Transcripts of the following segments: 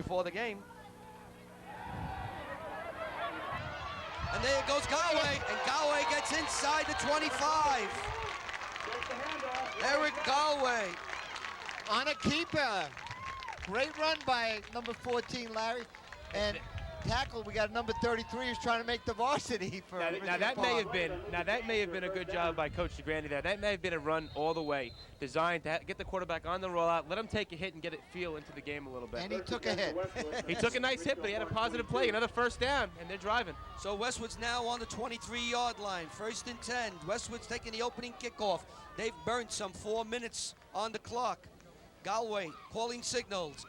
before the game. And there goes Galway, and Galway gets inside the 25. Eric Galway. On a keeper. Great run by number 14, Larry. And tackle, we got number 33 who's trying to make the varsity for now that may have been a good job by Coach DeGrandi there. That may have been a run all the way, designed to get the quarterback on the rollout, let him take a hit and get it feel into the game a little bit. And he took a hit. He took a nice hit, but he had a positive play, another first down, and they're driving. So Westwood's now on the 23-yard line, 1st and 10. Westwood's taking the opening kickoff. They've burned some 4 minutes on the clock. Galway calling signals.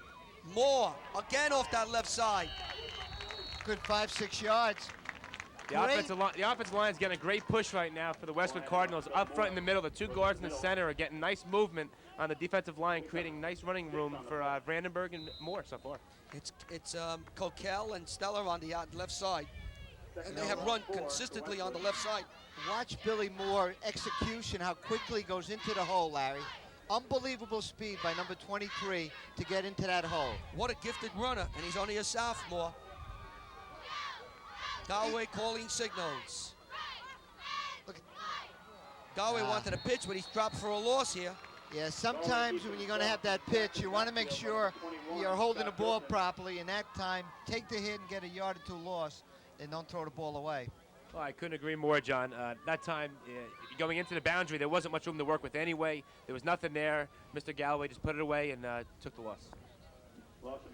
Moore again off that left side. Good 5-6 yards. The offensive line's getting a great push right now for the Westwood Cardinals. Up front in the middle, the two guards in the center are getting nice movement on the defensive line, creating nice running room for Vandenberg and Moore so far. It's Coquel and Stellar on the left side, and they have run consistently on the left side. Watch Billy Moore execution, how quickly goes into the hole, Larry. Unbelievable speed by number 23 to get into that hole. What a gifted runner, and he's only a sophomore. Galway calling signals. Look, Galway wanted a pitch, but he's dropped for a loss here. Yeah, sometimes when you're going to have that pitch, you want to make sure you're holding the ball properly, and that time, take the hit and get a yard or two loss, and don't throw the ball away. Well, I couldn't agree more, John. That time, going into the boundary, there wasn't much room to work with anyway. There was nothing there. Mr. Galloway just put it away and took the loss.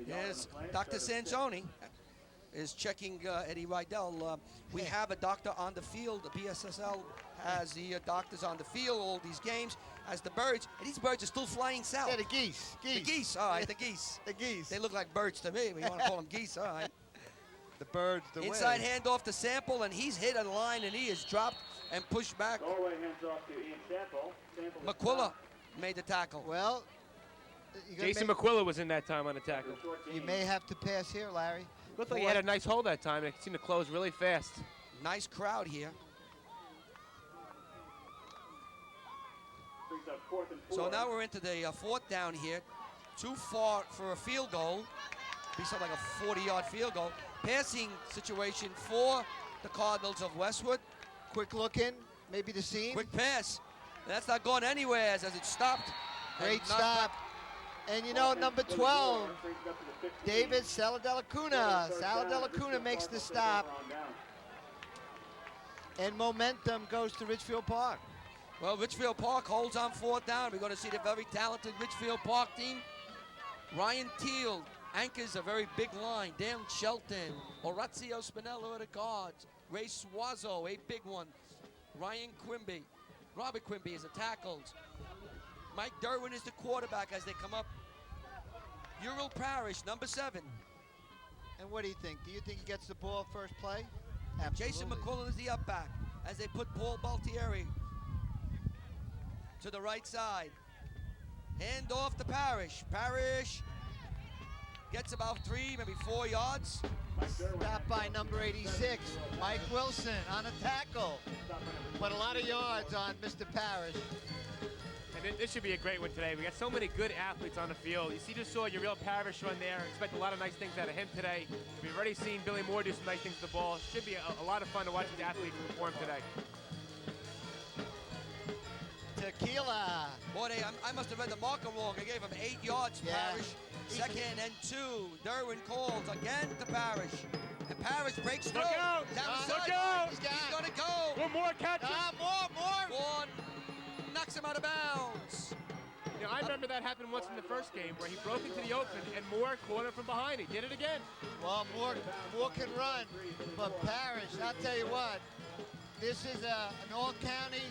Yes, Dr. Sanzoni is checking Eddie Rydell. We have a doctor on the field. The BSSL has the doctors on the field, all these games, as the birds. And these birds are still flying south. Yeah, the geese. The geese, all right, the geese. The geese. They look like birds to me. We want to call them geese, all right. The birds, the inside handoff to Sample, and he's hit a line, and he is dropped and pushed back. McQuilla made the tackle. Well, Jason McQuilla was in that time on the tackle. You may have to pass here, Larry. Looked like he had a nice hold that time. It seemed to close really fast. Nice crowd here. So now we're into the 4th down here. Too far for a field goal. Be something like a 40-yard field goal. Passing situation for the Cardinals of Westwood. Quick look in, maybe the seam. Quick pass. That's not going anywhere as it stopped. Great stop. And you know, number 12, David Saladellacuna. Saladellacuna makes the stop. And momentum goes to Ridgefield Park. Well, Ridgefield Park holds on 4th down. We're going to see the very talented Ridgefield Park team. Ryan Teal anchors a very big line. Dan Shelton, Horazio Spinello at the guards. Ray Suazo, a big one. Ryan Quimby, Robert Quimby is the tackles. Mike Derwin is the quarterback as they come up. Uriel Parrish, number 7. And what do you think? Do you think he gets the ball first play? Absolutely. Jason McQuillan is the up back as they put Paul Baltieri to the right side. Hand off to Parrish. Parrish gets about 3, maybe 4 yards. Stopped by number 86, Mike Wilson on a tackle. But a lot of yards on Mr. Parrish. And this should be a great one today. We got so many good athletes on the field. You just saw your real Parrish run there. Expect a lot of nice things out of him today. We've already seen Billy Moore do some nice things with the ball. Should be a lot of fun to watch these athletes perform today. Tequila. Boy, I must have read the marker wrong. I gave him 8 yards, yeah. Parrish. 2nd and 2. Derwin calls again to Parrish. And Parrish breaks through. Down the side. He's going to go. One more catch. More. One knocks him out of bounds. You know, I remember that happened once in the first game where he broke into the open and Moore caught him from behind. He did it again. Well, Moore can run, but Parrish, I'll tell you what, this is an all-county,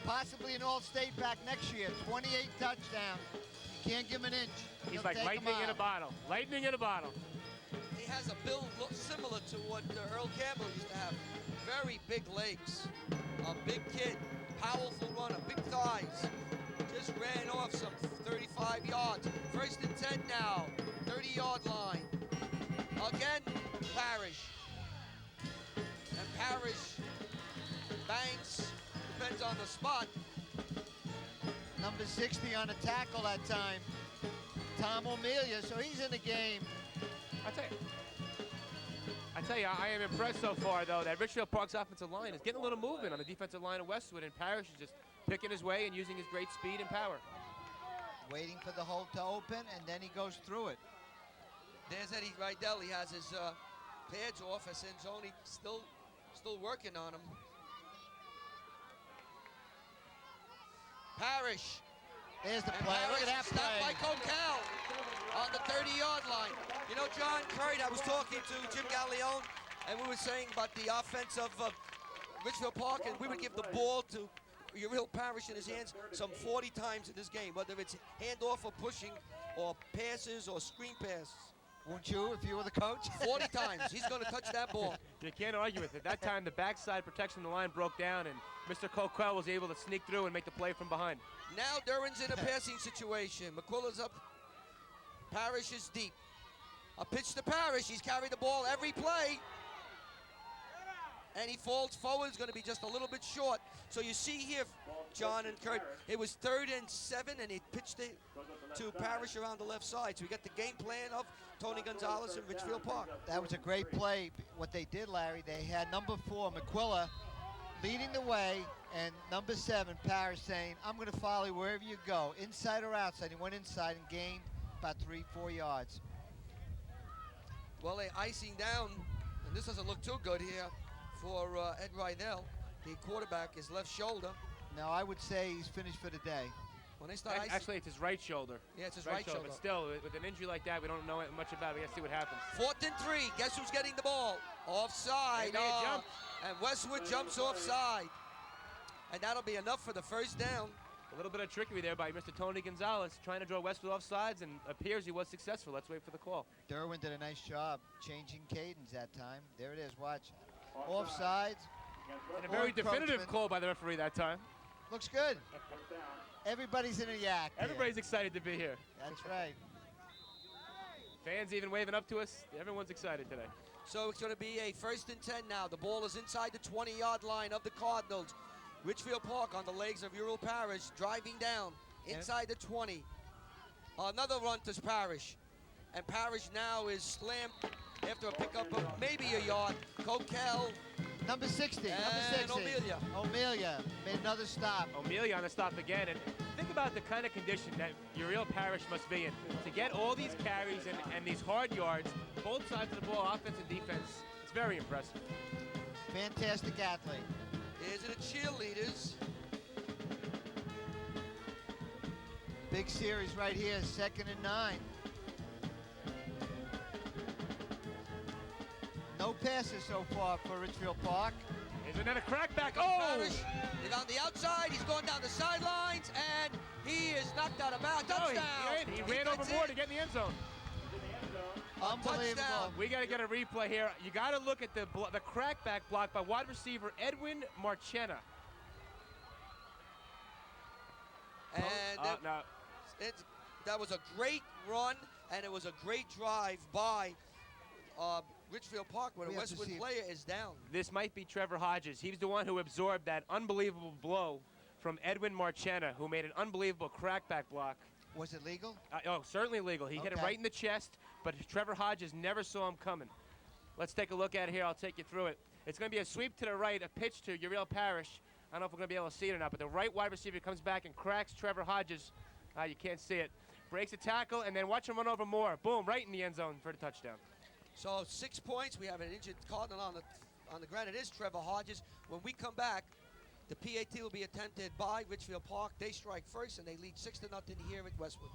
possibly an all-state back next year. 28 touchdowns. You can't give him an inch. He's like lightning in a bottle. Lightning in a bottle. He has a build similar to what Earl Campbell used to have. Very big legs. A big kid. Powerful runner. Big thighs. Just ran off some 35 yards. 1st and 10 now. 30-yard line. Again, Parrish. And Parrish banks. Depends on the spot. Number 60 on a tackle that time. Tom O'Melia, so he's in the game. I tell you, I am impressed so far, though, that Ridgefield Park's offensive line is getting a little movement on the defensive line of Westwood, and Parrish is just picking his way and using his great speed and power. Waiting for the hole to open, and then he goes through it. There's Eddie Rydell. He has his pads off. As Njsiaa still working on him. Parrish. There's the And play. Look at Parrish that stopped by play. Coquel on the 30-yard line. You know, John Curry, I was talking to Jim Gallione, and we were saying about the offense of Ridgefield Park, and we would give the ball to Uriel Parrish in his hands some 40 times in this game, whether it's handoff or pushing or passes or screen passes. Won't you if you were the coach? 40 times. He's going to touch that ball. You can't argue with it. That time, the backside protection of the line broke down, and Mr. Coquel was able to sneak through and make the play from behind. Now Duran's in a passing situation. McQuilla's up. Parrish is deep. A pitch to Parrish. He's carried the ball every play. And he falls forward. It's going to be just a little bit short. So you see here, John and Kurt, it was 3rd and 7, and he pitched it to Parrish around the left side. So we got the game plan of Tony Gonzalez and Ridgefield Park. That was a great play. What they did, Larry, they had number 4, McQuilla, leading the way, and number 7, Parrish, saying, I'm going to follow you wherever you go, inside or outside. He went inside and gained about 3-4 yards. Well, they icing down, and this doesn't look too good here for Ed Rydell. The quarterback, his left shoulder. No, I would say he's finished for the day. When they start icing, Actually, it's his right shoulder. Yeah, it's his right shoulder. But still, with an injury like that, we don't know much about it. We got to see what happens. 4th and 3. Guess who's getting the ball? Offside. They may have jumped. And Westwood jumps offside. And that'll be enough for the first down. A little bit of trickery there by Mr. Tony Gonzalez, trying to draw Westwood off sides, and appears he was successful. Let's wait for the call. Derwin did a nice job changing cadence that time. There it is, watch. Offsides. And a very definitive Encroachment. call by the referee that time. Looks good. Everybody's in a yak. here. Everybody's excited to be here. That's right. Fans even waving up to us. Everyone's excited today. So it's going to be a 1st and 10 now. The ball is inside the 20-yard line of the Cardinals. Ridgefield Park on the legs of Uriel Parrish, driving down inside the 20. Another run to Parrish. And Parrish now is slammed after a pickup of maybe a yard. Coquel. Number 60. And Number 60. O'Melia made another stop. O'Melia on the stop again. And think about the kind of condition that Uriel Parrish must be in. To get all these carries and these hard yards, both sides of the ball, offense and defense, it's very impressive. Fantastic athlete. Here's the cheerleaders. Big series right here, 2nd and 9. No passes so far for Ridgefield Park. Isn't that a crackback? Oh! Parrish is on the outside. He's going down the sidelines, and he is knocked out of bounds. Touchdown! He ran over more to get in the end zone. Unbelievable. Touchdown. We got to get a replay here. You got to look at the crackback block by wide receiver Edwin Marchena. And No. that was a great run, and it was a great drive by Ridgefield Park when a We have to Westwood see- player is down. This might be Trevor Hodges. He was the one who absorbed that unbelievable blow from Edwin Marchena, who made an unbelievable crackback block. Was it legal? Certainly legal. He hit it Okay. right in the chest, but Trevor Hodges never saw him coming. Let's take a look at it here. I'll take you through it. It's going to be a sweep to the right, a pitch to Uriel Parrish. I don't know if we're going to be able to see it or not, but the right wide receiver comes back and cracks Trevor Hodges. You can't see it. Breaks a tackle, and then watch him run over more. Boom, right in the end zone for the touchdown. So 6 points. We have an injured Cardinal on the ground. It is Trevor Hodges. When we come back, the PAT will be attempted by Ridgefield Park. They strike first, and they lead 6-0 here at Westwood.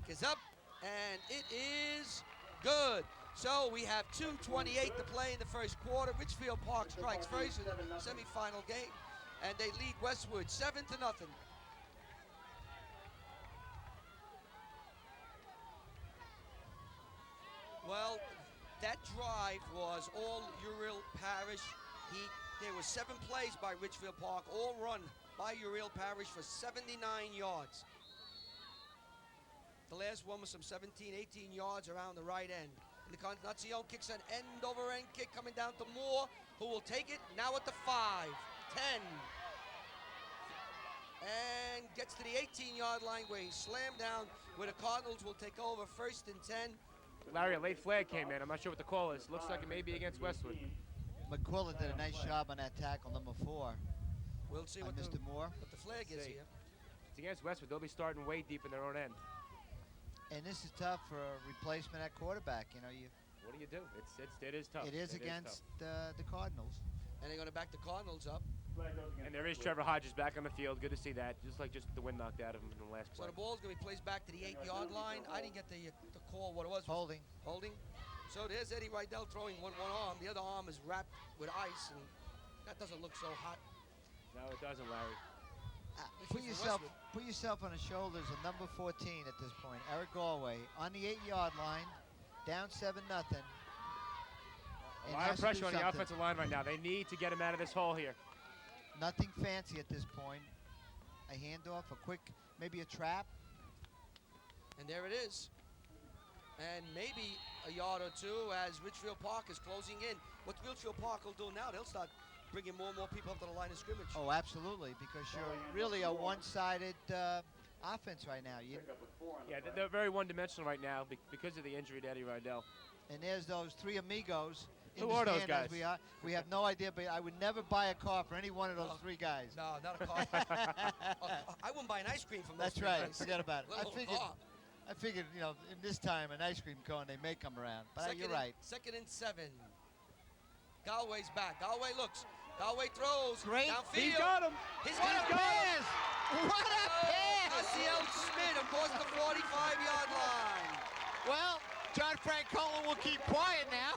Is up, and it is good. So we have 2:28 to play in the first quarter. Ridgefield Park strikes first in the semifinal game, and they lead Westwood 7-0. Well, that drive was all Uriel Parrish. There were 7 plays by Ridgefield Park, all run by Uriel Parrish for 79 yards. The last one was some 17, 18 yards around the right end. And the Njsiaa kicks an end-over-end kick coming down to Moore, who will take it now at the 5, 10. And gets to the 18-yard line where he's slammed down, where the Cardinals will take over 1st and 10 Larry, a late flag came in. I'm not sure what the call is. Looks like it may be against Westwood. McQuillan did a nice job on that tackle, number 4. We'll see on what Mr. Moore. what the flag is here. It's against Westwood. They'll be starting way deep in their own end. And this is tough for a replacement at quarterback. You know, What do you do? It is tough. it is against the Cardinals. And they're going to back the Cardinals up. And there is Trevor Hodges back on the field. Good to see that. Just the wind knocked out of him in the last So play. the ball's going to be placed back to the 8-yard line. I didn't get the call what it was. Holding. Holding. So there's Eddie Rydell throwing one arm. The other arm is wrapped with ice, and that doesn't look so hot. No, it doesn't, Larry. Put yourself on the shoulders of number 14 at this point, Eric Galway, on the 8-yard line, down 7-0. A lot of pressure on the offensive line right now. They need to get him out of this hole here. Nothing fancy at this point. A handoff, a quick, maybe a trap. And there it is. And maybe a yard or two as Ridgefield Park is closing in. What Ridgefield Park will do now, they'll start bringing more and more people up to the line of scrimmage. Oh, absolutely, because you're really a one-sided offense right now. Yeah, they're very one-dimensional right now because of the injury to Eddie Rydell. And there's those 3 amigos. Who are those guys? We have no idea, but I would never buy a car for any one of those 3 guys. No, not a car. I wouldn't buy an ice cream from those That's 3 right. guys. Forget about it. Little I figured, you know, in this time, an ice cream cone, they may come around. But you're right. 2nd and 7. Galway's back. Galway looks. Galway throws. Great. Downfield. He's got him. He's What got a him. pass! What a pass! Njsiaa Smith across the 45-yard line. Well, John Francola will keep quiet now.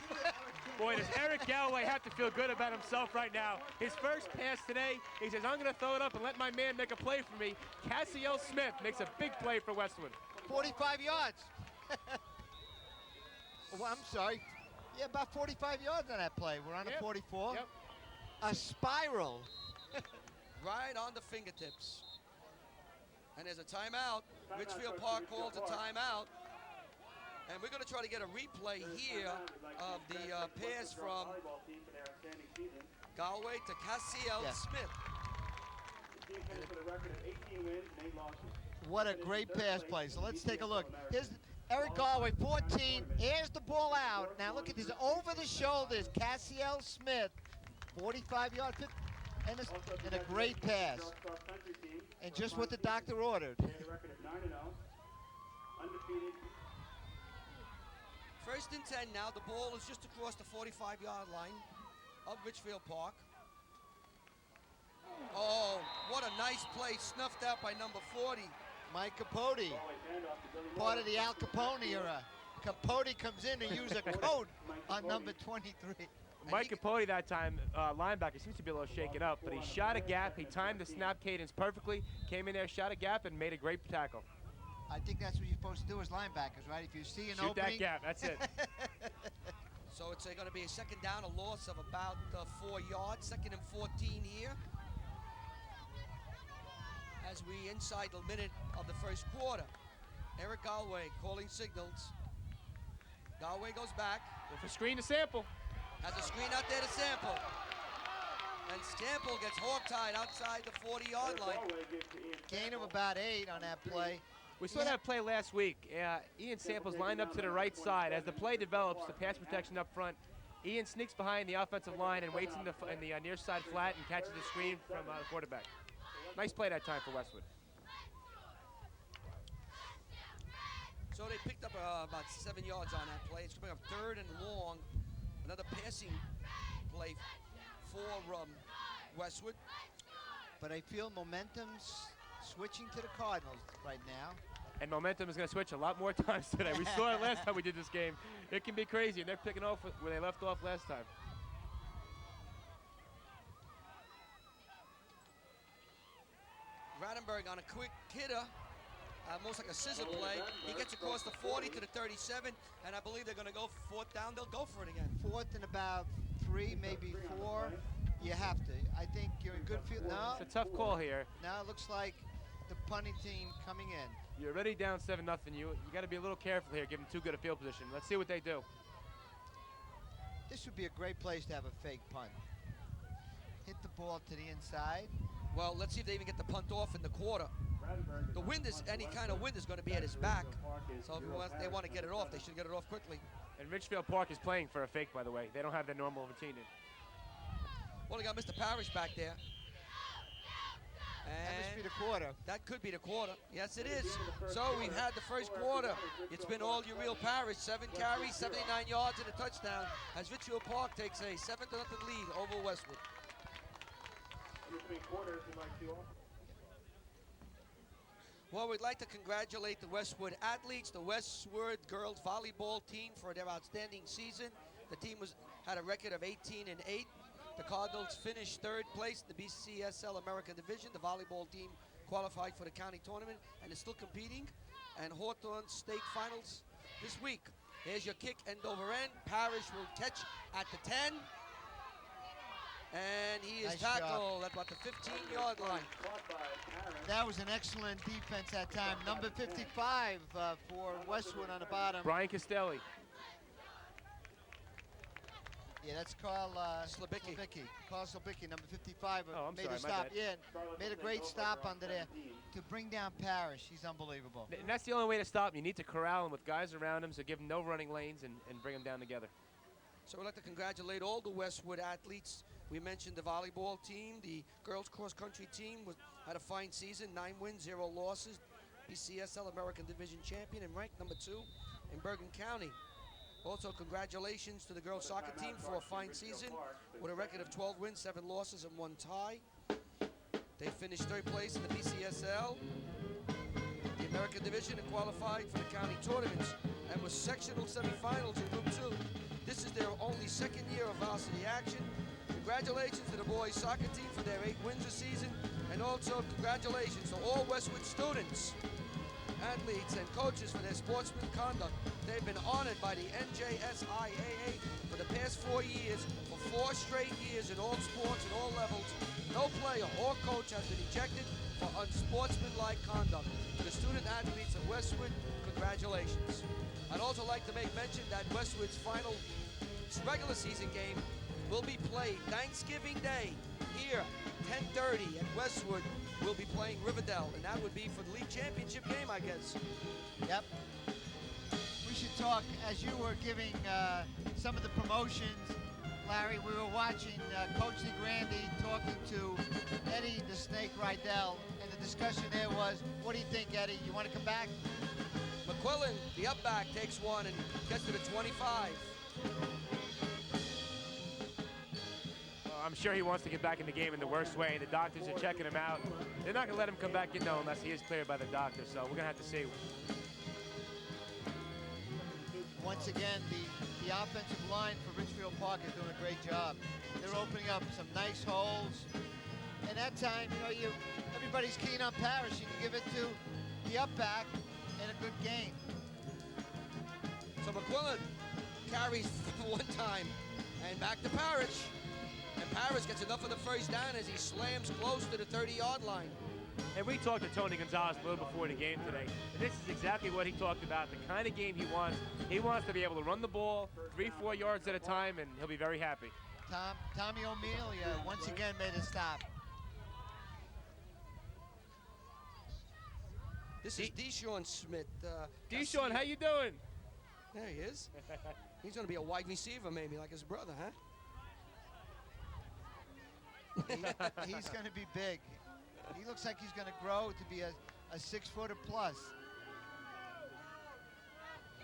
Boy, does Eric Galway have to feel good about himself right now. His first pass today, he says, I'm going to throw it up and let my man make a play for me. Njsiaa Smith makes a big play for Westwood. 45 yards. Well, I'm sorry. Yeah, about 45 yards on that play. We're on a 44. Yep. A spiral. Right on the fingertips. And there's a timeout. Ridgefield Park calls a timeout. And we're going to try to get a replay here of the pass from Galway to Njsiaa Smith. What a great pass play. So let's take a look. Here's Eric Galway, 14. Here's the ball out. Now look at this over the shoulders. Njsiaa Smith, 45-yard, and a great pass. And just what the doctor ordered. First and 10 now. The ball is just across the 45-yard line of Ridgefield Park. Oh, what a nice play, snuffed out by number 40. Mike Capote, part of the Al Capone era. Capote comes in to use a coat on number 23. Mike Capote that time, linebacker, seems to be a little shaken up, but he shot a gap. He timed the snap cadence perfectly, came in there, shot a gap, and made a great tackle. I think that's what you're supposed to do as linebackers, right? If you see an Shoot opening. that gap, that's it. So it's going to be a second down, a loss of about 4 yards. 2nd and 14 here. As we inside the minute of the first quarter. Eric Galway calling signals. Galway goes back. With a screen to Sample. Has a screen out there to Sample. And Sample gets hog-tied outside the 40-yard line. Gain of about 8 on that play. We saw that play last week. Ian Sample's lined up to the right side. As the play develops, the pass protection up front, Ian sneaks behind the offensive line and waits in the near side flat and catches the screen from the quarterback. Nice play that time for Westwood. So they picked up about 7 yards on that play. It's coming up 3rd and long. Another passing play for Westwood. But I feel momentum's switching to the Cardinals right now. And momentum is going to switch a lot more times today. We saw it last time we did this game. It can be crazy, and they're picking off where they left off last time. Rattenberg on a quick hitter, almost like a scissor play. He gets across the 40 to the 37, and I believe they're going to go 4th down. They'll go for it again. 4th and about 3, maybe 4. You have to. I think you're in good field. No. It's a tough call here. Now it looks like the punting team coming in. You're already down 7-0. You got to be a little careful here, giving too good a field position. Let's see what they do. This would be a great place to have a fake punt. Hit the ball to the inside. Well, let's see if they even get the punt off in the quarter. The wind is, any kind of wind is going to be at his back. So if they want to get it off, they should get it off quickly. And Ridgefield Park is playing for a fake, by the way. They don't have their normal routine in. Well, they got Mr. Parrish back there. That must And be the quarter. that could be the quarter. Yes, it is. So we've had the first quarter. It's been all Uriel Parrish, 7 carries, 79 yards and a touchdown, as Ridgefield Park takes a 7-0 lead over Westwood. Well, we'd like to congratulate the Westwood athletes, the Westwood girls volleyball team, for their outstanding season. The team had a record of 18-8. The Cardinals finished 3rd place in the BCSL American Division. The volleyball team qualified for the county tournament and is still competing. And Hawthorne State Finals this week. Here's your kick, end over end. Parrish will catch at the 10. And he is Nice job. tackled at about the 15-yard line. That was an excellent defense that time. Number 55 for Westwood on the bottom. Brian Castelli. Yeah, that's Carl Slabicki. Carl Slabicki, number 55. Oh, I'm made sorry, a my stop. bad. Yeah, made a great stop under there to bring down Parrish. He's unbelievable. And that's the only way to stop him. You need to corral him with guys around him, so give him no running lanes and bring him down together. So we'd like to congratulate all the Westwood athletes. We mentioned the volleyball team. The girls cross-country team had a fine season, 9 wins, 0 losses. BCSL American Division champion and ranked number 2 in Bergen County. Also, congratulations to the girls soccer team for a fine season with a record of 12 wins, 7 losses, and 1 tie. They finished 3rd place in the BCSL, the American Division, and qualified for the county tournaments and was sectional semifinals in Group 2. This is their only 2nd year of varsity action. Congratulations to the boys soccer team for their 8 wins this season, and also congratulations to all Westwood students, athletes, and coaches for their sportsman conduct. They've been honored by the Njsiaa for the past 4 years, for 4 straight years in all sports and all levels. No player or coach has been ejected for unsportsmanlike conduct. To the student athletes of Westwood, congratulations. I'd also like to make mention that Westwood's final regular season game will be played Thanksgiving Day here, 10:30 at Westwood. We'll be playing Riverdale, and that would be for the league championship game, I guess. Yep. We should talk, as you were giving some of the promotions, Larry, we were watching Coach DeGrande talking to Eddie the Snake Rydell, and the discussion there was, what do you think, Eddie? You want to come back? McQuillan, the up back, takes one and gets to the 25. I'm sure he wants to get back in the game in the worst way. The doctors are checking him out. They're not going to let him come back in, though, unless he is cleared by the doctor. So we're going to have to see. Once again, the offensive line for Ridgefield Park is doing a great job. They're opening up some nice holes. And that time, you know, everybody's keen on Parrish. You can give it to the up back in a good game. So McQuillan carries one time and back to Parrish. And Parrish gets enough of the first down as he slams close to the 30-yard line. And we talked to Tony Gonzalez a little before the game today. And this is exactly what he talked about, the kind of game he wants. He wants to be able to run the ball 3-4 yards at a time, and he'll be very happy. Tommy O'Meal once again made a stop. This is Deshaun Smith. Deshaun, how you doing? There he is. He's going to be a wide receiver maybe, like his brother, huh? He's going to be big. He looks like he's going to grow to be a 6-footer plus.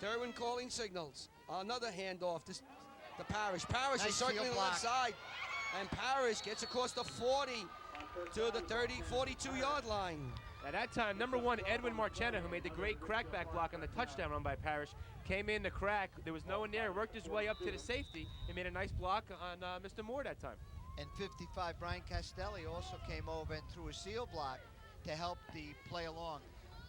Derwin calling signals. Another handoff to Parrish. Parrish Nice is circling field the left side. And Parrish gets across the 40 to the 42-yard line. At that time, number 1, Edwin Marchena, who made the great crackback block on the touchdown run by Parrish, came in the crack. There was no one there, worked his way up to the safety, and made a nice block on Mr. Moore that time. And 55, Brian Castelli also came over and threw a seal block to help the play along.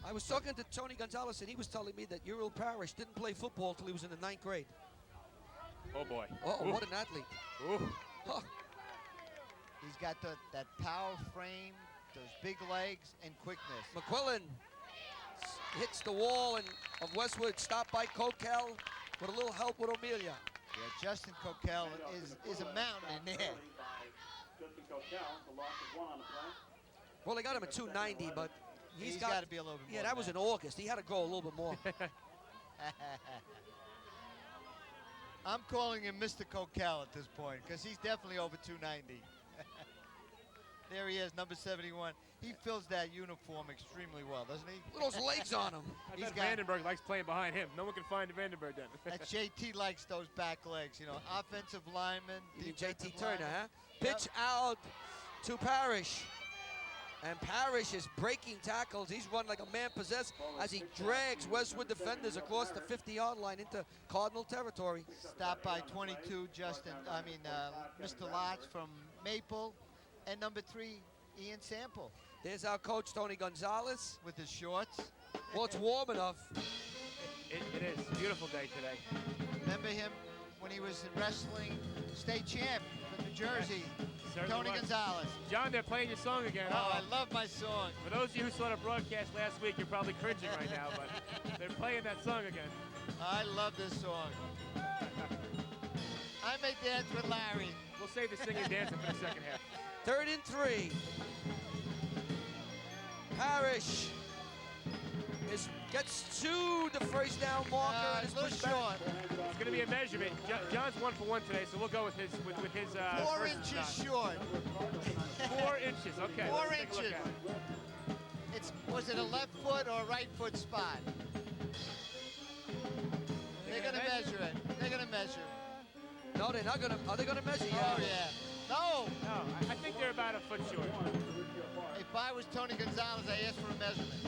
I was talking to Tony Gonzalez, and he was telling me that Uriel Parrish didn't play football till he was in the 9th grade. Oh, boy. Uh-oh, what an athlete. Huh. He's got that power frame, those big legs, and quickness. McQuillan hits the wall of Westwood, stopped by Coquel with a little help with O'Melia. Yeah, Justin Coquel is a mountain in there. Well, they got him at 290, but He's got to be a little bit more. Yeah, that was in August. He had to grow a little bit more. I'm calling him Mr. Coquel at this point because he's definitely over 290. There he is, number 71. He fills that uniform extremely well, doesn't he? Look at those legs on him. I bet Vandenberg likes playing behind him. No one can find Vandenberg then. That JT likes those back legs, you know, offensive lineman. JT Turner, huh? Pitch out to Parrish. And Parrish is breaking tackles. He's run like a man possessed as he drags Westwood defenders across the 50-yard line into Cardinal territory. Stopped by 22, Mr. Lotz from Maple. And number 3, Ian Sample. There's our coach, Tony Gonzalez. With his shorts. Well, it's warm enough. It is. Beautiful day today. Remember him when he was in wrestling state champ from New Jersey? Tony Gonzalez. John, they're playing your song again. Oh, I love my song. For those of you who saw the broadcast last week, you're probably cringing right now, but they're playing that song again. I love this song. I may dance with Larry. We'll save the singing and dancing for the second half. 3rd and 3. Parrish gets to the first down marker and is pushed back. It's going to be a measurement. John's 1 for 1 today, so we'll go with his 4 inches short. 4 inches, okay. 4 inches. Was it a left foot or right foot spot? They're going to measure it. They're going to measure. No, they're not going to. Are they going to measure? Oh, yeah. No. No, I think they're about a foot short. If I was Tony Gonzalez, I asked for a measurement.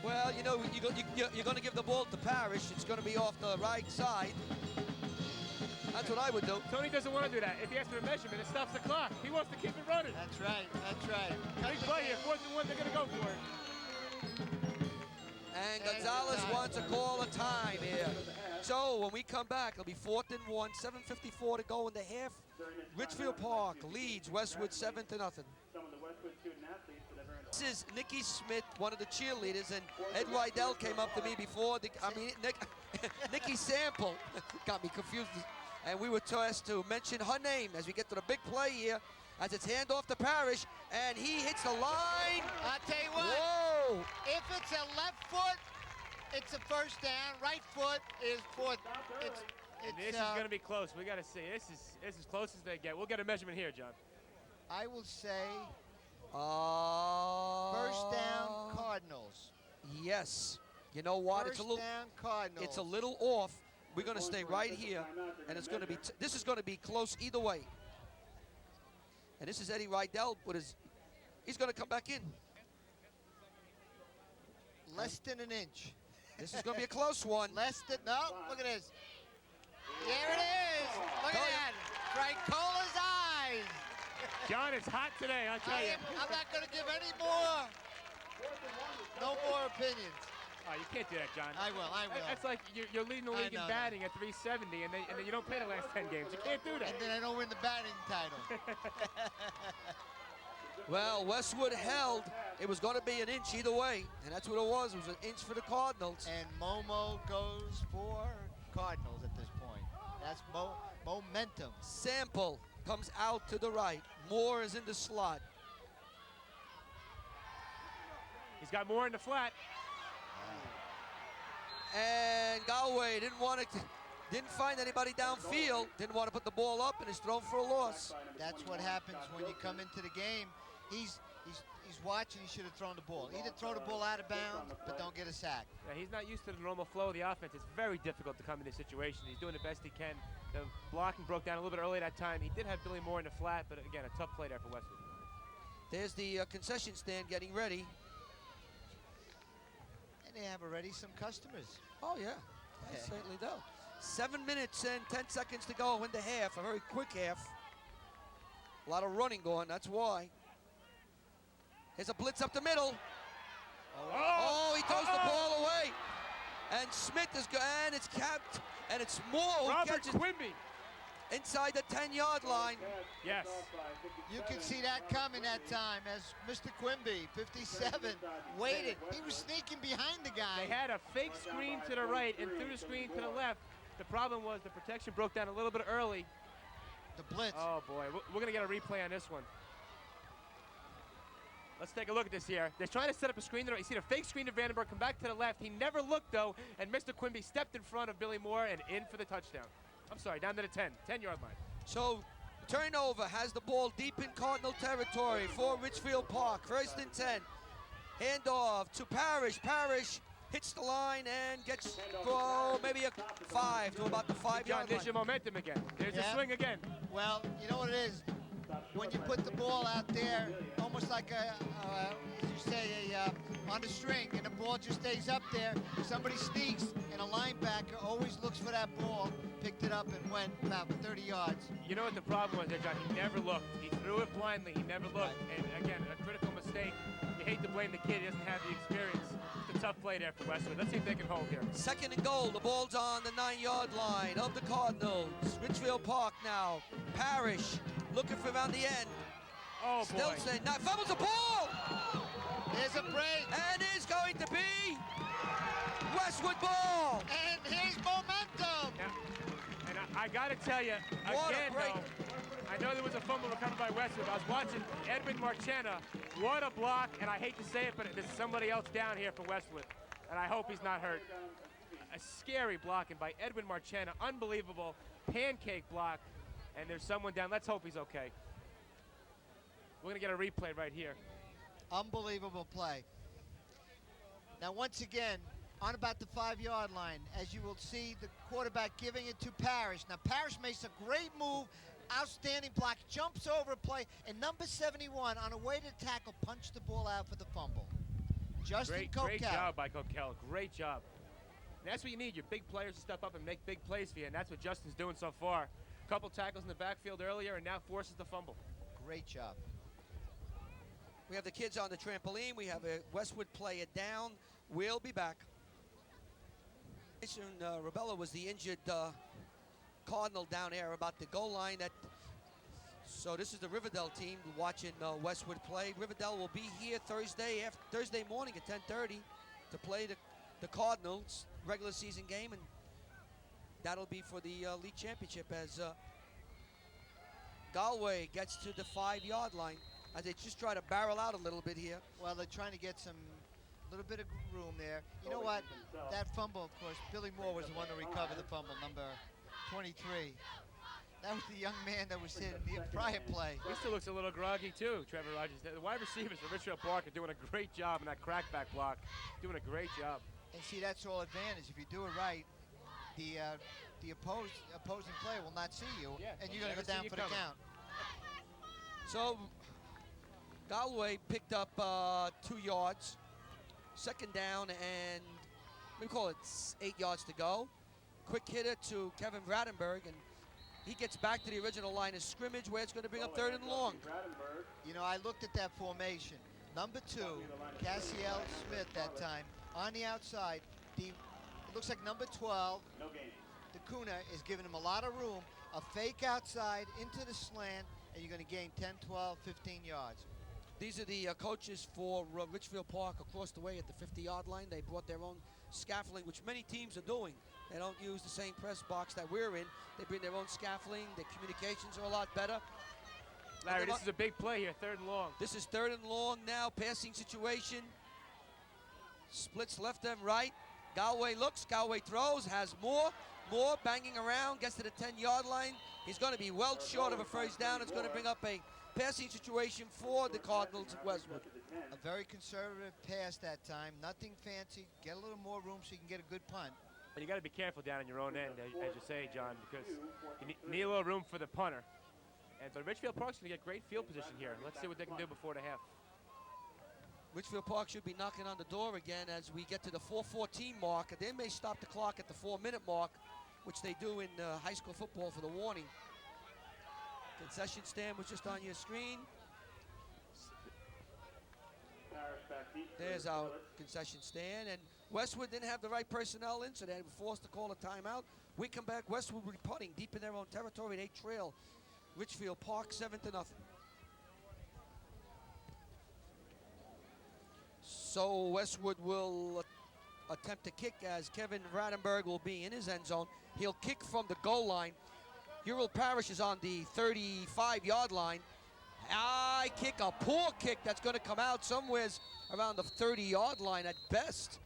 Well, you know, you're going to give the ball to Parrish. It's going to be off the right side. That's what I would do. Tony doesn't want to do that. If he asks for a measurement, it stops the clock. He wants to keep it running. That's right. That's right. Big play here. 4th and 1, they're going to go for it. And Gonzalez wants a call of time here. So when we come back, it'll be 4th and 1, 7:54 to go in the half. Ridgefield Park leads Westwood 7-0. This is Nikki Smith, one of the cheerleaders, and Ed Rydell came up to me before. Nikki Sample got me confused. And we were asked to mention her name as we get to the big play here, as it's handoff to Parrish, and he hits the line. I'll tell you what. Whoa! If it's a left foot, it's a first down. Right foot is fourth. This is going to be close. We got to see. This is as close as they get. We'll get a measurement here, John. I will say first down Cardinals. Yes. You know what? First down Cardinals. It's a little off. We're going to stay right here, and it's going to be. This is going to be close either way. And this is Eddie Rydell with his. He's going to come back in. Less than an inch. This is going to be a close one. Less than. No. Look at this. There it is. Look at that. Fricola's eyes. John, it's hot today, I'll tell you. I'm not going to give any more. No more opinions. Oh, you can't do that, John. I will. That's like you're leading the league in batting at 370, and then you don't play the last 10 games. You can't do that. And then I don't win the batting title. Well, Westwood held. It was going to be an inch either way, and that's what it was. It was an inch for the Cardinals. And Momo goes for Cardinals at this point. That's momentum. Sample comes out to the right. Moore is in the slot. He's got Moore in the flat. And Galway didn't find anybody downfield. Didn't want to put the ball up, and is thrown for a loss. That's what happens when you come into the game. He's watching. He should have thrown the ball. Either throw the ball out of bounds, but don't get a sack. Yeah, he's not used to the normal flow of the offense. It's very difficult to come in this situation. He's doing the best he can. The blocking broke down a little bit early that time. He did have Billy Moore in the flat, but again, a tough play there for Westwood. There's the concession stand getting ready. And they have already some customers. Oh, yeah. They certainly do. 7 minutes and 10 seconds to go in the half, a very quick half. A lot of running going, that's why. Here's a blitz up the middle. Oh, he throws the ball away. And Smith is going, and it's capped, and it's Moore who Robert catches Quimby. Inside the 10-yard line. Yes. You can see that coming that time as Mr. Quimby, 57, waited. He was sneaking behind the guy. They had a fake screen to the right and threw the screen to the left. The problem was the protection broke down a little bit early. The blitz. Oh, boy. We're going to get a replay on this one. Let's take a look at this here. They're trying to set up a screen there. You see the fake screen to Vandenberg come back to the left. He never looked, though, and Mr. Quimby stepped in front of Billy Moore and in for the touchdown. I'm sorry, down to the 10-yard line. So turnover has the ball deep in Cardinal territory for Ridgefield Park. 1st and 10. Handoff to Parrish. Parrish hits the line and gets maybe a 5 to about the 5-yard line. There's your momentum again. There's the swing again. Well, you know what it is? When you put the ball out there, almost like as you say, on a string, and the ball just stays up there, somebody sneaks, and a linebacker always looks for that ball, picked it up and went about 30 yards. You know what the problem was there, John? He never looked. He threw it blindly. He never looked. And again, a critical mistake. You hate to blame the kid. He doesn't have the experience. It's a tough play there for Westwood. Let's see if they can hold here. 2nd and goal. The ball's on the 9-yard line of the Cardinals. Ridgefield Park now. Parrish looking for around the end. Oh, boy. Still saying, now fumbles the ball! There's a break. And it's going to be Westwood ball! And here's momentum! Yeah. And I got to tell you, What again, a break. though, I know there was a fumble recovered by Westwood. I was watching Edwin Marchena. What a block, and I hate to say it, but there's somebody else down here for Westwood, and I hope he's not hurt. A scary blocking by Edwin Marchena. Unbelievable pancake block, and there's someone down. Let's hope he's okay. We're going to get a replay right here. Unbelievable play. Now, once again, on about the 5-yard line, as you will see the quarterback giving it to Parrish. Now, Parrish makes a great move, outstanding block, jumps over a play, and number 71 on a way to tackle punched the ball out for the fumble. Justin Coquel. Great job by Coquel. Great job. And that's what you need, your big players to step up and make big plays for you, and that's what Justin's doing so far. A couple tackles in the backfield earlier, and now forces the fumble. Great job. We have the kids on the trampoline. We have a Westwood player down. We'll be back. Rabella was the injured Cardinal down there about the goal line. So this is the Riverdale team watching Westwood play. Riverdale will be here Thursday morning at 10:30 to play the Cardinals regular season game, and that'll be for the league championship as Galway gets to the 5-yard line as they just try to barrel out a little bit here. Well, they're trying to get some little bit of room there. You know what? That fumble, of course, Billy Moore was the one to recover the fumble, number 23. That was the young man that was hit in the prior play. He still looks a little groggy too, Trevor Rogers. The wide receivers for Ridgefield Park are doing a great job in that crackback block. Doing a great job. And see, that's all advantage. If you do it right, the opposing player will not see you, and you're going to go down for the count. So Galway picked up 2 yards. 2nd down, and we call it 8 yards to go. Quick hitter to Kevin Vradenberg, and he gets back to the original line of scrimmage where it's going to bring up 3rd and long. You know, I looked at that formation. Number 2, Cassiel Smith that time, on the outside. It looks like number 12, DeCuna, is giving him a lot of room. A fake outside into the slant, and you're going to gain 10, 12, 15 yards. These are the coaches for Ridgefield Park across the way at the 50-yard line. They brought their own scaffolding, which many teams are doing. They don't use the same press box that we're in. They bring their own scaffolding. Their communications are a lot better. Larry, this is a big play here, 3rd and long. This is 3rd and long now, passing situation. Splits left and right. Galway looks, Galway throws, has more banging around, gets to the 10-yard line. He's going to be well short of a 1st down. It's going to bring up a passing situation for the Cardinals at Westwood. A very conservative pass that time, nothing fancy. Get a little more room so you can get a good punt. And you got to be careful down on your own end, as you say, John, because you need a little room for the punter. And so Ridgefield Park's going to get great field position here. Let's see what they can do before the half. Ridgefield Park should be knocking on the door again as we get to the 4:14 mark. They may stop the clock at the 4-minute mark, which they do in high school football for the warning. Concession stand was just on your screen. There's our concession stand, and Westwood didn't have the right personnel in, so they were forced to call a timeout. We come back, Westwood will be punting deep in their own territory. They trail Ridgefield Park 7-0. So Westwood will attempt to kick as Kevin Vradenberg will be in his end zone. He'll kick from the goal line. Ural Parrish is on the 35-yard line High kick, a poor kick that's going to come out somewhere around the 30-yard line at best.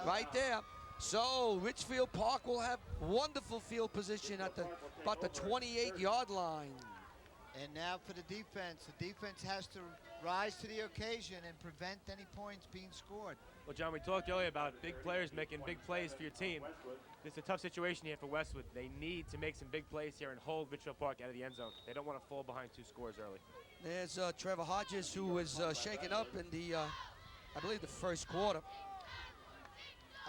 Right there. So Ridgefield Park will have wonderful field position at about the 28-yard line. And now for the defense. The defense has to rise to the occasion and prevent any points being scored. Well, John, we talked earlier about big players making big plays for your team. It's a tough situation here for Westwood. They need to make some big plays here and hold Ridgefield Park out of the end zone. They don't want to fall behind 2 scores early. There's Trevor Hodges, who was shaken up in the, I believe, the first quarter.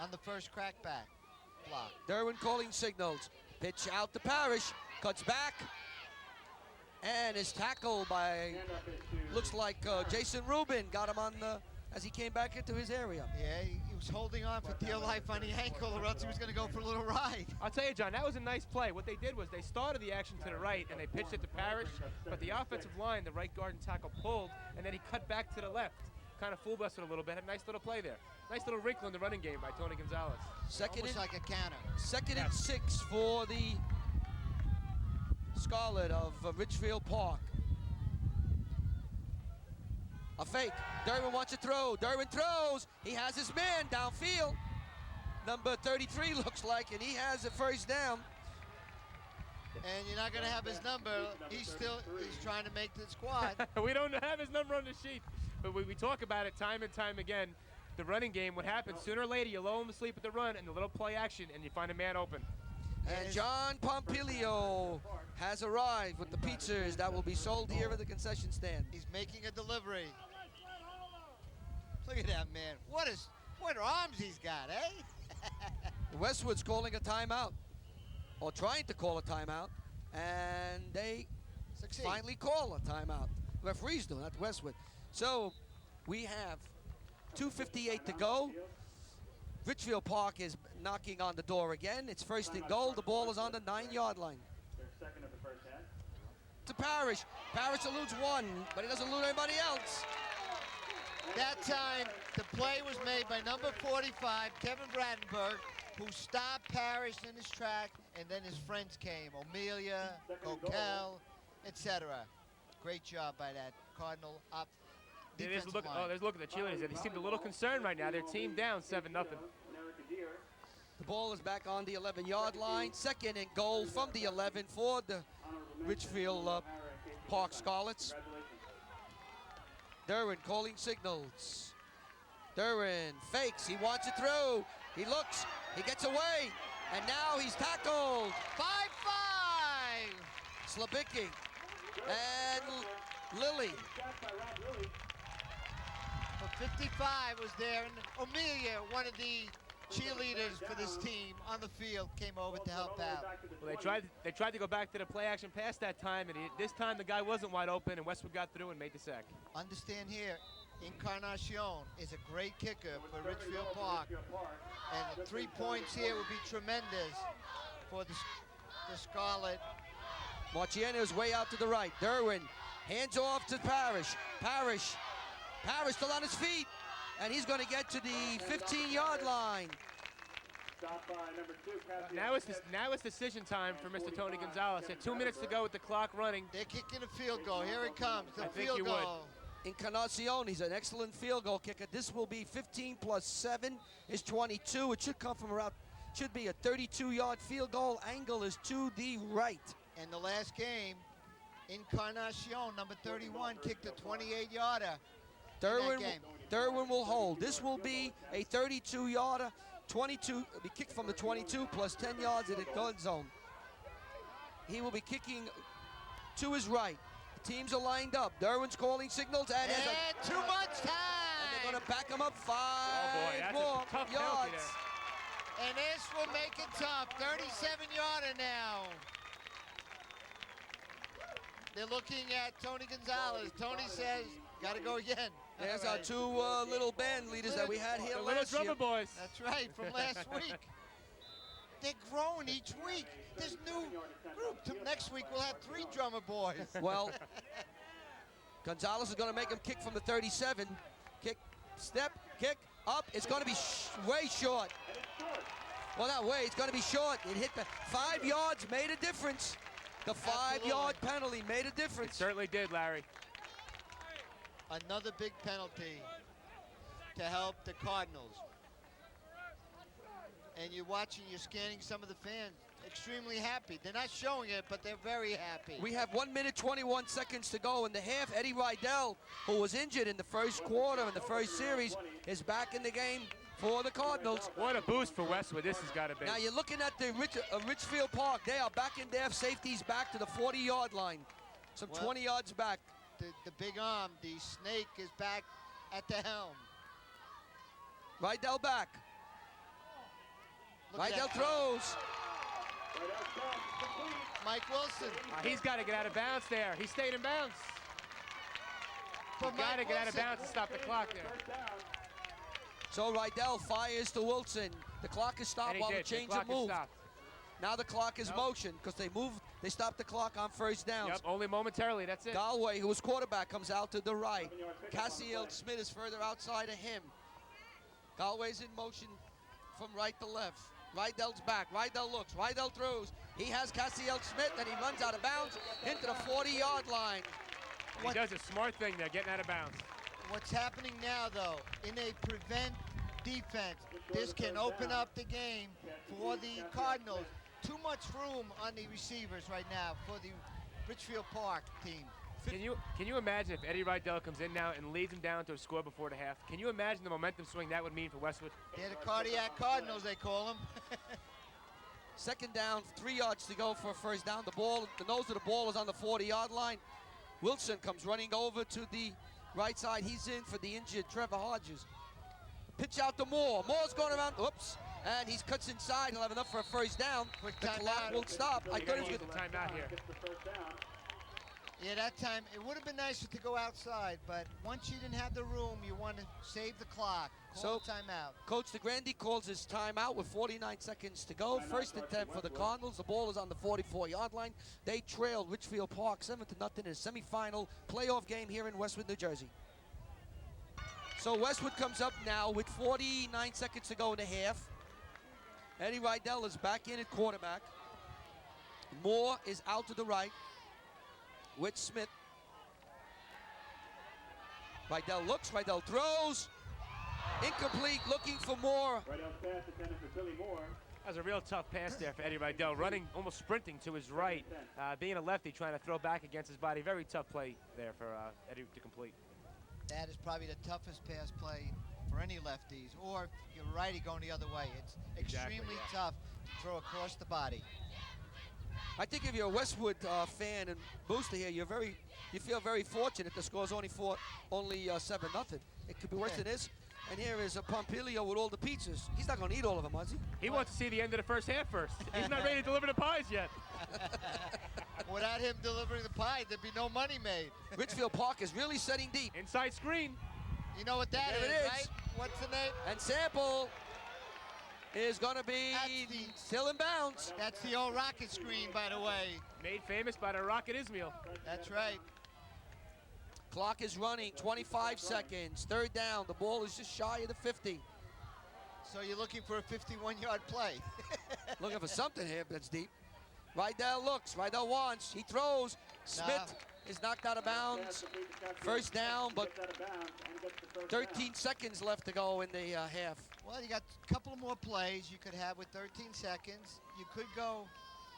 On the first crackback block. Derwin calling signals. Pitch out to Parrish. Cuts back. And is tackled by, looks like Jason Rubin. Got him on the, as he came back into his area. Yeah, he was holding on for dear life on the ankle, or else he was going to go for a little ride. I'll tell you, John, that was a nice play. What they did was they started the action to the right, and they pitched it to Parrish, but the offensive line, the right guard and tackle, pulled, and then he cut back to the left. Kind of fooled us a little bit. Had a nice little play there. Nice little wrinkle in the running game by Tony Gonzalez. Almost like a counter. Second and 6 for the Scarlet of Ridgefield Park. A fake. Derwin wants to throw. Derwin throws. He has his man downfield. Number 33 looks like, and he has a first down. And you're not going to have his number. He's trying to make the squad. We don't have his number on the sheet, but we talk about it time and time again. The running game, what happens, sooner or later, you lull him to sleep at the run and the little play action, and you find a man open. And John Pompilio has arrived with the pizzas that will be sold here at the concession stand. He's making a delivery. Look at that man. What arms he's got, eh? Westwood's calling a timeout, or trying to call a timeout, and they finally call a timeout. Referees do, not Westwood. So we have 2:58 to go. Ridgefield Park is knocking on the door again. It's first and goal. The ball is on the 9-yard line. To Parrish. Parrish eludes one, but he doesn't elude anybody else. That time, the play was made by number 45, Kevin Brandenburg, who stopped Parrish in his track, and then his friends came, Amelia, Coquel, etc. Great job by that Cardinal up. There's a look at the cheerleaders. They seemed a little concerned right now. Their team down 7-0. The ball is back on the 11-yard line. Second and goal from the 11 for the Ridgefield Park Scarlets. Derwin calling signals. Derwin fakes. He wants it through. He looks. He gets away. And now he's tackled. 5-5. Slabicki and Lilly. 55 was there, and Amelia, one of the cheerleaders for this team on the field, came over to help out. Well, they tried to go back to the play action pass that time, and this time the guy wasn't wide open, and Westwood got through and made the sack. Understand here, Encarnacion is a great kicker for Ridgefield Park, and 3 points here would be tremendous for the Scarlet. Marciano's way out to the right. Derwin hands off to Parrish. Parrish still on his feet, and he's going to get to the 15-yard line. Now it's decision time for Mr. Tony Gonzalez. At 2 minutes to go with the clock running. They're kicking a field goal. Here it comes, the I think field you goal. would. Encarnacion, he's an excellent field goal kicker. This will be 15 plus 7 is 22. It should come from around, should be a 32-yard field goal. Angle is to the right. And the last game, Encarnacion, number 31, kicked a 28-yarder. Derwin will hold. This will be a 32-yarder, 22, be kicked from the 22 plus 10 yards in the gun zone. He will be kicking to his right. The teams are lined up. Derwin's calling signals, and too much time. And they're going to back him up 5 more yards. And this will make it tough. 37-yarder now. They're looking at Tony Gonzalez. Tony says, got to go again. There's our two little band leaders that we had here last year. Drummer boys. That's right, from last week. They're growing each week. This new group. Next week we'll have 3 drummer boys. Well, Gonzalez is going to make him kick from the 37. Kick, step, kick, up. It's going to be way short. Well, not way. It's going to be short. It hit the 5 yards, made a difference. The 5-yard penalty made a It difference. certainly did, Larry. Another big penalty to help the Cardinals. And you're watching, you're scanning some of the fans, extremely happy. They're not showing it, but they're very happy. We have 1 minute, 21 seconds to go in the half. Eddie Rydell, who was injured in the first quarter in the first series, is back in the game for the Cardinals. What a boost for Westwood this has got to be. Now you're looking at the Ridgefield Park. They are back in there. Safety's back to the 40-yard line. Some 20 yards back. The big arm, the snake, is back at the helm. Rydell back. Look at Rydell that. throws. Mike Wilson. He's got to get out of bounds there. He stayed in bounds. But Got to Mike get out of Wilson- bounds to stop the clock there. So Rydell fires to Wilson. The clock is stopped And he while the did. chains clock are is moved. stopped. Now the clock is Nope. motion because they stopped the clock on first downs. Yep, only momentarily. That's it. Galway, who was quarterback, comes out to the right. Cassiel Smith is further outside of him. Galway's in motion from right to left. Rydell's back. Rydell looks. Rydell throws. He has Cassiel Smith, and he runs out of bounds into the 40-yard line. He does a smart thing there, getting out of bounds. What's happening now, though, in a prevent defense, this can open up the game for the Cardinals. Too much room on the receivers right now for the Ridgefield Park team. Can you imagine if Eddie Rydell comes in now and leads him down to a score before the half? Can you imagine the momentum swing that would mean for Westwood? They're the cardiac Cardinals, they call them. Second down, 3 yards to go for a first down. The nose of the ball is on the 40-yard line. Wilson comes running over to the right side. He's in for the injured Trevor Hodges. Pitch out to Moore. Moore's going around. Oops. And he cuts inside. He'll have enough for a first down. Quick The clock timeout. won't stop. I You thought got he to was use going the timeout here. Yeah, that time, it would have been nicer to go outside, but once you didn't have the room, you want to save the clock. Call So- a timeout. Coach DeGrande calls his timeout with 49 seconds to go. First and 10 for the Cardinals. The ball is on the 44-yard line. They trailed Ridgefield Park 7-0 in a semifinal playoff game here in Westwood, New Jersey. So Westwood comes up now with 49 seconds to go in the half. Eddie Rydell is back in at quarterback. Moore is out to the right with Smith. Rydell looks, Rydell throws. Incomplete, looking for Moore. That was a real tough pass there for Eddie Rydell, running, almost sprinting to his right. Being a lefty, trying to throw back against his body. Very tough play there for Eddie to complete. That is probably the toughest pass play for any lefties, or if you're righty going the other way. It's extremely tough to throw across the body. I think if you're a Westwood fan and booster here, you feel very fortunate. The score's only 7-0. It could be worse than this. And here is a Pompilio with all the pizzas. He's not going to eat all of them, is he? He wants to see the end of the first half first. He's not ready to deliver the pies yet. Without him delivering the pie, there'd be no money made. Ridgefield Park is really setting deep. Inside screen. You know what that There is, it is. right? What's the name? And Sample is going to be still in bounds. That's the old rocket screen, by the way. Made famous by the Rocket Ismail. That's right. Clock is running, 25 seconds. Third down, the ball is just shy of the 50. So you're looking for a 51-yard play. Looking for something here that's deep. Rydell looks, Rydell wants, he throws. Smith is knocked out of bounds. First down, but 13 seconds left to go in the half. Well, you got a couple of more plays you could have with 13 seconds. You could go.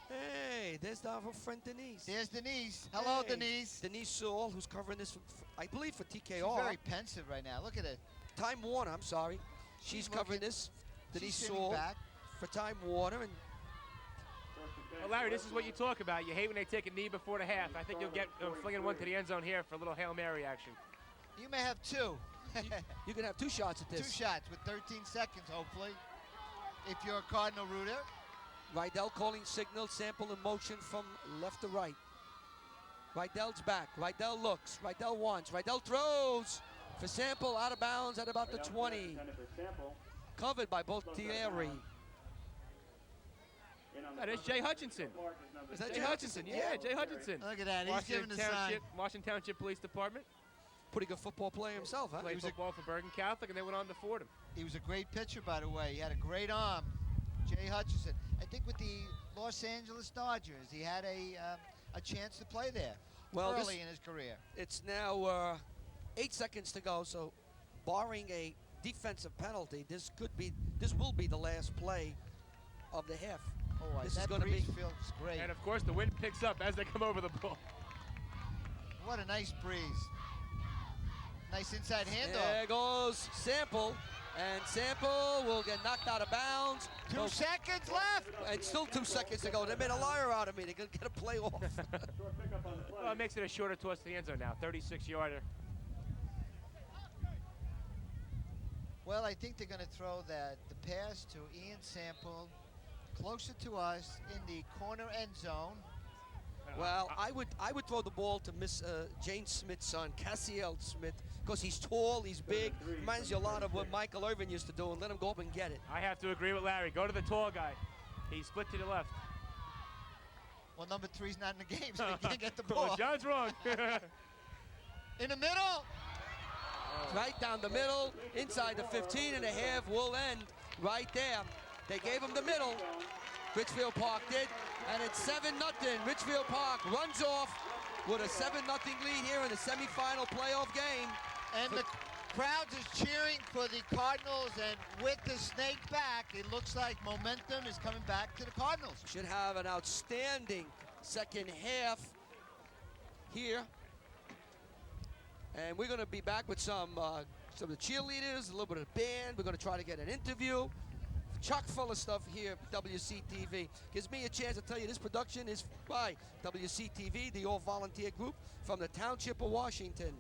Hey, there's our friend Denise. There's Denise. Hello, Hey, Denise. Denise Sewell, who's covering this, I believe, for She's TKR. very pensive right now. Look at it. Time Warner, I'm sorry. She's covering looking- this. Denise She's sitting Sewell back. for Time Warner. And Well, Larry, this is what you talk about. You hate when they take a knee before the half. I think you'll get flinging one to the end zone here for a little Hail Mary action. You may have two. you can have two shots at Two this. shots with 13 seconds, hopefully. If you're a Cardinal rooter. Rydell calling signal, Sample in motion from left to right. Rydell's back. Rydell looks. Rydell wants. Rydell throws for Sample out of bounds at about the 20. Covered by both Thierry. That is Jay Hutchinson. Is that Jay Hutchinson? Yeah, Jay Hutchinson. Look at that. He's giving the sign. Washington Township Police Department. Pretty good football player himself, huh? Played football for Bergen Catholic, and they went on to Fordham. He was a great pitcher, by the way. He had a great arm. Jay Hutchinson. I think with the Los Angeles Dodgers, he had a a chance to play there early in his career. It's now 8 seconds to go, so barring a defensive penalty, this will be the last play of the half. Oh, this that is going to be Ridgefield's great. And of course, the wind picks up as they come over the ball. What a nice breeze. Nice inside handoff. There goes Sample, and Sample will get knocked out of bounds. 2 seconds left. And still 2 seconds to go. They made a liar out of me. They're going to get a play off. Well, it makes it a shorter toss to the end zone now, 36-yarder. Well, I think they're going to throw the pass to Ian Sample closer to us in the corner end zone. Well, I would throw the ball to Miss Jane Smith's son, Cassiel Smith, because he's tall, he's big. Reminds you a lot of what Michael Irvin used to do, and let him go up and get it. I have to agree with Larry. Go to the tall guy. He split to the left. Well, number 3's not in the game, so he can't get the ball. Well, John's wrong. In the middle. Right down the middle, inside the 15 and a half will end right there. They gave him the middle. Ridgefield Park did, and it's 7-0. Ridgefield Park runs off with a 7-0 lead here in the semifinal playoff game. And the crowd is cheering for the Cardinals, and with the snake back, it looks like momentum is coming back to the Cardinals. Should have an outstanding second half here. And we're going to be back with some of the cheerleaders, a little bit of the band. We're going to try to get an interview. Chock full of stuff here at WCTV. Gives me a chance to tell you this production is by WCTV, the all-volunteer group from the Township of Washington.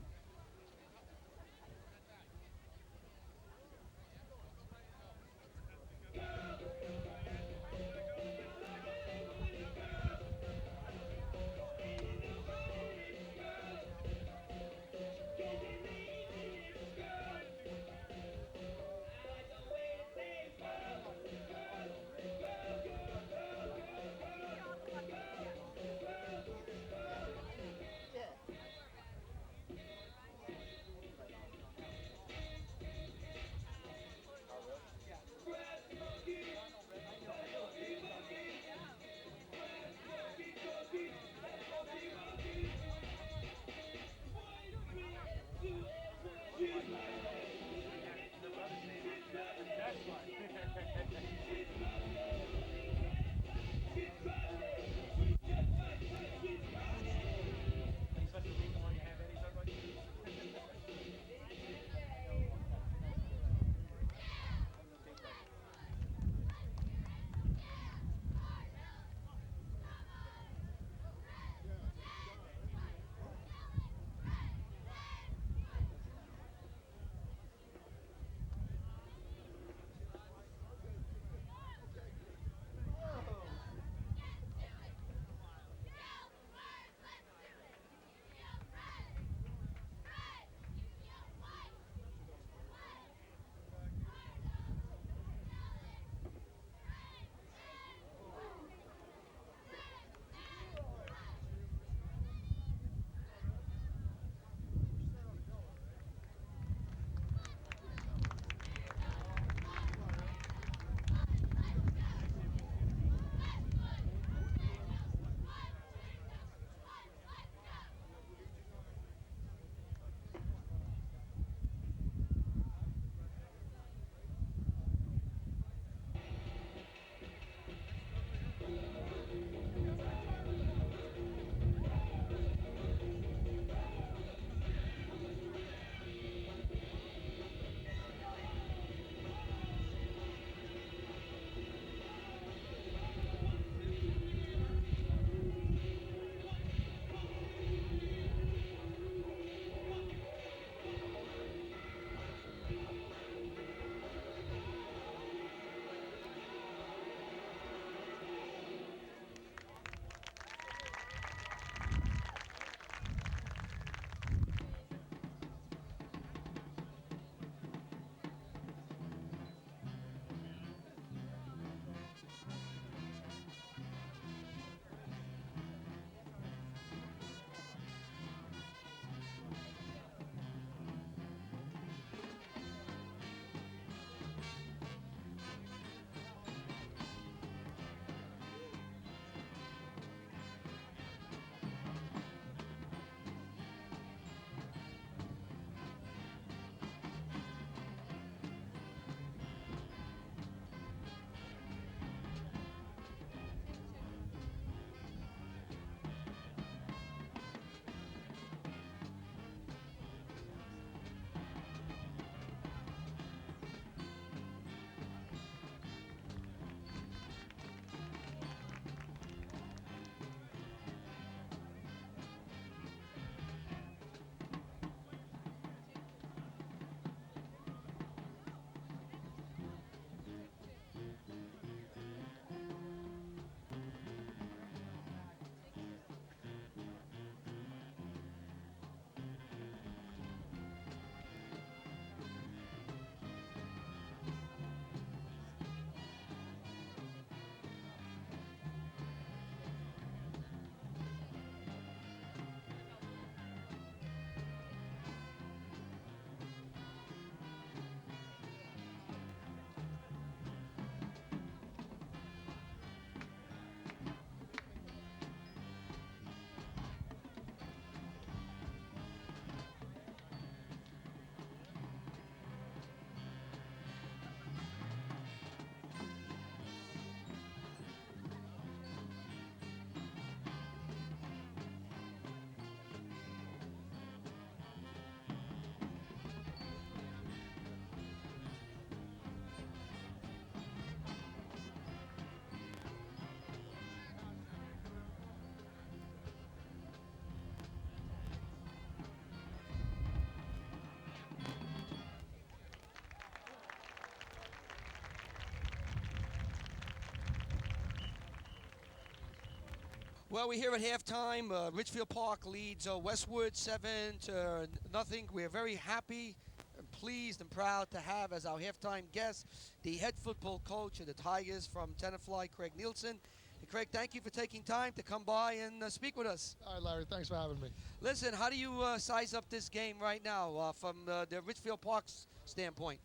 Well, we're here at halftime. Ridgefield Park leads Westwood 7-0. We're very happy and pleased and proud to have as our halftime guest the head football coach of the Tigers from Tenafly, Craig Nielsen. And Craig, thank you for taking time to come by and speak with us. All right, Larry, thanks for having me. Listen, how do you size up this game right now from the Ridgefield Park's standpoint?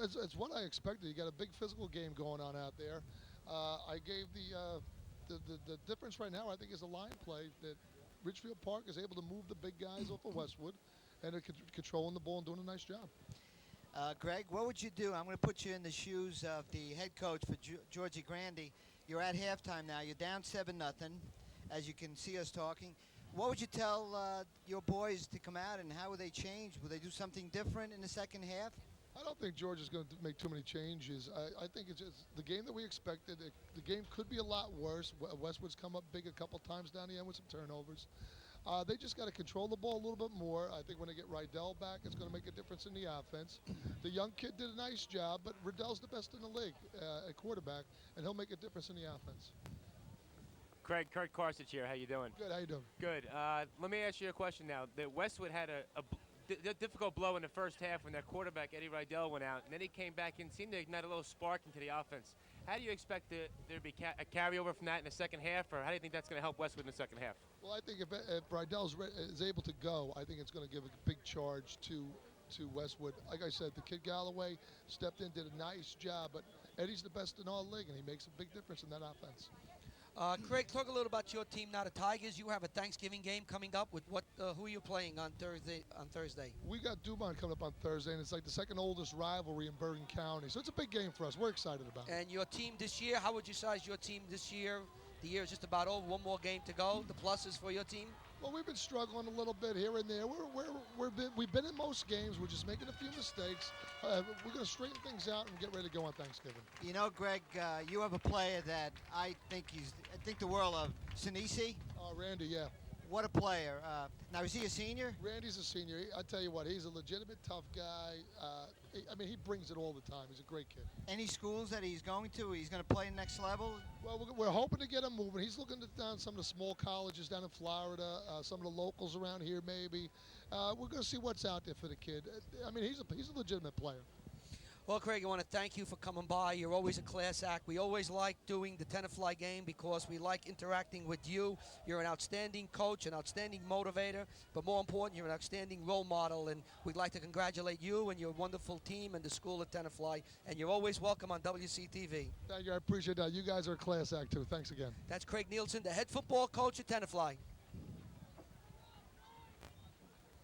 It's what I expected. You got a big physical game going on out there. I gave the difference right now, I think, is a line play that Ridgefield Park is able to move the big guys off of Westwood and they're controlling the ball and doing a nice job. Greg, what would you do? I'm going to put you in the shoes of the head coach for Georgie Grandy. You're at halftime now. You're down 7-0, as you can see us talking. What would you tell your boys to come out, and how would they change? Will they do something different in the second half? I don't think George is going to make too many changes. I think it's just the game that we expected. The game could be a lot worse. Westwood's come up big a couple times down the end with some turnovers. They just got to control the ball a little bit more. I think when they get Rydell back, it's going to make a difference in the offense. The young kid did a nice job, but Rydell's the best in the league at quarterback, and he'll make a difference in the offense. Craig, Kurt Karsich here. How you doing? Good. How you doing? Good. Let me ask you a question now. The Westwood had a difficult blow in the first half when their quarterback, Eddie Rydell, went out, and then he came back and seemed to ignite a little spark into the offense. How do you expect there to be a carryover from that in the second half, or how do you think that's going to help Westwood in the second half? Well, I think if Rydell is able to go, I think it's going to give a big charge to Westwood. Like I said, the kid Galloway stepped in, did a nice job, but Eddie's the best in our league, and he makes a big difference in that offense. Craig, talk a little about your team now, the Tigers. You have a Thanksgiving game coming up. With who are you playing on Thursday? We got Dumont coming up on Thursday, and it's like the second oldest rivalry in Bergen County. So it's a big game for us. We're excited about it. And your team this year, how would you size your team this year? The year is just about over. One more game to go. The pluses for your team? Well, we've been struggling a little bit here and there. We've been in most games. We're just making a few mistakes. We're going to straighten things out and get ready to go on Thanksgiving. You know, Greg, you have a player that I think the world of. Njsiaa. Randy, yeah. What a player. Now, is he a senior? Randy's a senior. I tell you what, he's a legitimate tough guy. He brings it all the time. He's a great kid. Any schools that he's going to? He's going to play next level? Well, we're hoping to get him moving. He's looking down some of the small colleges down in Florida, some of the locals around here maybe. We're going to see what's out there for the kid. He's a legitimate player. Well, Craig, I want to thank you for coming by. You're always a class act. We always like doing the Tenafly game because we like interacting with you. You're an outstanding coach, an outstanding motivator, but more important, you're an outstanding role model, and we'd like to congratulate you and your wonderful team and the school at Tenafly, and you're always welcome on WCTV. Thank you. I appreciate that. You guys are a class act, too. Thanks again. That's Craig Nielsen, the head football coach at Tenafly.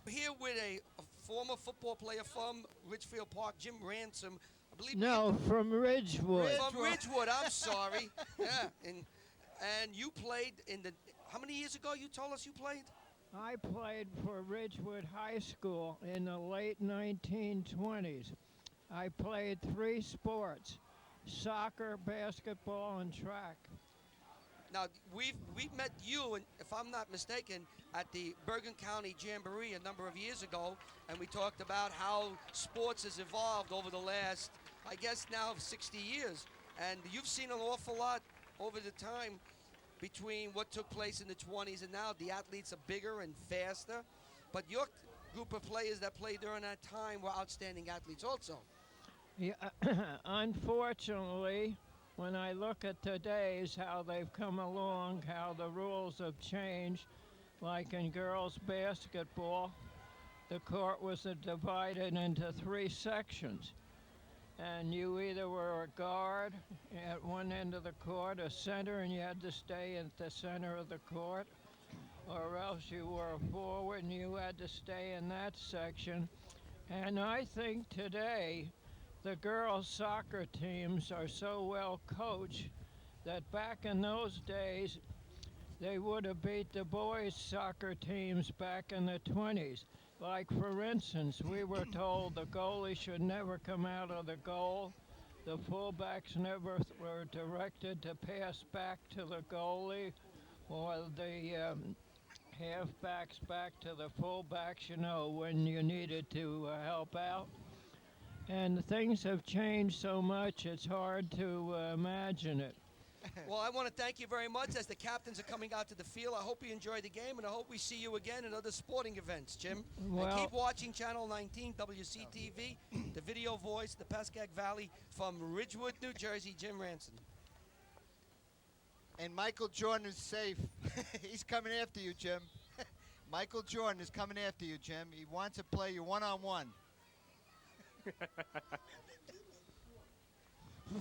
We're here with a former football player from Ridgefield Park, Jim Ransom. I believe. No, from Ridgewood. From Ridgewood, I'm sorry. Yeah, and you played in the, how many years ago you told us you played? I played for Ridgewood High School in the late 1920s. I played 3 sports: soccer, basketball, and track. Now, we've met you, and if I'm not mistaken, at the Bergen County Jamboree a number of years ago, and we talked about how sports has evolved over the last, I guess now, 60 years. And you've seen an awful lot over the time between what took place in the 20s and now. The athletes are bigger and faster, but your group of players that played during that time were outstanding athletes also. Yeah, unfortunately, when I look at today's, how they've come along, how the rules have changed, like in girls basketball, the court was divided into 3 sections. And you either were a guard at one end of the court, a center, and you had to stay at the center of the court, or else you were a forward and you had to stay in that section. And I think today, the girls' soccer teams are so well coached that back in those days, they would have beat the boys' soccer teams back in the 20s. Like, for instance, we were told the goalie should never come out of the goal. The fullbacks never were directed to pass back to the goalie, or the halfbacks back to the fullbacks, when you needed to help out. And things have changed so much, it's hard to imagine it. Well, I want to thank you very much as the captains are coming out to the field. I hope you enjoy the game, and I hope we see you again in other sporting events, Jim. Well, and keep watching Channel 19, WCTV, the video voice, the Pascagoula Valley, from Ridgewood, New Jersey, Jim Ranson. And Michael Jordan is safe. He's coming after you, Jim. Michael Jordan is coming after you, Jim. He wants to play you one-on-one.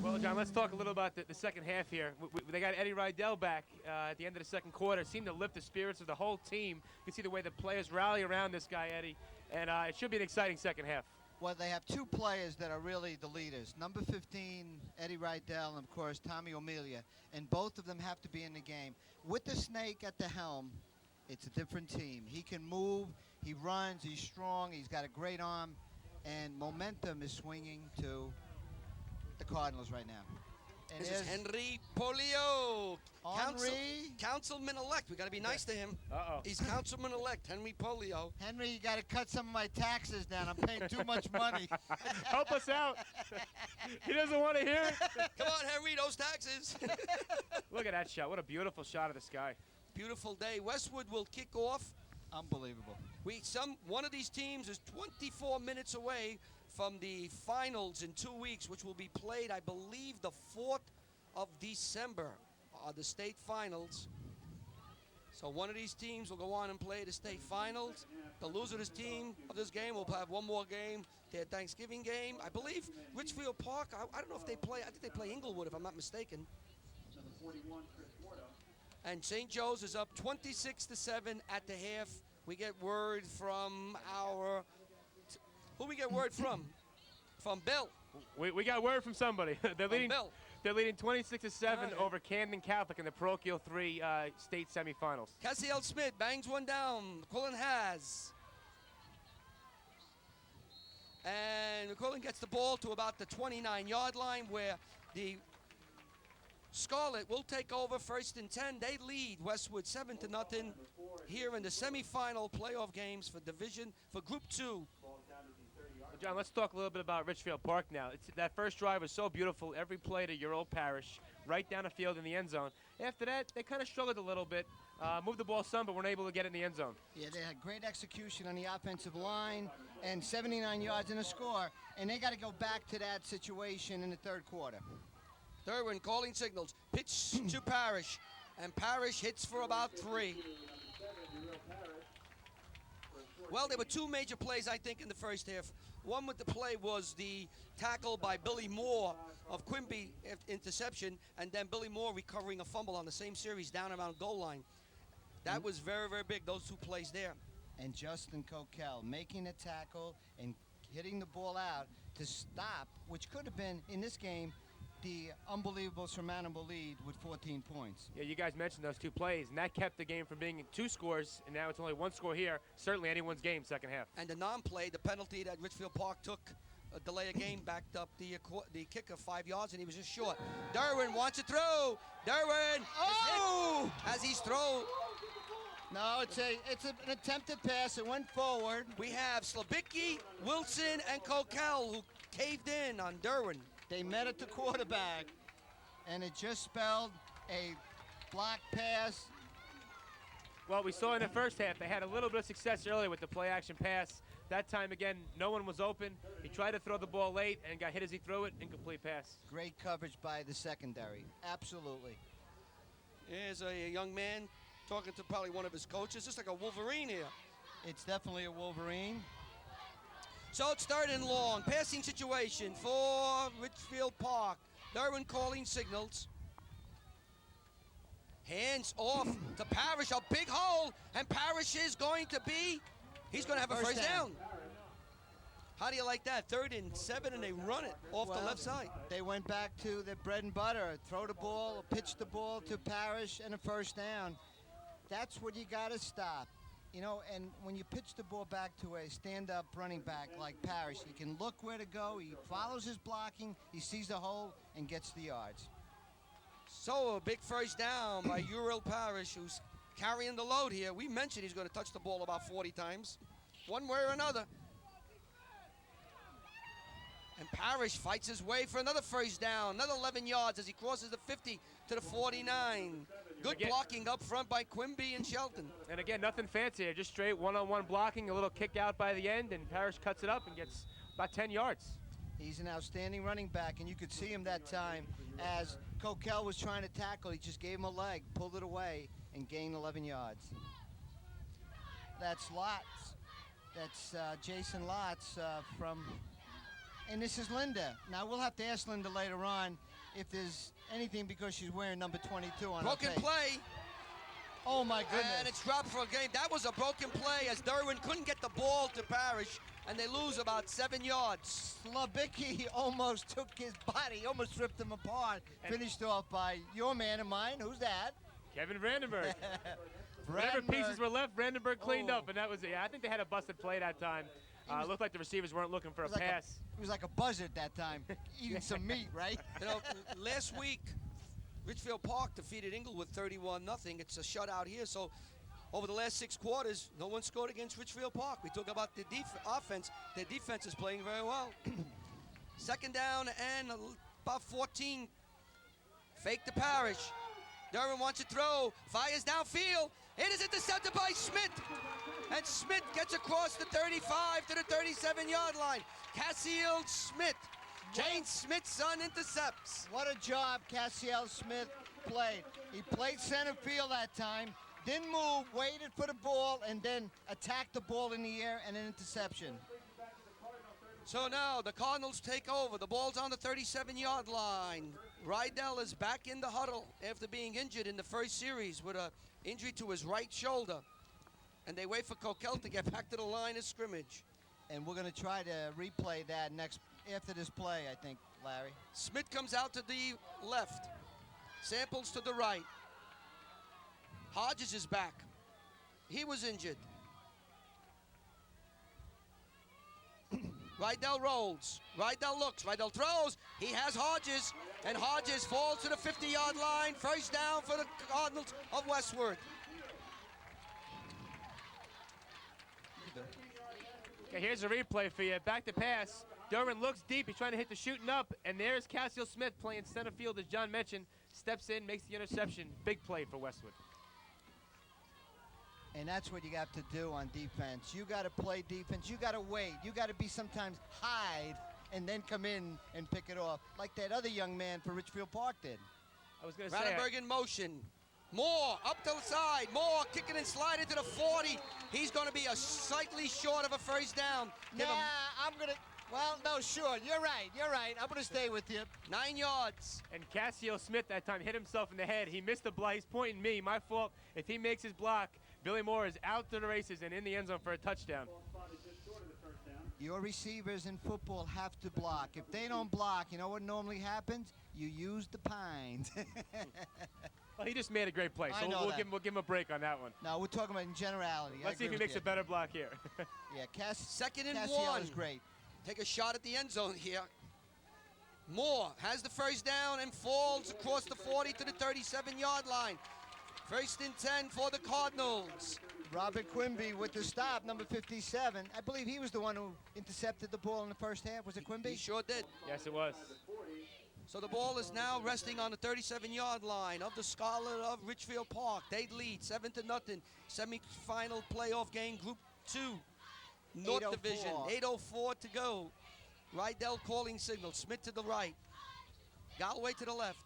Well, John, let's talk a little about the second half here. They got Eddie Rydell back at the end of the second quarter. It seemed to lift the spirits of the whole team. You can see the way the players rally around this guy, Eddie. And it should be an exciting second half. Well, they have two players that are really the leaders. Number 15, Eddie Rydell, and, of course, Tommy O'Melia. And both of them have to be in the game. With the Snake at the helm, it's a different team. He can move, he runs, he's strong, he's got a great arm, and momentum is swinging to the Cardinals right now. And This is Henry Polio, Henry. Councilman-elect. We got to be nice to him. Uh-oh. He's Councilman-elect, Henry Polio. Henry, you got to cut some of my taxes down. I'm paying too much money. Help us out. He doesn't want to hear it. Come on, Henry, those taxes. Look at that shot. What a beautiful shot of the sky. Beautiful day. Westwood will kick off. Unbelievable. One of these teams is 24 minutes away from the finals in 2 weeks, which will be played, I believe, the 4th of December, the state finals. So one of these teams will go on and play the state finals. The loser of this team of this game will have one more game, their Thanksgiving game. I believe Ridgefield Park, I don't know if they play, I think they play Inglewood if I'm not mistaken. And St. Joe's is up 26-7 at the half. We get word from who we get word from? From Bill. We got word from somebody. They're leading. Bill. They're leading 26-7 right. over Camden Catholic in the parochial 3 state semifinals. Cassiel Smith bangs one down. McQuillan has. And McQuillan gets the ball to about the 29-yard line where the Scarlet will take over 1st and 10. They lead Westwood 7-0 here in the semifinal playoff games for Group 2. John, let's talk a little bit about Ridgefield Park now. That first drive was so beautiful. Every play to your old parish, right down the field in the end zone. After that, they kind of struggled a little bit. Moved the ball some, but weren't able to get it in the end zone. Yeah, they had great execution on the offensive line and 79 yards in a score, and they got to go back to that situation in the third quarter. Derwin calling signals. Pitch to Parrish, and Parrish hits for about 3. Well, there were 2 major plays, I think, in the first half. One with the play was the tackle by Billy Moore of Quimby interception, and then Billy Moore recovering a fumble on the same series down around goal line. That was very, very big, those 2 plays there. And Justin Coquel making a tackle and hitting the ball out to stop, which could have been, in this game, the unbelievable, surmountable lead with 14 points. Yeah, you guys mentioned those 2 plays, and that kept the game from being 2 scores, and now it's only 1 score here. Certainly anyone's game, second half. And the non-play, the penalty that Ridgefield Park took, a delay of game, backed up the kicker 5 yards, and he was just short. Derwin wants to throw. Derwin, oh! As he's thrown. No, it's an attempted pass. It went forward. We have Slabicki, Wilson, and Coquel who caved in on Derwin. They met at the quarterback, and it just spelled a block pass. Well, we saw in the first half they had a little bit of success earlier with the play-action pass. That time, again, no one was open. He tried to throw the ball late and got hit as he threw it. Incomplete pass. Great coverage by the secondary. Absolutely. Here's a young man talking to probably one of his coaches. Just like a Wolverine here. It's definitely a Wolverine. So it's 3rd and long. Passing situation for Ridgefield Park. Derwin calling signals. Hands off to Parrish. A big hole. And Parrish is going to be, he's going to have a first down. How do you like that? 3rd and 7, and they run it off the left side. They went back to their bread and butter. Throw the ball, pitch the ball to Parrish, and a first down. That's what you got to stop. You know, and when you pitch the ball back to a stand-up running back like Parrish, he can look where to go. He follows his blocking. He sees the hole and gets the yards. So a big first down by Uriel Parrish, who's carrying the load here. We mentioned he's going to touch the ball about 40 times, one way or another. And Parrish fights his way for another first down, another 11 yards as he crosses the 50 to the 49. Good blocking up front by Quimby and Shelton. And again, nothing fancy here, just straight one-on-one blocking, a little kick out by the end, and Parrish cuts it up and gets about 10 yards. He's an outstanding running back, and you could see him that time as Coquel was trying to tackle. He just gave him a leg, pulled it away, and gained 11 yards. That's Lotz. That's Jason Lotz from, and this is Linda. Now, we'll have to ask Linda later on if there's anything because she's wearing number 22 on her Broken tape. play. Oh, my goodness. And it's dropped for a game. That was a broken play as Derwin couldn't get the ball to Parrish, and they lose about 7 yards. Slabicki almost took his body, almost ripped him apart. Finished off by your man and mine. Who's that? Kevin Vandenberg. Whatever pieces were left, Vandenberg cleaned up, and that was it. Yeah, I think they had a busted play that time. It looked like the receivers weren't looking for a pass. He was like a buzzard that time, eating some meat, right? You know, last week, Ridgefield Park defeated Inglewood 31-0. It's a shutout here, so over the last 6 quarters, no one scored against Ridgefield Park. We talk about the offense. Their defense is playing very well. Second down and about 14. Fake to Parrish. Derwin wants to throw, fires downfield. It is intercepted by Smith. And Smith gets across the 35 to the 37-yard line. Cassiel Smith, Jane Smith's son, intercepts. What a job Cassiel Smith played. He played center field that time, didn't move, waited for the ball, and then attacked the ball in the air and an interception. So now the Cardinals take over. The ball's on the 37-yard line. Rydell is back in the huddle after being injured in the first series with an injury to his right shoulder. And they wait for Coquel to get back to the line of scrimmage. And we're going to try to replay that after this play, I think, Larry. Smith comes out to the left. Samples to the right. Hodges is back. He was injured. Rydell rolls. Rydell looks. Rydell throws. He has Hodges. And Hodges falls to the 50-yard line. First down for the Cardinals of Westwood. Okay, here's a replay for you. Back to pass. Derwin looks deep. He's trying to hit the shooting up. And there's Cassiel Smith playing center field, as John mentioned. Steps in, makes the interception. Big play for Westwood. And that's what you got to do on defense. You got to play defense. You got to wait. You got to be sometimes hide and then come in and pick it off, like that other young man for Ridgefield Park did. I was going to say. Rattenberg in motion. Moore up to the side. Moore kicking and sliding to the 40. He's going to be slightly short of a first down. I'm going to. Well, no, sure. You're right. You're right. I'm going to stay with you. 9 yards. And Cassiel Smith that time hit himself in the head. He missed the block. He's pointing me. My fault. If he makes his block, Billy Moore is out to the races and in the end zone for a touchdown. Your receivers in football have to block. If they don't block, you know what normally happens? You use the pines. Well, he just made a great play, so we'll give him a break on that one. No, we're talking about in generality. Let's see if he makes a better block here. Yeah, Second and Cassiel 1. is great. Take a shot at the end zone here. Moore has the first down and falls across the 40 to the 37-yard line. First and 10 for the Cardinals. Robert Quimby with the stop, number 57. I believe he was the one who intercepted the ball in the first half. Was it Quimby? He sure did. Yes, it was. So the ball is now resting on the 37-yard line of the Scarlet of Ridgefield Park. They lead 7-0. Semi-final playoff game, Group 2, North Division. 8:04 to go. Rydell calling signal. Smith to the right. Galloway to the left.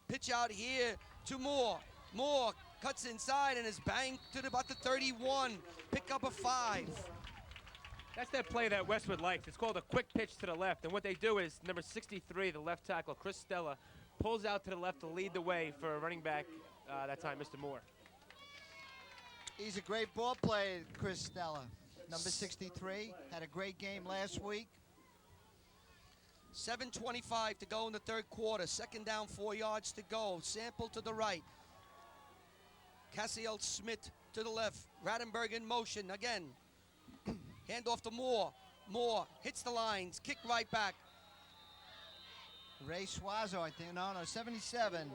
Pitch out here to Moore. Moore cuts inside and is banged to about the 31. Pick up a 5. That's that play that Westwood likes. It's called a quick pitch to the left. And what they do is number 63, the left tackle, Chris Stella, pulls out to the left to lead the way for a running back that time, Mr. Moore. He's a great ball player, Chris Stella. Number 63, had a great game last week. 7:25 to go in the third quarter. Second down, 4 yards to go. Sample to the right. Cassiel Smith to the left. Rattenberg in motion again. Hand off to Moore. Moore hits the lines. Kick right back. Ray Suazo, I think. No, 77.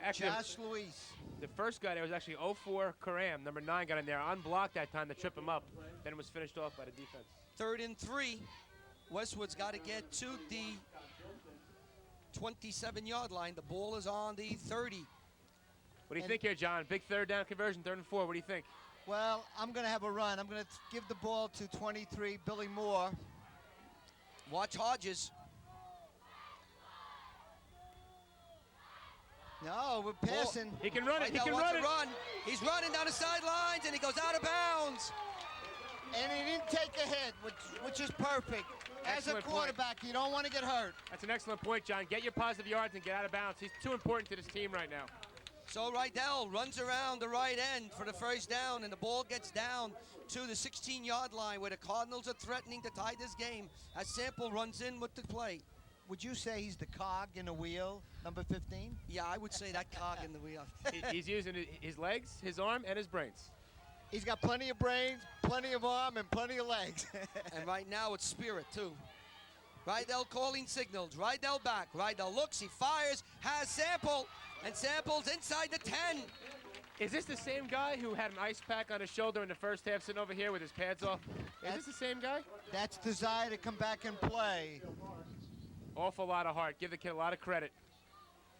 Actually, Josh Luis. The first guy there was actually 04 Karam. Number 9 got in there. Unblocked that time to trip him up. Then it was finished off by the defense. 3rd and 3. Westwood's got to get to the 27-yard line. The ball is on the 30. What do you think here, John? Big third down conversion, 3rd and 4. What do you think? Well, I'm going to have a run. I'm going to give the ball to 23, Billy Moore. Watch Hodges. No, we're passing. He can run it. He Rydell can wants run to it. run. He's running down the sidelines, and he goes out of bounds. And he didn't take a hit, which is perfect. As Excellent a point. quarterback, you don't want to get hurt. That's an excellent point, John. Get your positive yards and get out of bounds. He's too important to this team right now. So Rydell runs around the right end for the first down, and the ball gets down to the 16-yard line where the Cardinals are threatening to tie this game as Sample runs in with the play. Would you say he's the cog in a wheel, number 15? Yeah, I would say that cog in the wheel. He's using his legs, his arm, and his brains. He's got plenty of brains, plenty of arm, and plenty of legs. And right now it's spirit, too. Rydell calling signals. Rydell back. Rydell looks, he fires, has Sample, and Sample's inside the 10. Is this the same guy who had an ice pack on his shoulder in the first half sitting over here with his pads off? Is this the same guy? That's desire to come back and play. Awful lot of heart. Give the kid a lot of credit.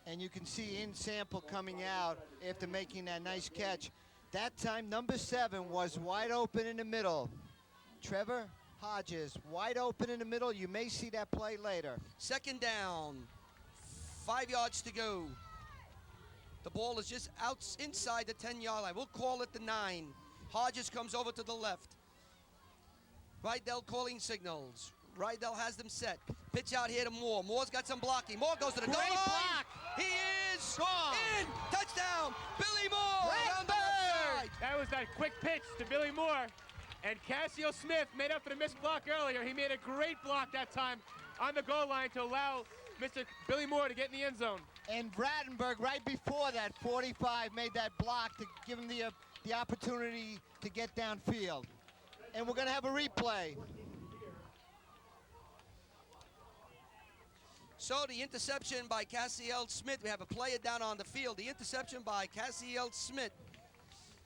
And you can see in Sample coming out after making that nice catch. That time, number 7 was wide open in the middle. Trevor Hodges, wide open in the middle. You may see that play later. 2nd down, 5 yards to go. The ball is just out inside the 10-yard line. We'll call it the 9. Hodges comes over to the left. Rydell calling signals. Rydell has them set. Pitch out here to Moore. Moore's got some blocking. Moore goes to the goal Great line. block. He is Gone. in. Touchdown. Billy Moore around the left side. That was that quick pitch to Billy Moore. And Cassio Smith made up for the missed block earlier. He made a great block that time on the goal line to allow Mr. Billy Moore to get in the end zone. And Brattenberg, right before that, 45, made that block to give him the opportunity to get downfield. And we're going to have a replay. So the interception by Cassiel Smith. We have a player down on the field. The interception by Cassiel Smith.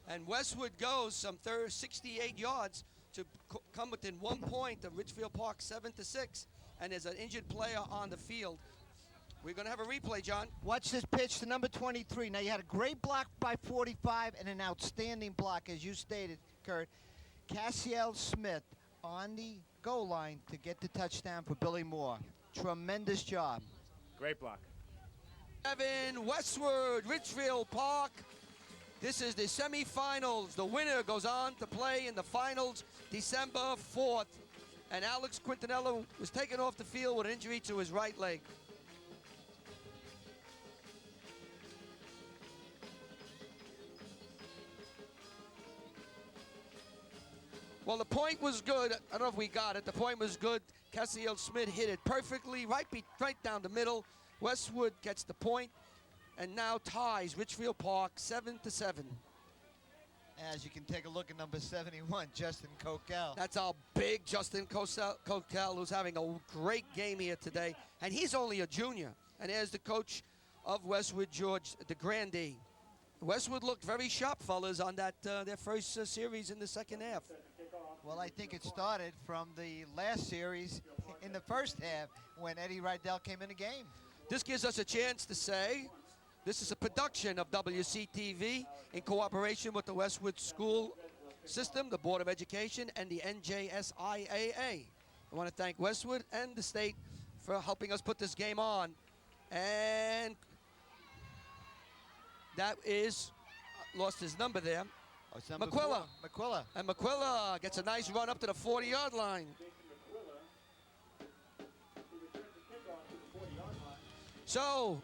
And Westwood goes some 68 yards to come within 1 point of Ridgefield Park, 7-6. And there's an injured player on the field. We're going to have a replay, John. Watch this pitch to number 23. Now, you had a great block by 45 and an outstanding block, as you stated, Kurt. Cassiel Smith on the goal line to get the touchdown for Billy Moore. Tremendous job. Great block. Evan Westwood, Ridgefield Park. This is the semifinals. The winner goes on to play in the finals December 4th. And Alex Quintanillo was taken off the field with an injury to his right leg. Well, the point was good. I don't know if we got it. The point was good. Cassiel Smith hit it perfectly, right down the middle. Westwood gets the point and now ties Ridgefield Park 7-7. As you can take a look at number 71, Justin Coquel. That's our big Justin Coquel, who's having a great game here today. And he's only a junior. And there's the coach of Westwood, George DeGrande. Westwood looked very sharp, fellas, on that their first series in the second half. Well, I think it started from the last series in the first half when Eddie Rydell came in the game. This gives us a chance to say this is a production of WCTV in cooperation with the Westwood School System, the Board of Education, and the NJSIAA. I want to thank Westwood and the state for helping us put this game on. And that is, lost his number there. Oh, it's number McQuilla. 4. McQuilla. And McQuilla gets a nice run up to the 40-yard line. So,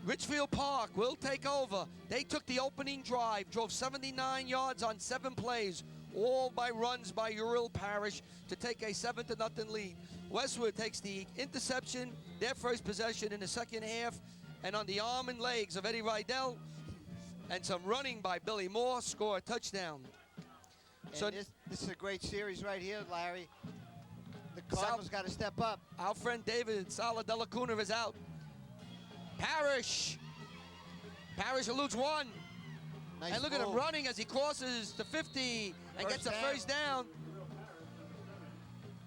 Ridgefield Park will take over. They took the opening drive, drove 79 yards on 7 plays, all by runs by Uriel Parrish to take a 7-0 lead. Westwood takes the interception, their first possession in the second half, and on the arm and legs of Eddie Rydell and some running by Billy Moore, score a touchdown. And So this is a great series right here, Larry. The Cardinals got to step up. our friend David Sala de la Cuna is out. Parrish eludes one. Nice And look at him move. running as he crosses the 50 and gets a First down. first down.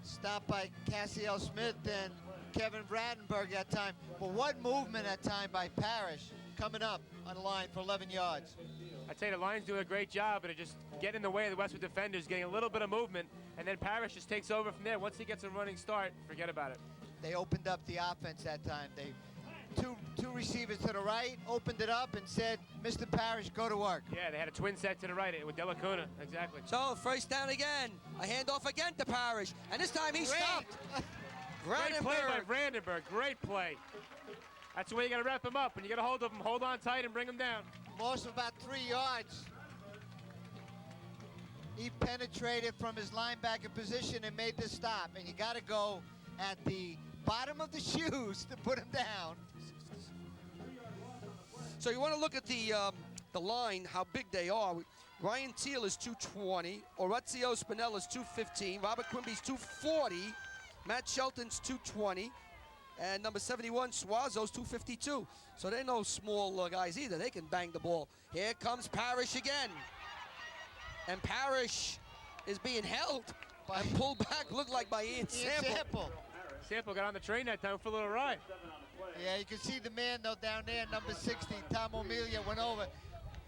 stopped by Cassiel Smith and Kevin Brandenburg that time. But what movement that time by Parrish coming up on the line for 11 yards. I'd say the Lions doing a great job, but it just getting in the way of the Westwood defenders, getting a little bit of movement, and then Parrish just takes over from there. Once he gets a running start, forget about it. They opened up the offense that time. They two receivers to the right, opened it up and said, Mr. Parrish, go to work. Yeah, they had a twin set to the right with Dela Cunha, exactly. So first down again. A handoff again to Parrish, and this time he stopped. Great play by Brandenburg, great play. That's the way you got to wrap him up. When you get a hold of him, hold on tight and bring him down. Loss of about 3 yards. He penetrated from his linebacker position and made the stop. And you got to go at the bottom of the shoes to put him down. So you want to look at the line, how big they are. Ryan Teal is 220. Orazio Spinella is 215. Robert Quimby's 240. Matt Shelton's 220. And number 71, Suazo's 252. So they're no small guys either. They can bang the ball. Here comes Parrish again. And Parrish is being held and pulled back, looked like by Ian Sample. Sample got on the train that time for a little ride. Yeah, you can see the man, though, down there, number 60, Tom O'Melia, went over.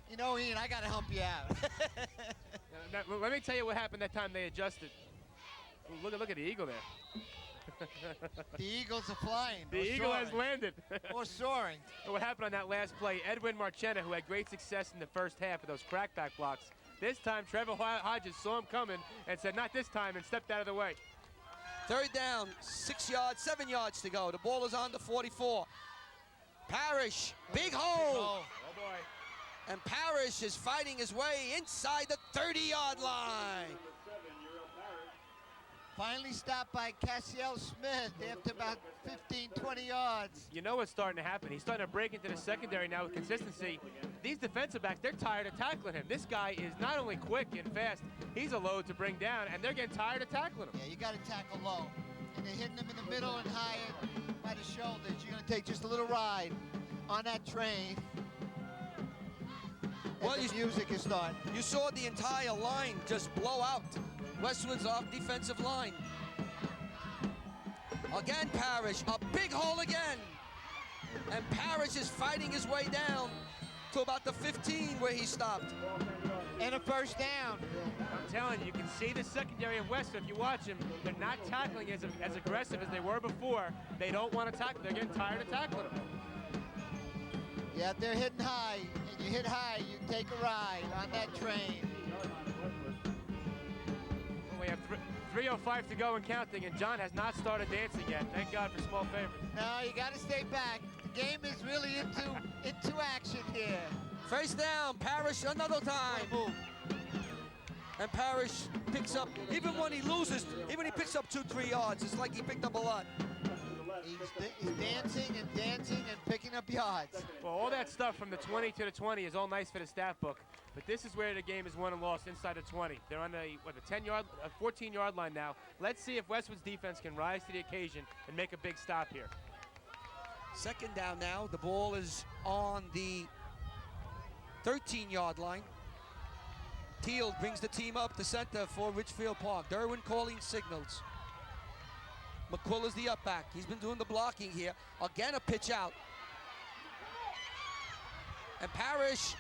You know, Ian, I got to help you out. Now, let me tell you what happened that time they adjusted. Look at the Eagle there. The Eagles are flying. The Eagle has landed. Or soaring. What happened on that last play, Edwin Marchena, who had great success in the first half of those crackback blocks. This time, Trevor Hodges saw him coming and said, not this time, and stepped out of the way. Third down, 6 yards, 7 yards to go. The ball is on the 44. Parrish, big hole. Oh, boy. And Parrish is fighting his way inside the 30-yard line. Finally stopped by Cassiel Smith after about 15, 20 yards. You know what's starting to happen. He's starting to break into the secondary now with consistency. These defensive backs, they're tired of tackling him. This guy is not only quick and fast, he's a load to bring down, and they're getting tired of tackling him. Yeah, you got to tackle low. And they're hitting him in the middle and higher by the shoulders. You're going to take just a little ride on that train. Well, the music is starting. You saw the entire line just blow out. Westwood's off defensive line. Again, Parrish, a big hole again. And Parrish is fighting his way down to about the 15 where he stopped. And a first down. I'm telling you, you can see the secondary of Westwood. If you watch them, they're not tackling as aggressive as they were before. They don't want to tackle. They're getting tired of tackling them. Yeah, they're hitting high. And you hit high, you take a ride on that train. We have 3:05 to go and counting, and John has not started dancing yet. Thank God for small favors. No, you got to stay back. The game is really into action here. First down, Parrish another time. And Parrish picks up, even when he loses, even when he picks up 2-3 yards, it's like he picked up a lot. He's dancing and dancing and picking up yards. Well, all that stuff from the 20 to the 20 is all nice for the stat book, but this is where the game is won and lost, inside the 20. They're on the 14-yard line now. Let's see if Westwood's defense can rise to the occasion and make a big stop here. Second down now. The ball is on the 13-yard line. Teal brings the team up to center for Ridgefield Park. Derwin calling signals. McQuill is the up back. He's been doing the blocking here. Again, a pitch out. And Parrish,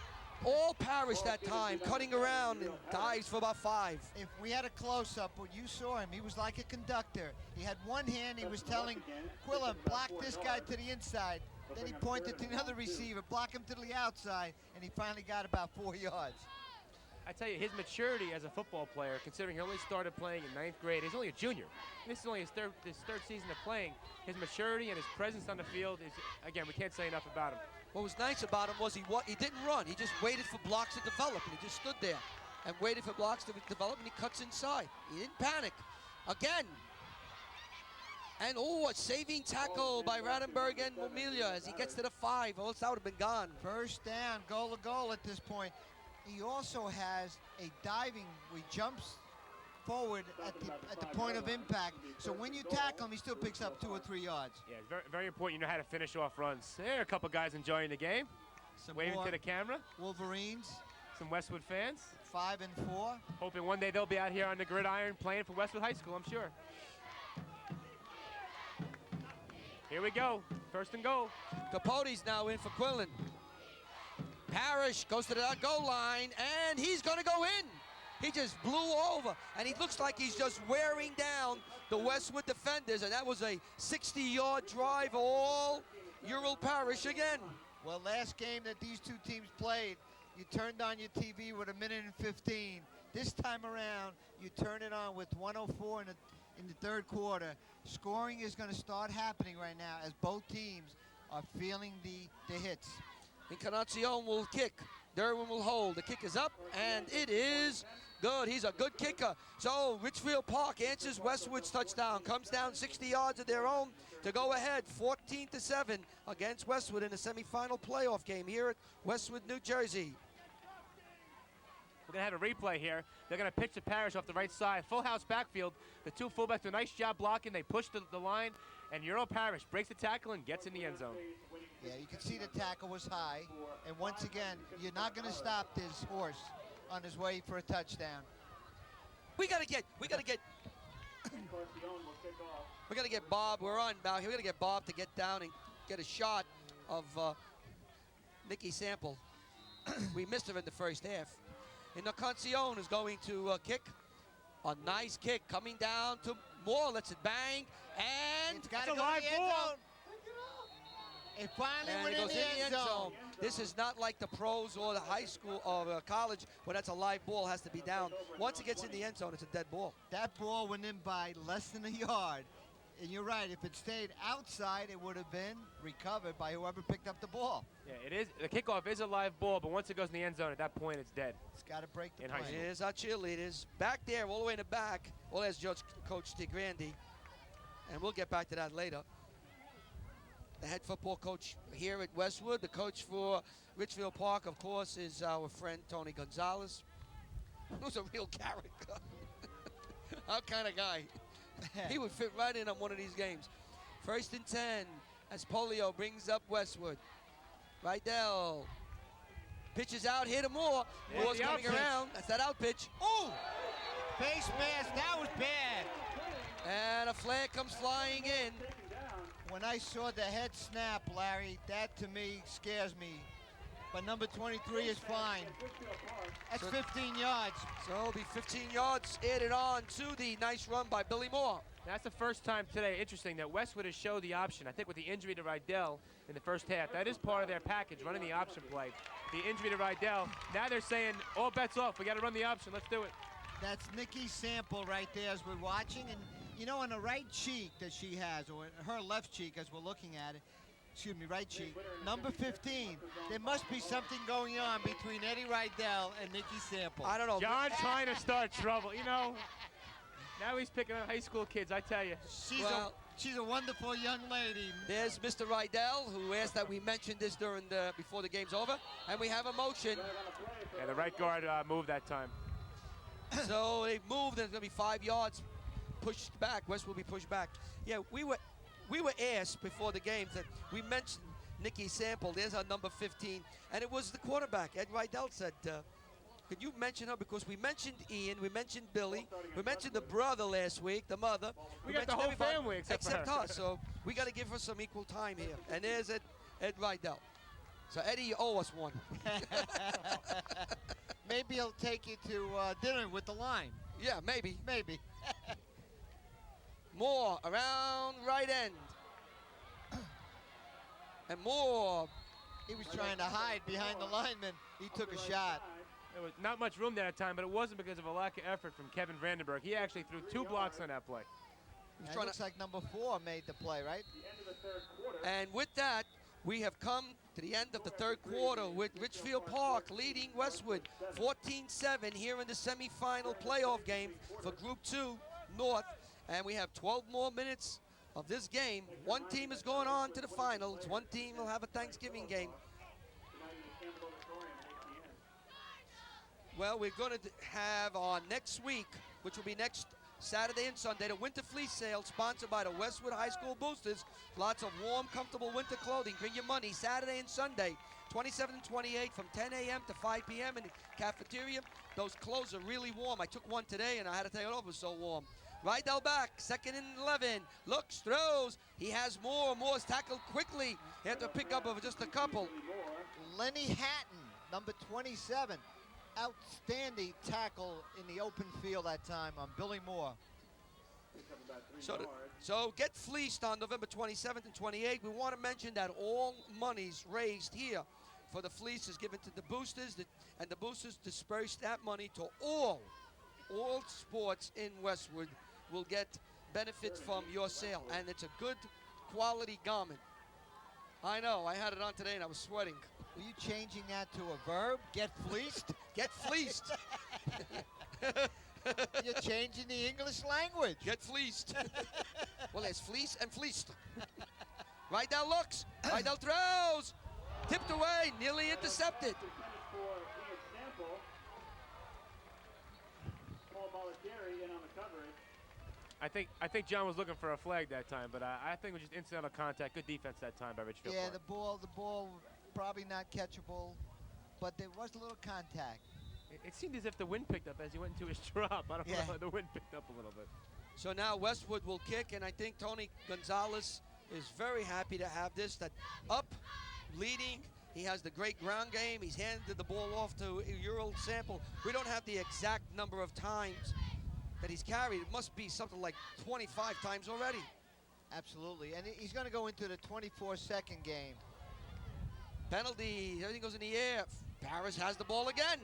all Parrish that time, cutting around and dives for about 5. If we had a close-up, when you saw him, he was like a conductor. He had one hand, he was telling Quilla, block this guy to the inside. Then he pointed to the other receiver, block him to the outside, and he finally got about 4 yards. I tell you, his maturity as a football player, considering he only started playing in 9th grade, he's only a junior. This is only his third season of playing. His maturity and his presence on the field is, again, we can't say enough about him. What was nice about him was he didn't run. He just waited for blocks to develop, and he just stood there and waited for blocks to develop, and he cuts inside. He didn't panic. Again. And, a saving tackle by Rattenberg and Momilia as he gets to the 5. Else that would have been gone. First down, goal to goal at this point. He also has a diving, he jumps forward at the point of impact. So when you tackle him, he still picks up 2 or 3 yards. Yeah, it's very, very important you know how to finish off runs. There are a couple guys enjoying the game. Waving to the camera. Wolverines. Some Westwood fans. 5 and 4. Hoping one day they'll be out here on the gridiron playing for Westwood High School, I'm sure. Here we go. First and goal. Capote's now in for Quillen. Parrish goes to the goal line, and he's going to go in. He just blew over, and he looks like he's just wearing down the Westwood defenders, and that was a 60-yard drive all Ural Parrish again. Well, last game that these two teams played, you turned on your TV with 1:15. This time around, you turn it on with 1:04 in the third quarter. Scoring is going to start happening right now as both teams are feeling the hits. Encarnacion will kick. Derwin will hold. The kick is up, and it is good. He's a good kicker. So Ridgefield Park answers Westwood's touchdown. Comes down 60 yards of their own to go ahead 14-7 against Westwood in the semifinal playoff game here at Westwood, New Jersey. We're going to have a replay here. They're going to pitch to Parrish off the right side. Full house backfield. The two fullbacks do a nice job blocking. They push the line, and Ural Parrish breaks the tackle and gets in the end zone. Yeah, you can see the tackle was high. And once again, you're not going to stop this horse on his way for a touchdown. We gotta get Bob. We're on now. We gotta get Bob to get down and get a shot of Njsiaa. We missed her in the first half. And Encarnacion is going to kick. A nice kick coming down to Moore. Lets it bang, and It's got to a go live in the end ball. zone. It finally and went it in goes the end zone. This is not like the pros or the high school or college where that's a live ball, has to be down. Once it gets in the end zone, it's a dead ball. That ball went in by less than a yard. And you're right, if it stayed outside, it would have been recovered by whoever picked up the ball. Yeah, it is. The kickoff is a live ball, but once it goes in the end zone, at that point, it's dead. It's got to break the In high play. school. Here's our cheerleaders back there, all the way in the back. Well, there's Coach DeGrandi, and we'll get back to that later. The head football coach here at Westwood. The coach for Ridgefield Park, of course, is our friend Tony Gonzalez, who's a real character. Our kind of guy. He would fit right in on one of these games. 1st and 10 as Polio brings up Westwood. Rydell pitches out here to Moore. There's Moore's the coming out pitch. around. That's that out pitch. Oh! Face mask, that was bad. And a flag comes flying in. When I saw the head snap, Larry, that to me scares me. But number 23 is fine. That's 15 yards. So it'll be 15 yards added on to the nice run by Billy Moore. That's the first time today, interesting, that Westwood has showed the option. I think with the injury to Rydell in the first half, that is part of their package, running the option play. The injury to Rydell, now they're saying, all bets off, we got to run the option, let's do it. That's Njsiaa right there as we're watching. And, you know, on the right cheek that she has, or her left cheek as we're looking at it, excuse me, right cheek, number 15, there must be something going on between Eddie Rydell and Njsiaa. I don't know. John trying to start trouble, you know. Now he's picking up high school kids, I tell you. She's a wonderful young lady. There's Mr. Rydell, who asked that we mention this before the game's over. And we have a motion. Yeah, the right guard moved that time. So they moved, and it's going to be 5 yards pushed back. West will be pushed back. Yeah, we were asked before the game that we mentioned Njsiaa. There's our number 15. And it was the quarterback. Ed Rydell said, could you mention her? Because we mentioned Ian, we mentioned Billy, we mentioned the brother last week, the mother. We got the mentioned whole everybody family except for her. her. So we got to give her some equal time here. And there's Ed Rydell. So Eddie, you owe us one. Maybe he'll take you to dinner with the line. Yeah, maybe. Maybe. Moore around right end. And Moore. He was trying to hide behind the lineman. He took a shot. There was not much room there at that time, but it wasn't because of a lack of effort from Kevin Vandenberg. He actually threw 2 blocks on that play. It looks like number 4 made the play, right? And with that, we have come to the end of the third quarter with Ridgefield Park leading Westwood 14-7 here in the semifinal playoff game for Group 2 North. And we have 12 more minutes of this game. One team is going on to the finals. One team will have a Thanksgiving game. Well, we're going to have on next week, which will be next Saturday and Sunday, the Winter Fleece Sale sponsored by the Westwood High School Boosters. Lots of warm, comfortable winter clothing. Bring your money Saturday and Sunday, 27 and 28 from 10 a.m. to 5 p.m. in the cafeteria. Those clothes are really warm. I took one today and I had to take it off. It was so warm. Rydell back, 2nd and 11. Looks, throws. He has more. Moore's tackled quickly. He had to pick up of just a couple. Lenny Hatton, number 27. Outstanding tackle in the open field that time on Billy Moore. So get fleeced on November 27th and 28th. We want to mention that all monies raised here for the fleece is given to the boosters, and the boosters disperse that money to all sports in Westwood will get benefits from your sale, and it's a good quality garment. I know, I had it on today and I was sweating. Were you changing that to a verb? Get fleeced? Get fleeced. You're changing the English language. Get fleeced. Well, there's fleece and fleeced. Rydell looks. Rydell throws. Tipped away. Nearly intercepted. I think John was looking for a flag that time, but I think it was just incidental contact. Good defense that time by Ridgefield. Yeah, the ball probably not catchable, but there was a little contact. It seemed as if the wind picked up as he went into his drop. I don't know. The wind picked up a little bit. So now Westwood will kick, and I think Tony Gonzalez is very happy to have this. That up, leading. He has the great ground game. He's handed the ball off to Ural Sample. We don't have the exact number of times that he's carried. It must be something like 25 times already. Absolutely, and he's going to go into the 24-second game. Penalty, everything goes in the air. Paris has the ball again.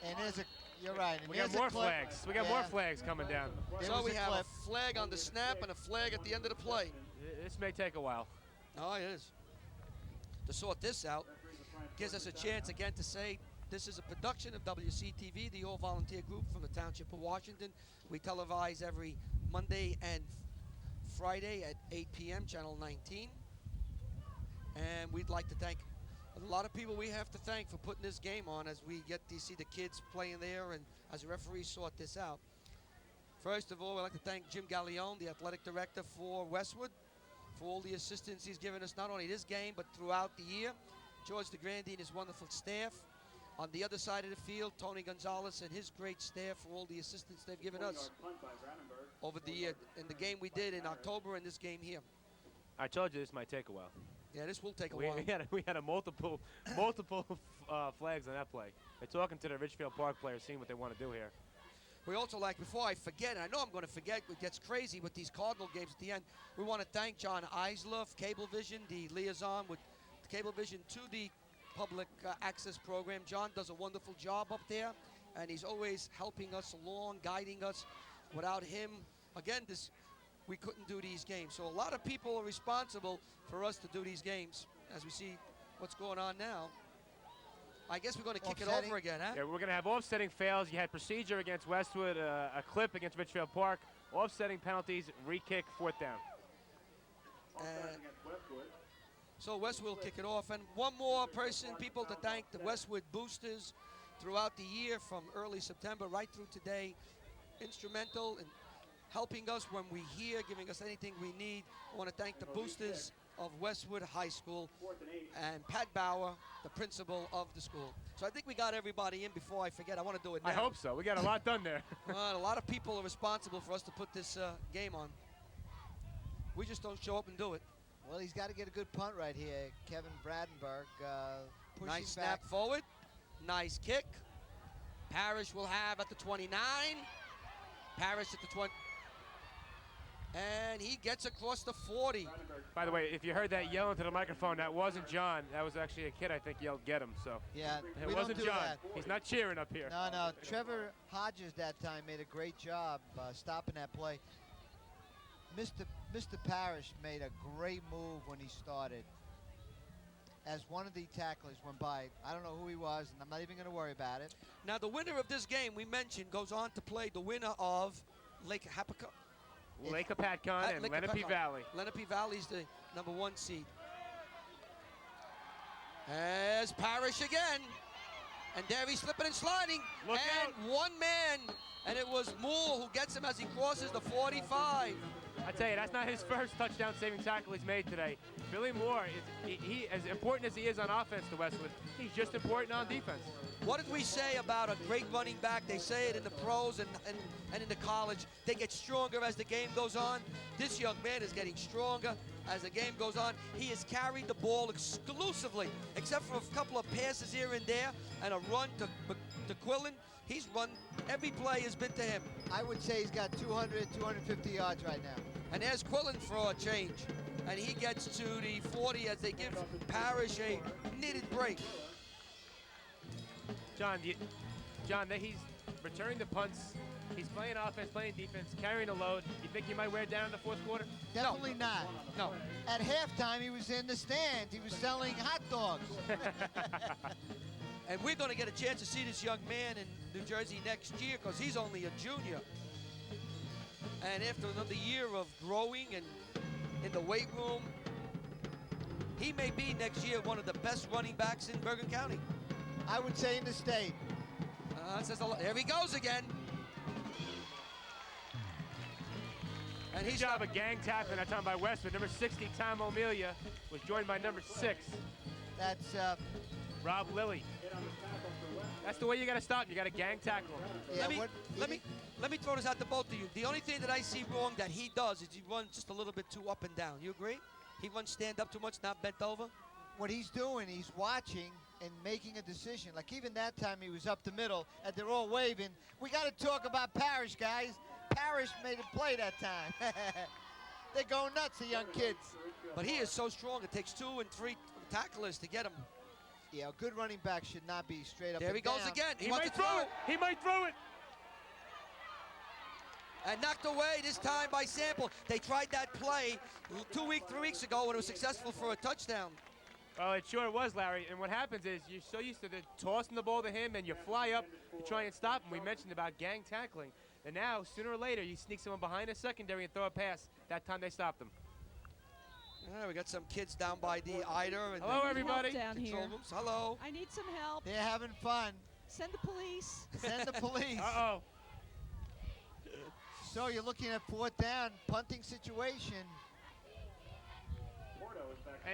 And you're right. And we got more flags. We got more flags coming down. So we have a flag on the snap and a flag at the end of the play. This may take a while. Oh, it is. To sort this out gives us a chance again to say this is a production of WCTV, the all-volunteer group from the Township of Washington. We televise every Monday and Friday at 8 p.m., Channel 19. And we'd like to thank a lot of people we have to thank for putting this game on as we get to see the kids playing there and as the referees sort this out. First of all, we'd like to thank Jim Gallione, the athletic director for Westwood, for all the assistance he's given us, not only this game, but throughout the year. George DeGrandi and his wonderful staff. On the other side of the field, Tony Gonzalez and his great staff for all the assistance they've given us over the year in the game we did in October and this game here. I told you this might take a while. Yeah, this will take a while. We had a multiple flags on that play. They're talking to the Ridgefield Park players, seeing what they want to do here. We also like, before I forget, and I know I'm going to forget, it gets crazy with these Cardinal games at the end, we want to thank John Eisler of Cablevision, the liaison with Cablevision to the public access program. John does a wonderful job up there, and he's always helping us along, guiding us. Without him, again, we couldn't do these games. So a lot of people are responsible for us to do these games. As we see what's going on now, I guess we're going to kick it over again, huh? Yeah, we're going to have offsetting fails. You had procedure against Westwood, a clip against Ridgefield Park, offsetting penalties, re-kick, 4th down. So Westwood will kick it off. And one more people to thank, the Westwood boosters throughout the year from early September right through today. Instrumental in helping us when we're here, giving us anything we need. I want to thank the boosters of Westwood High School and Pat Bauer, the principal of the school. So I think we got everybody in. Before I forget, I want to do it now. I hope so. We got a lot done there. A lot of people are responsible for us to put this game on. We just don't show up and do it. Well, he's got to get a good punt right here. Kevin Bradenberg pushing nice snap back forward. Nice kick. Parrish will have at the 29. Parrish at the 20. And he gets across the 40. By the way, if you heard that yell into the microphone, that wasn't John. That was actually a kid, I think, yelled, "Get him." So yeah, it we wasn't don't do John. that. He's not cheering up here. No. Trevor Hodges that time made a great job stopping that play. Mr. Parrish made a great move when he started. As one of the tacklers went by, I don't know who he was, and I'm not even going to worry about it. Now, the winner of this game, we mentioned, goes on to play the winner of Lake Hapaka. Lake Apatcon and Lenape Valley. Lenape Valley's the #1 seed. As Parrish again. And there he's slipping and sliding. Look and out. One man. And it was Moore who gets him as he crosses the 45. I tell you, that's not his first touchdown saving tackle he's made today. Billy Moore, he as important as he is on offense to Westwood, he's just important on defense. What did we say about a great running back? They say it in the pros and in the college. They get stronger as the game goes on. This young man is getting stronger as the game goes on. He has carried the ball exclusively, except for a couple of passes here and there and a run to Quillen. He's run, every play has been to him. I would say he's got 200, 250 yards right now. And there's Quillen for a change. And he gets to the 40 as they give Parrish a needed break. John, he's returning the punts. He's playing offense, playing defense, carrying the load. You think he might wear it down in the fourth quarter? Definitely not. No. At halftime, he was in the stands. He was selling hot dogs. And we're going to get a chance to see this young man in New Jersey next year because he's only a junior. And after another year of growing and in the weight room, he may be next year one of the best running backs in Bergen County. I would say in the state. Says a lot. There he goes again. And Good job of gang tackling that time by Westwood. Number 60, Tom O'Melia, was joined by number 6. That's Rob Lilly. That's the way you got to stop him. You got to gang tackle him. Yeah, let me throw this out to both of you. The only thing that I see wrong that he does is he runs just a little bit too up and down. You agree? He runs stand up too much, not bent over. What he's doing, he's watching and making a decision. Like even that time he was up the middle and they're all waving. We got to talk about Parrish, guys. Parrish made a play that time. They're going nuts, the young kids. But he is so strong. It takes 2 and 3 tacklers to get him. Yeah, a good running back should not be straight up There and he goes down. again. He might throw it. He might throw it. And knocked away this time by Sample. They tried that play 3 weeks ago when it was successful for a touchdown. Well, it sure was, Larry. And what happens is you're so used to tossing the ball to him and you fly up to try and stop him. We mentioned about gang tackling. And now, sooner or later, you sneak someone behind the secondary and throw a pass. That time they stopped them. We got some kids down by the Eider. And hello, everybody. Down here. Rooms. Hello. I need some help. They're having fun. Send the police. Send the police. Uh-oh. So you're looking at 4th down, punting situation.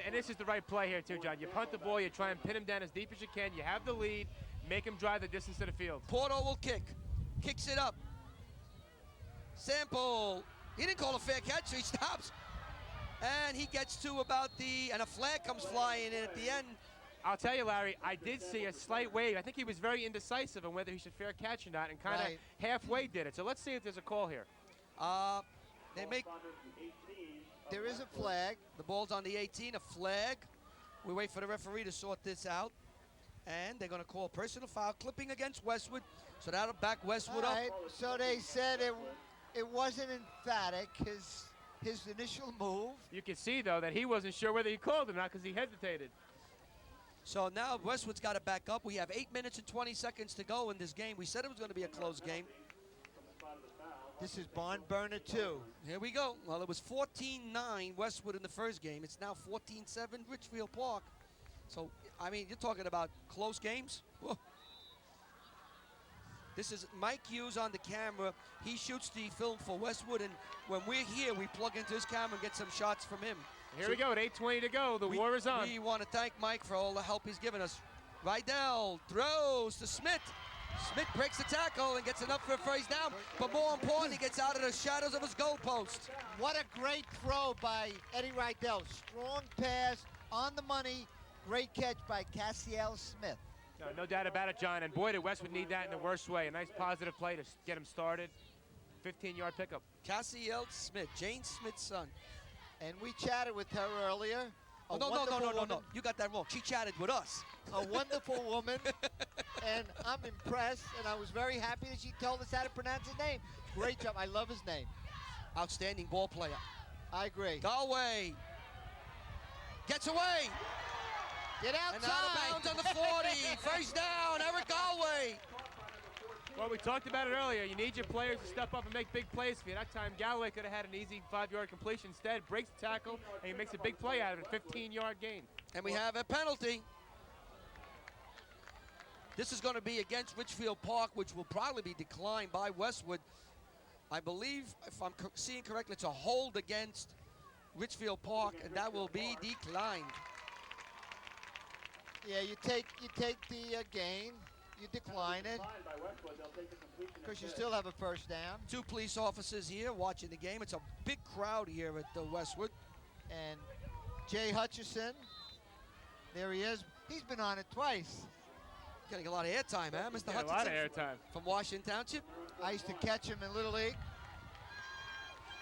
And this is the right play here, too, John. You punt the ball, you try and pin him down as deep as you can. You have the lead. Make him drive the distance to the field. Porto will kick. Kicks it up. Sample. He didn't call a fair catch, so he stops. And he gets to about and a flag comes flying in at the end. I'll tell you, Larry, I did see a slight wave. I think he was very indecisive on whether he should fair catch or not, and kind of halfway did it. So let's see if there's a call here. There is a flag. The ball's on the 18, a flag. We wait for the referee to sort this out. And they're going to call personal foul, clipping against Westwood. So that'll back Westwood up. So they said it wasn't emphatic, his initial move. You can see, though, that he wasn't sure whether he called or not because he hesitated. So now Westwood's got to back up. We have 8 minutes and 20 seconds to go in this game. We said it was going to be a close game. This is Barn Burner 2. Here we go. Well, it was 14-9 Westwood in the first game. It's now 14-7 Ridgefield Park. So, I mean, you're talking about close games. Whoa. This is Mike Hughes on the camera. He shoots the film for Westwood, and when we're here, we plug into his camera and get some shots from him. Here we go at 8:20 to go. The war is on. We want to thank Mike for all the help he's given us. Rydell throws to Smith. Smith breaks the tackle and gets enough for a first down, but more important, he gets out of the shadows of his goalpost. What a great throw by Eddie Rydell. Strong pass, on the money. Great catch by Cassiel Smith. No doubt about it, John. And boy, did Westwood need that in the worst way. A nice positive play to get him started. 15-yard pickup. Cassiel Smith, Jane Smith's son. And we chatted with her earlier. No. You got that wrong. She chatted with us. A wonderful woman. And I'm impressed, and I was very happy that she told us how to pronounce his name. Great job. I love his name. Outstanding ball player. I agree. Galway gets away. Get outside. And out of bounds on the 40. First down, Eric Galway. Well, we talked about it earlier. You need your players to step up and make big plays for you. That time, Galloway could have had an easy 5-yard completion. Instead, breaks the tackle, and he makes a big play out of it, 15-yard gain. And we have a penalty. This is going to be against Ridgefield Park, which will probably be declined by Westwood. I believe, if I'm seeing correctly, it's a hold against Ridgefield Park, and that will be declined. Yeah, you take the gain, you decline it, because you still have a first down. 2 police officers here watching the game. It's a big crowd here at the Westwood. And Jay Hutchison, there he is. He's been on it twice. Getting a lot of airtime, huh, Mr. Yeah, Hutchinson? a lot of airtime. From Washington Township. I used to catch him in Little League.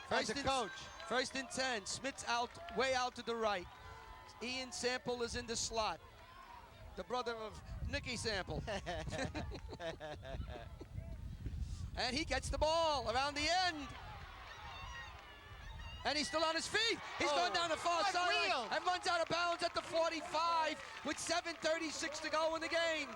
First As a and- coach. First and 10. Smith's out, way out to the right. Ian Sample is in the slot. The brother of Nicky Sample. And he gets the ball around the end. And he's still on his feet. He's going down the far like sideline wheels. and runs out of bounds at the 45 with 7:36 to go in the game.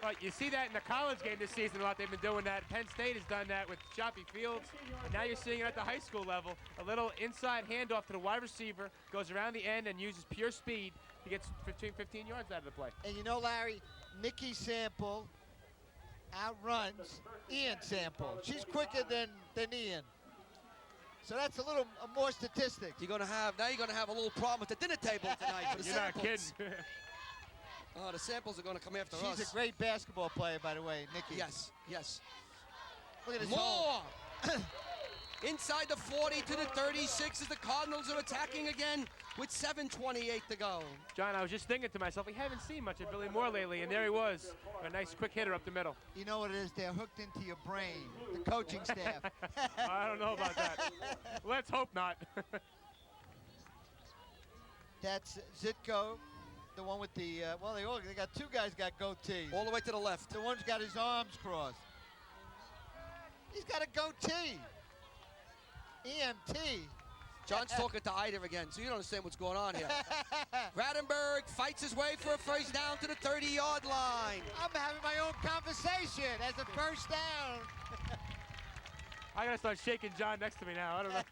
Well, you see that in the college game this season a lot. They've been doing that. Penn State has done that with choppy fields. And now you're seeing it at the high school level. A little inside handoff to the wide receiver, goes around the end and uses pure speed. He gets 15 yards out of the play. And you know, Larry, Nicky Sample outruns Ian Sample. She's quicker than Ian. So that's a little more statistics. Now you're gonna have a little problem at the dinner table tonight for the You're not Samples. kidding. Oh, the Samples are gonna come after us. She's a great basketball player, by the way, Nicky. Yes, yes. Look at this More! Inside the 40 to the 36 as the Cardinals are attacking again with 7:28 to go. John, I was just thinking to myself, we haven't seen much of Billy Moore lately, and there he was. A nice quick hitter up the middle. You know what it is? They're hooked into your brain, the coaching staff. I don't know about that. Let's hope not. That's Zitko, the one with the, they got 2 guys got goatees. All the way to the left. The one's got his arms crossed. He's got a goatee. EMT. John's talking to Ida again, so you don't understand what's going on here. Rattenberg fights his way for a first down to the 30-yard line. I'm having my own conversation as a first down. I gotta start shaking John next to me now. I don't know.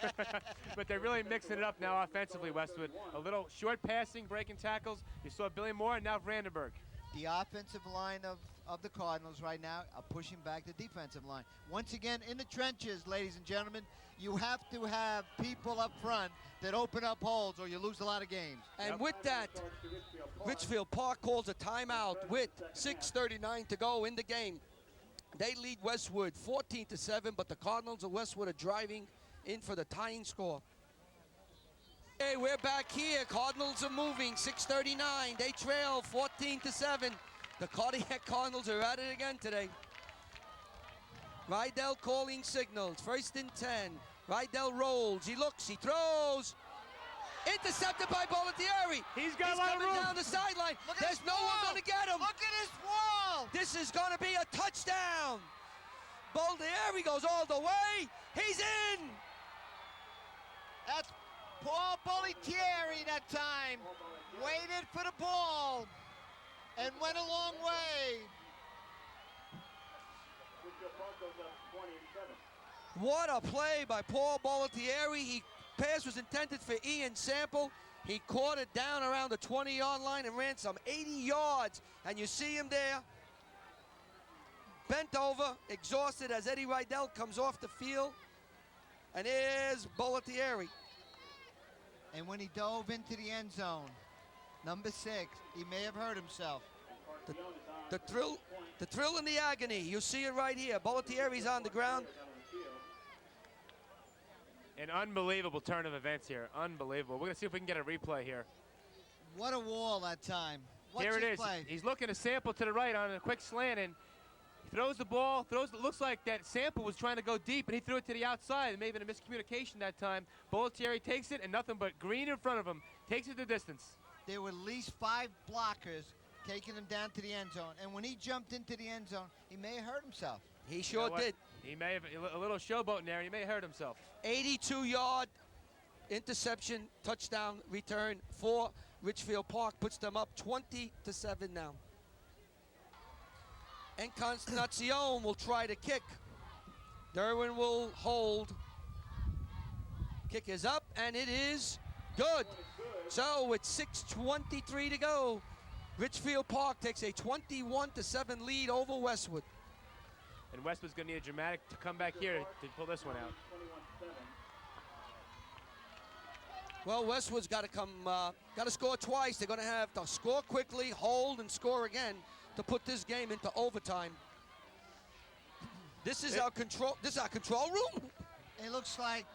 But they're really mixing it up now offensively, Westwood. A little short passing, breaking tackles. You saw Billy Moore and now Brandenburg. The offensive line of the Cardinals right now are pushing back the defensive line. Once again, in the trenches, ladies and gentlemen, you have to have people up front that open up holes or you lose a lot of games. And with that, Ridgefield Park calls a timeout with 6:39 to go in the game. They lead Westwood 14-7, but the Cardinals of Westwood are driving in for the tying score. Hey, we're back here. Cardinals are moving, 6:39. They trail 14-7. The Cardiac Cardinals are at it again today. Rydell calling signals, 1st and 10. Rydell rolls, he looks, he throws. Intercepted by Boletieri. He's got a lot of coming room. down the sideline. Look at There's this no one wall. going to get him. Look at his wall. This is going to be a touchdown. Boletieri goes all the way. He's in. That's Paul Boletieri that time. Waited for the ball and went a long way. What a play by Paul Boletieri. Pass was intended for Ian Sample. He caught it down around the 20-yard line and ran some 80 yards. And you see him there, bent over, exhausted as Eddie Rydell comes off the field. And there's Boletieri. And when he dove into the end zone, number 6, he may have hurt himself. The thrill and the agony. You see it right here. Boletieri's on the ground. An unbelievable turn of events here. Unbelievable. We're going to see if we can get a replay here. What a wall that time. What's Here it his is. play? He's looking to Sample to the right on a quick slant, and he throws the ball. Looks like that Sample was trying to go deep, and he threw it to the outside. It may have been a miscommunication that time. Boletieri takes it, and nothing but green in front of him. Takes it the distance. There were at least 5 blockers taking him down to the end zone. And when he jumped into the end zone, he may have hurt himself. He You sure know what? did. He may have a little showboat in there, and he may have hurt himself. 82-yard interception, touchdown return for Ridgefield Park. Puts them up 20-7 now. And Njsiaa will try to kick. Derwin will hold. Kick is up, and it is good. So with 6:23 to go, Ridgefield Park takes a 21-7 lead over Westwood. And Westwood's going to need a dramatic to come back here to pull this one out. Well, Westwood's got to come, got to score twice. They're going to have to score quickly, hold, and score again to put this game into overtime. This is our control. This is our control room. It looks like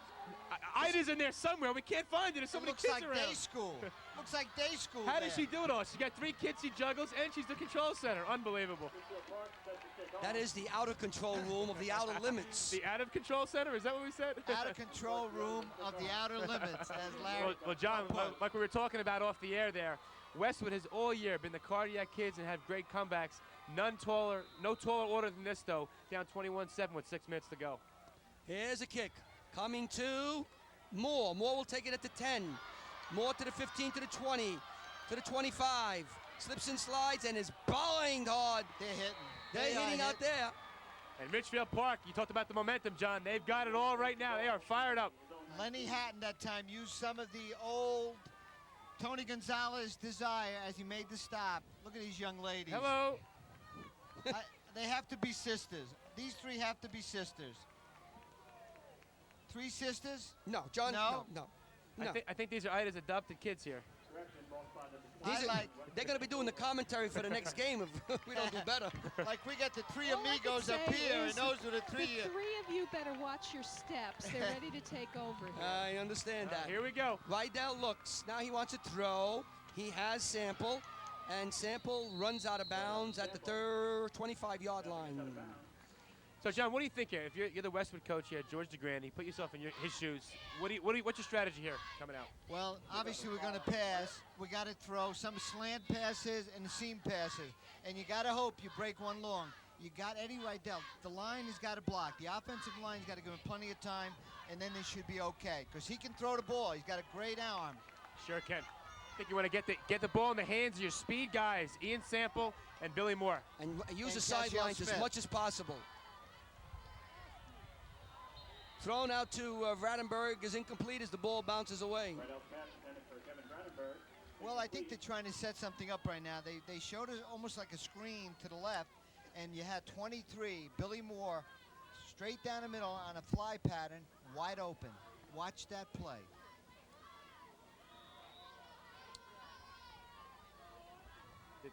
Ida's in there somewhere. We can't find it. There's so it many looks kids like around. day school. Looks like day school. How there. does she do it all? She's got 3 kids she juggles, and she's the control center. Unbelievable. That is the outer control room of the outer limits. The out of control center, is that what we said? Out of control room of the outer limits, as Larry. Well, John, put. like we were talking about off the air there, Westwood has all year been the cardiac kids and have great comebacks. No taller order than this, though. Down 21-7 with 6 minutes to go. Here's a kick. Coming to Moore. Moore will take it at the 10. Moore to the 15, to the 20, to the 25. Slips and slides and is bowling hard. They're hitting. They're hitting out there. And Ridgefield Park, you talked about the momentum, John. They've got it all right now. They are fired up. Lenny Hatton that time used some of the old Tony Gonzalez desire as he made the stop. Look at these young ladies. Hello. They have to be sisters. These 3 have to be sisters. 3 sisters? No, John. No? No. I think these are Ida's adopted kids here. They're going to be doing the commentary for the next game if we don't do better. Like we got the 3 All I can amigos up say here, is and those are the 3. The 3 of you better watch your steps. They're ready to take over here. I understand that. Here we go. Rydell looks. Now he wants to throw. He has Sample, and Sample runs out of bounds at the 25-yard line. So, John, what do you think here? If you're the Westwood coach here, George DeGrande, put yourself in his shoes. What's your strategy here coming out? Well, obviously we're going to pass. We got to throw some slant passes and seam passes. And you got to hope you break one long. You got Eddie Rydell. The line has got to block. The offensive line's got to give him plenty of time, and then they should be okay. Because he can throw the ball. He's got a great arm. Sure can. I think you want to get the ball in the hands of your speed guys, Ian Sample and Billy Moore. And use And the sidelines Smith. as much as possible. Thrown out to Radenberg is incomplete as the ball bounces away. Well, I think they're trying to set something up right now. They showed us almost like a screen to the left, and you had 23, Billy Moore, straight down the middle on a fly pattern, wide open. Watch that play.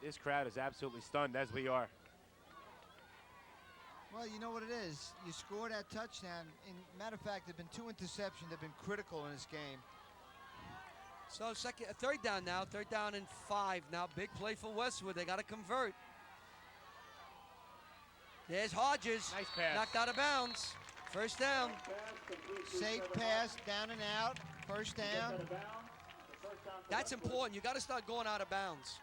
This crowd is absolutely stunned, as we are. Well, you know what it is. You score that touchdown. Matter of fact, there have been 2 interceptions that have been critical in this game. So third down now, 3rd down and 5 now. Big play for Westwood. They got to convert. There's Hodges. Nice pass. Knocked out of bounds. 1st down. Safe pass, down and out, 1st down. That's important. You got to start going out of bounds.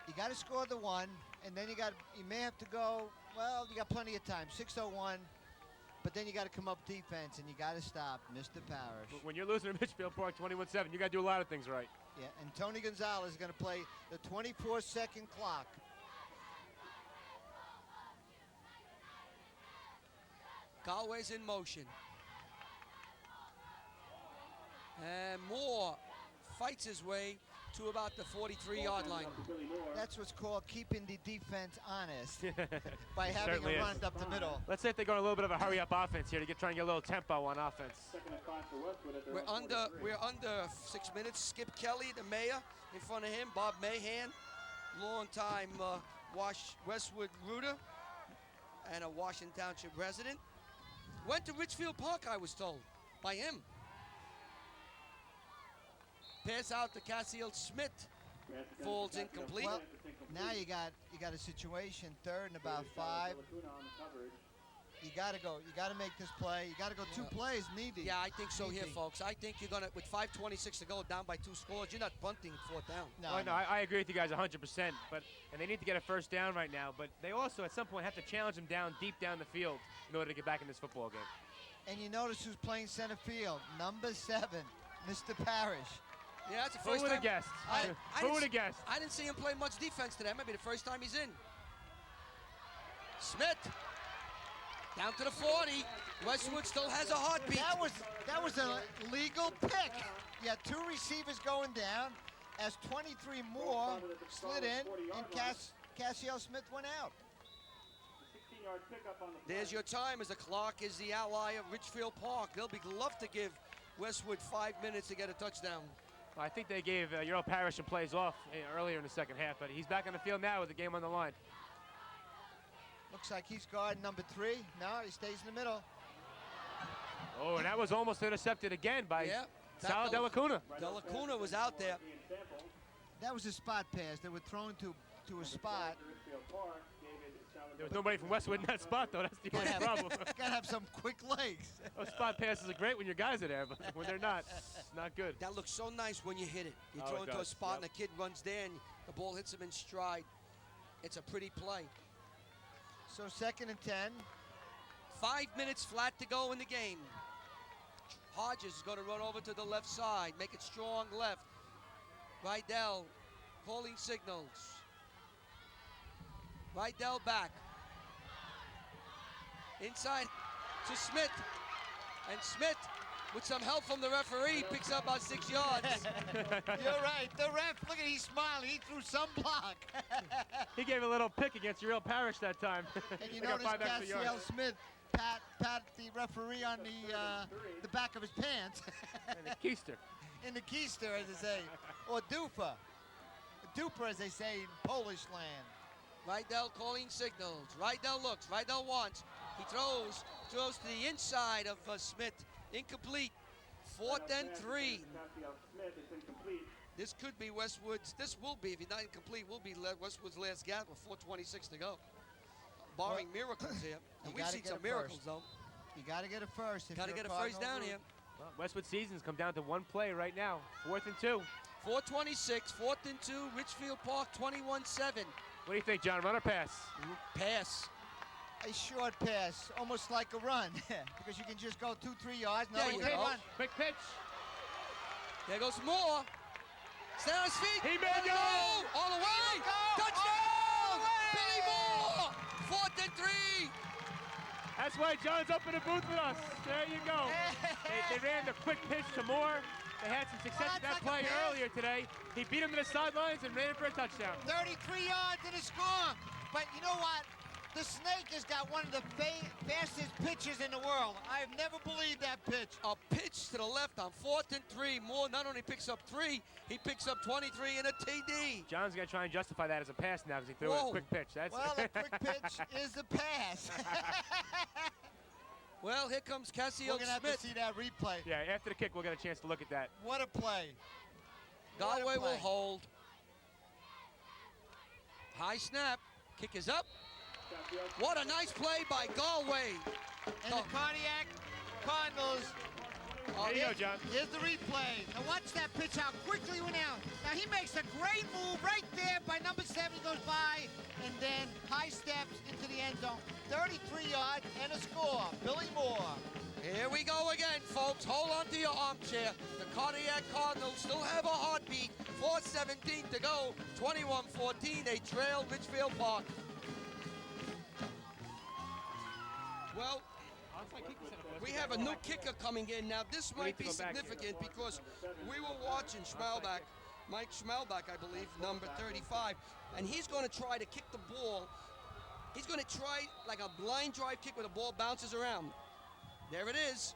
You got to score the 1, and then you may have to go, well, you got plenty of time, 6:01, but then you got to come up defense, and you got to stop Mr. Parrish. When you're losing to Ridgefield Park 21-7, you got to do a lot of things right. Yeah, and Tony Gonzalez is going to play the 24-second clock. Galway's in motion. And Moore fights his way to about the 43-yard line. That's what's called keeping the defense honest by having Certainly a is. run up the middle. Let's say if they're going a little bit of a hurry-up offense here to try and get a little tempo on offense. We're under 6 minutes. Skip Kelly, the mayor, in front of him. Bob Mahan, long-time Westwood rooter and a Washington Township resident. Went to Ridgefield Park, I was told, by him. Pass out to Cassiel Smith. Falls incomplete. Well, now you got a situation, 3rd and about 5. You got to go. You got to make this play. You got to go 2 plays, needy. Yeah, I think so here, Needy. folks. I think you're going to, with 5:26 to go, down by 2 scores, you're not bunting 4th down. No, I agree with you guys 100%. And they need to get a 1st down right now. But they also, at some point, have to challenge them down deep down the field in order to get back in this football game. And you notice who's playing center field, number 7, Mr. Parrish. Yeah, that's the Who first would time. have guessed? Who would have guessed? I didn't see him play much defense today. Maybe the first time he's in. Smith down to the 40. Westwood still has a heartbeat. That was a legal pick. You had 2 receivers going down as 23 more slid in, and Cassiel Smith went out. There's your time as the clock is the ally of Ridgefield Park. They'll be love to give Westwood 5 minutes to get a touchdown. I think they gave Earl Parrish some plays off earlier in the second half, but he's back on the field now with the game on the line. Looks like he's guarding number 3. No, he stays in the middle. Oh, and that was almost intercepted again by Sal Del Delacuna. Delacuna was out there. That was a spot pass. They were thrown to a spot. There was nobody from Westwood in that spot, though. That's the only problem. Gotta have some quick legs. Those spot passes are great when your guys are there, but when they're not, it's not good. That looks so nice when you hit it. You throw into a spot and the kid runs there and the ball hits him in stride. It's a pretty play. So 2nd and 10. 5 minutes flat to go in the game. Hodges is going to run over to the left side, make it strong left. Rydell calling signals. Rydell back. Inside to Smith. And Smith, with some help from the referee, picks up about 6 yards. You're right. The ref, look at he's smiling. He threw some block. He gave a little pick against Earl Parrish that time. And you They got notice 5 extra yards. Cassiel Smith pat the referee on the back of his pants. And the keister. In the keister, as they say. Or dupa. Duper, as they say in Polish land. Rydell calling signals. Rydell looks. Rydell wants. He throws to the inside of Smith. Incomplete. 4th and 3. This could be Westwood's. This will be, if he's not incomplete, will be Westwood's last gap with 4:26 to go. Barring miracles here. And we've seen some miracles, though. You got to get it first. Got to get a first down here. Well, Westwood season's come down to one play right now. 4th and 2. 4:26, 4th and 2. Ridgefield Park 21-7. What do you think, John? Run or pass? Pass. A short pass, almost like a run, because you can just go 2-3 yards. No, There you you can't go. run. Quick pitch. There goes Moore. Stay on his feet. He may go. All the way. Go. Touchdown. Billy Moore. 4th and 3. That's why John's up in the booth with us. There you go. They ran the quick pitch to Moore. They had some success with that play earlier today. He beat him to the sidelines and ran it for a touchdown. 33 yards and a score. But you know what? The Snake has got one of the fastest pitches in the world. I've never believed that pitch. A pitch to the left on 4th and 3. Moore not only picks up 3, he picks up 23 in a TD. John's going to try and justify that as a pass now because he threw a quick pitch. That's Well, a quick pitch is a pass. Well, here comes Cassiel We're going to have to Smith. see that replay. Yeah, after the kick, we'll get a chance to look at that. What a play. What a Galway play. will hold. High snap. Kick is up. What a nice play by Galway. And the Cardiac Cardinals. There you go, John. Here's the replay. Now watch that pitch, how quickly he went out. Now he makes a great move right there by number 7. He goes by and then high steps into the end zone. 33 yards and a score. Billy Moore. Here we go again, folks. Hold on to your armchair. The Cardiac Cardinals still have a heartbeat. 4:17 to go. 21-14. They trail Ridgefield Park. Well, we have a new kicker coming in. Now, this might be significant because we were watching Schmelbach, Mike Schmelbach, I believe, number 35, and he's going to try to kick the ball. He's going to try like a blind drive kick where the ball bounces around. There it is,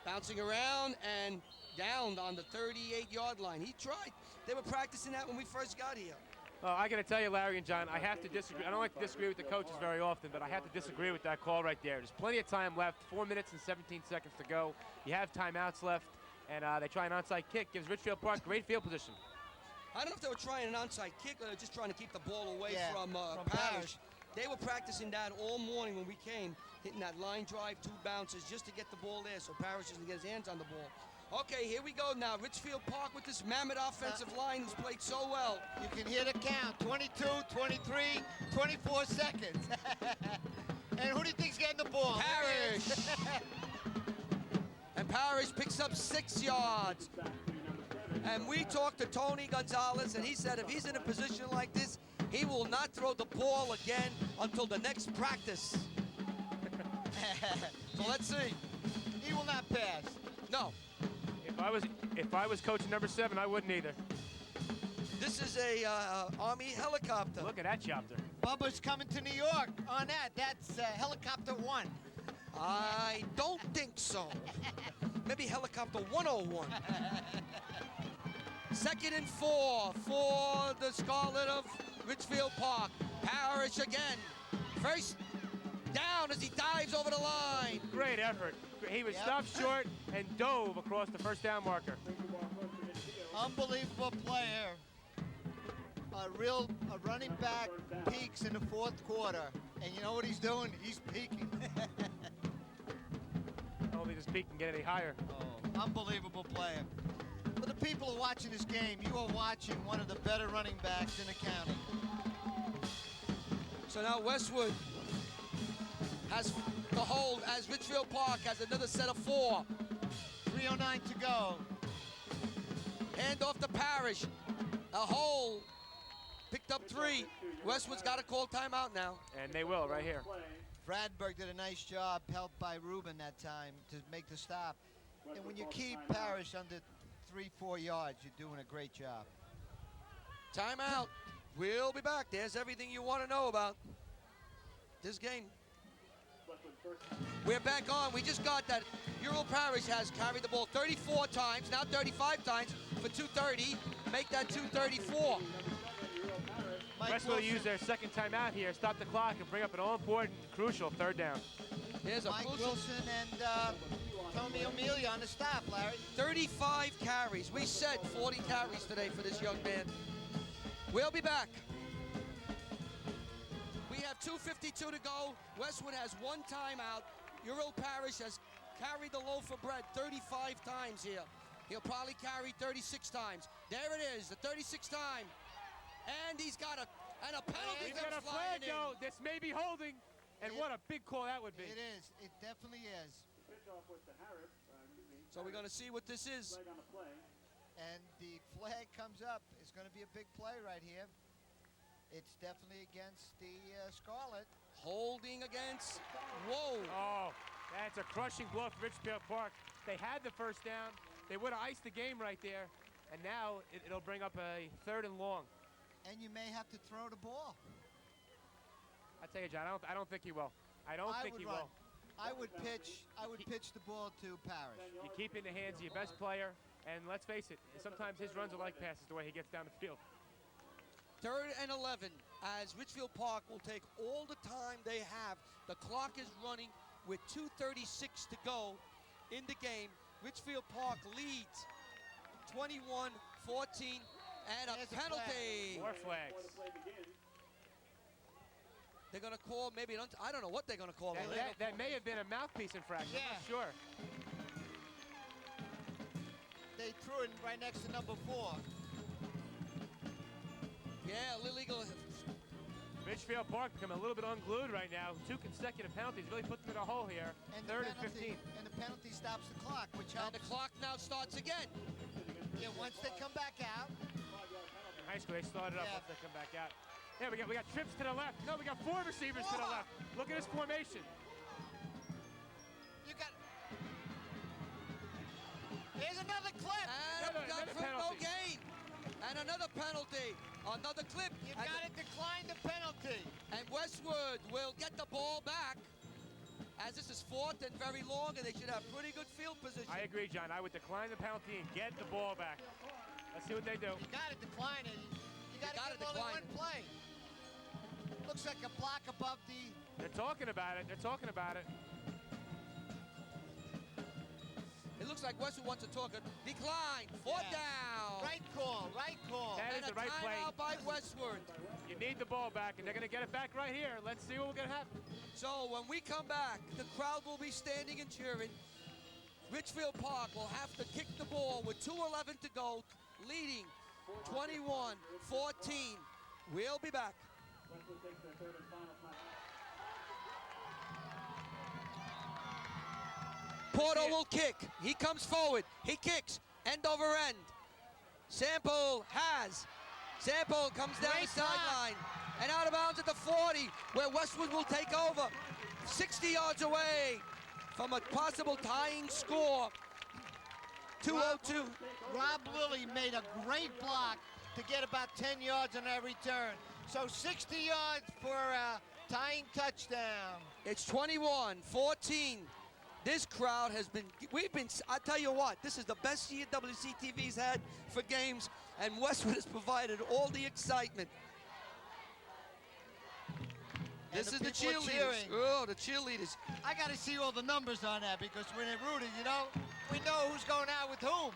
bouncing around and down on the 38-yard line. He tried. They were practicing that when we first got here. Well, I got to tell you, Larry and John, I have to disagree. I don't like to disagree with the coaches very often, but I have to disagree with that call right there. There's plenty of time left, 4 minutes and 17 seconds to go. You have timeouts left, and they try an onside kick. Gives Ridgefield Park great field position. I don't know if they were trying an onside kick or just trying to keep the ball away from Parrish. Parrish. They were practicing that all morning when we came, hitting that line drive, 2 bounces, just to get the ball there so Parrish doesn't get his hands on the ball. Okay, here we go now. Ridgefield Park with this mammoth offensive line who's played so well. You can hear the count. 22, 23, 24 seconds. And who do you think's getting the ball? Parrish. And Parrish picks up 6 yards. And we talked to Tony Gonzalez, and he said if he's in a position like this, he will not throw the ball again until the next practice. So let's see. He will not pass. No. If I was coaching number 7, I wouldn't either. This is a Army helicopter. Look at that chopper. Bubba's coming to New York on that. That's helicopter 1. I don't think so. maybe helicopter 101. 2nd and 4 for the Scarlet of Ridgefield Park. Parrish again. First down as he dives over the line. Great effort. He was stopped short and dove across the first down marker. Unbelievable player. A running back peaks in the 4th quarter. And you know what he's doing? He's peaking. I don't think this peak can get any higher. Oh, unbelievable player. For the people who are watching this game, you are watching one of the better running backs in the county. So now Westwood has the hold as Ridgefield Park has another set of 4. 3:09 to go. Hand off to Parrish. A hole. Picked up 3. Westwood's got to call timeout now. And they will right here. Bradberg did a nice job, helped by Ruben that time to make the stop. And when you keep Parrish under 3-4 yards, you're doing a great job. Timeout. We'll be back. There's everything you want to know about this game. We're back on. We just got that Euro Parrish has carried the ball 34 times, now 35 times for 230. Make that 234. Westwood will use their second timeout here, stop the clock, and bring up an all-important, crucial 3rd down. Here's a Mike crucial Wilson and Tommy Amelia on the stop, Larry. 35 carries. We said 40 carries today for this young man. We'll be back. We have 2:52 to go. Westwood has 1 timeout. Euro Parrish has carried the loaf of bread 35 times here. He'll probably carry 36 times. There it is, the 36th time. And he's got a penalty. He's got a flag, though. This may be holding. And what a big call that would be. It is. It definitely is. So we're going to see what this is. And the flag comes up. It's going to be a big play right here. It's definitely against the Scarlet. Holding against. Whoa. Oh, that's a crushing blow for Ridgefield Park. They had the first down. They would have iced the game right there. And now it'll bring up a 3rd and long. And you may have to throw the ball. I tell you, John, I don't think he will. I don't think he will. I would pitch the ball to Parrish. You keep it in the hands of your best player, and let's face it, sometimes his runs are like passes the way he gets down the field. 3rd and 11 as Ridgefield Park will take all the time they have. The clock is running with 2:36 to go in the game. Ridgefield Park leads 21-14 and a penalty. More flags. They're going to call maybe, I don't know what they're going to call. That may have been a mouthpiece infraction. I'm not sure. They threw it right next to number 4. Yeah, illegal. Ridgefield Park becoming a little bit unglued right now. 2 consecutive penalties really put them in a hole here. And 3rd and 15. And the penalty stops the clock, which helps. And the clock now starts again. Yeah, once they come back out. In high school, they started up once they come back out. Yeah, we got trips to the left. No, we got 4 receivers to the left. Look at his formation. You got. Here's another clip. And Another no penalty. gain. And another penalty. Another clip. You got to decline the penalty. And Westwood will get the ball back. As this is 4th and very long, and they should have pretty good field position. I agree, John. I would decline the penalty and get the ball back. Let's see what they do. You got to decline it. You got to give only 1 play. Looks like a block above the. They're talking about it. They're talking about it. It looks like Westwood wants to talk. Decline. 4th down. Right call. Right call. That And is a the right play. timeout by Westwood. You need the ball back, and they're going to get it back right here. Let's see what we're going to happen. So when we come back, the crowd will be standing and cheering. Ridgefield Park will have to kick the ball with 2:11 to go, leading 21-14. We'll be back. Porto will kick. He comes forward. He kicks. End over end. Sample comes down the sideline and out of bounds at the 40, where Westwood will take over. 60 yards away from a possible tying score. 2:02. Rob Lilly made a great block to get about 10 yards on that return. So 60 yards for a tying touchdown. It's 21-14. This crowd has been, I tell you what, this is the best year WCTV's had for games, and Westwood has provided all the excitement. This is the cheerleaders. Oh, the cheerleaders. I got to see all the numbers on that because when they're rooting, you know, we know who's going out with whom.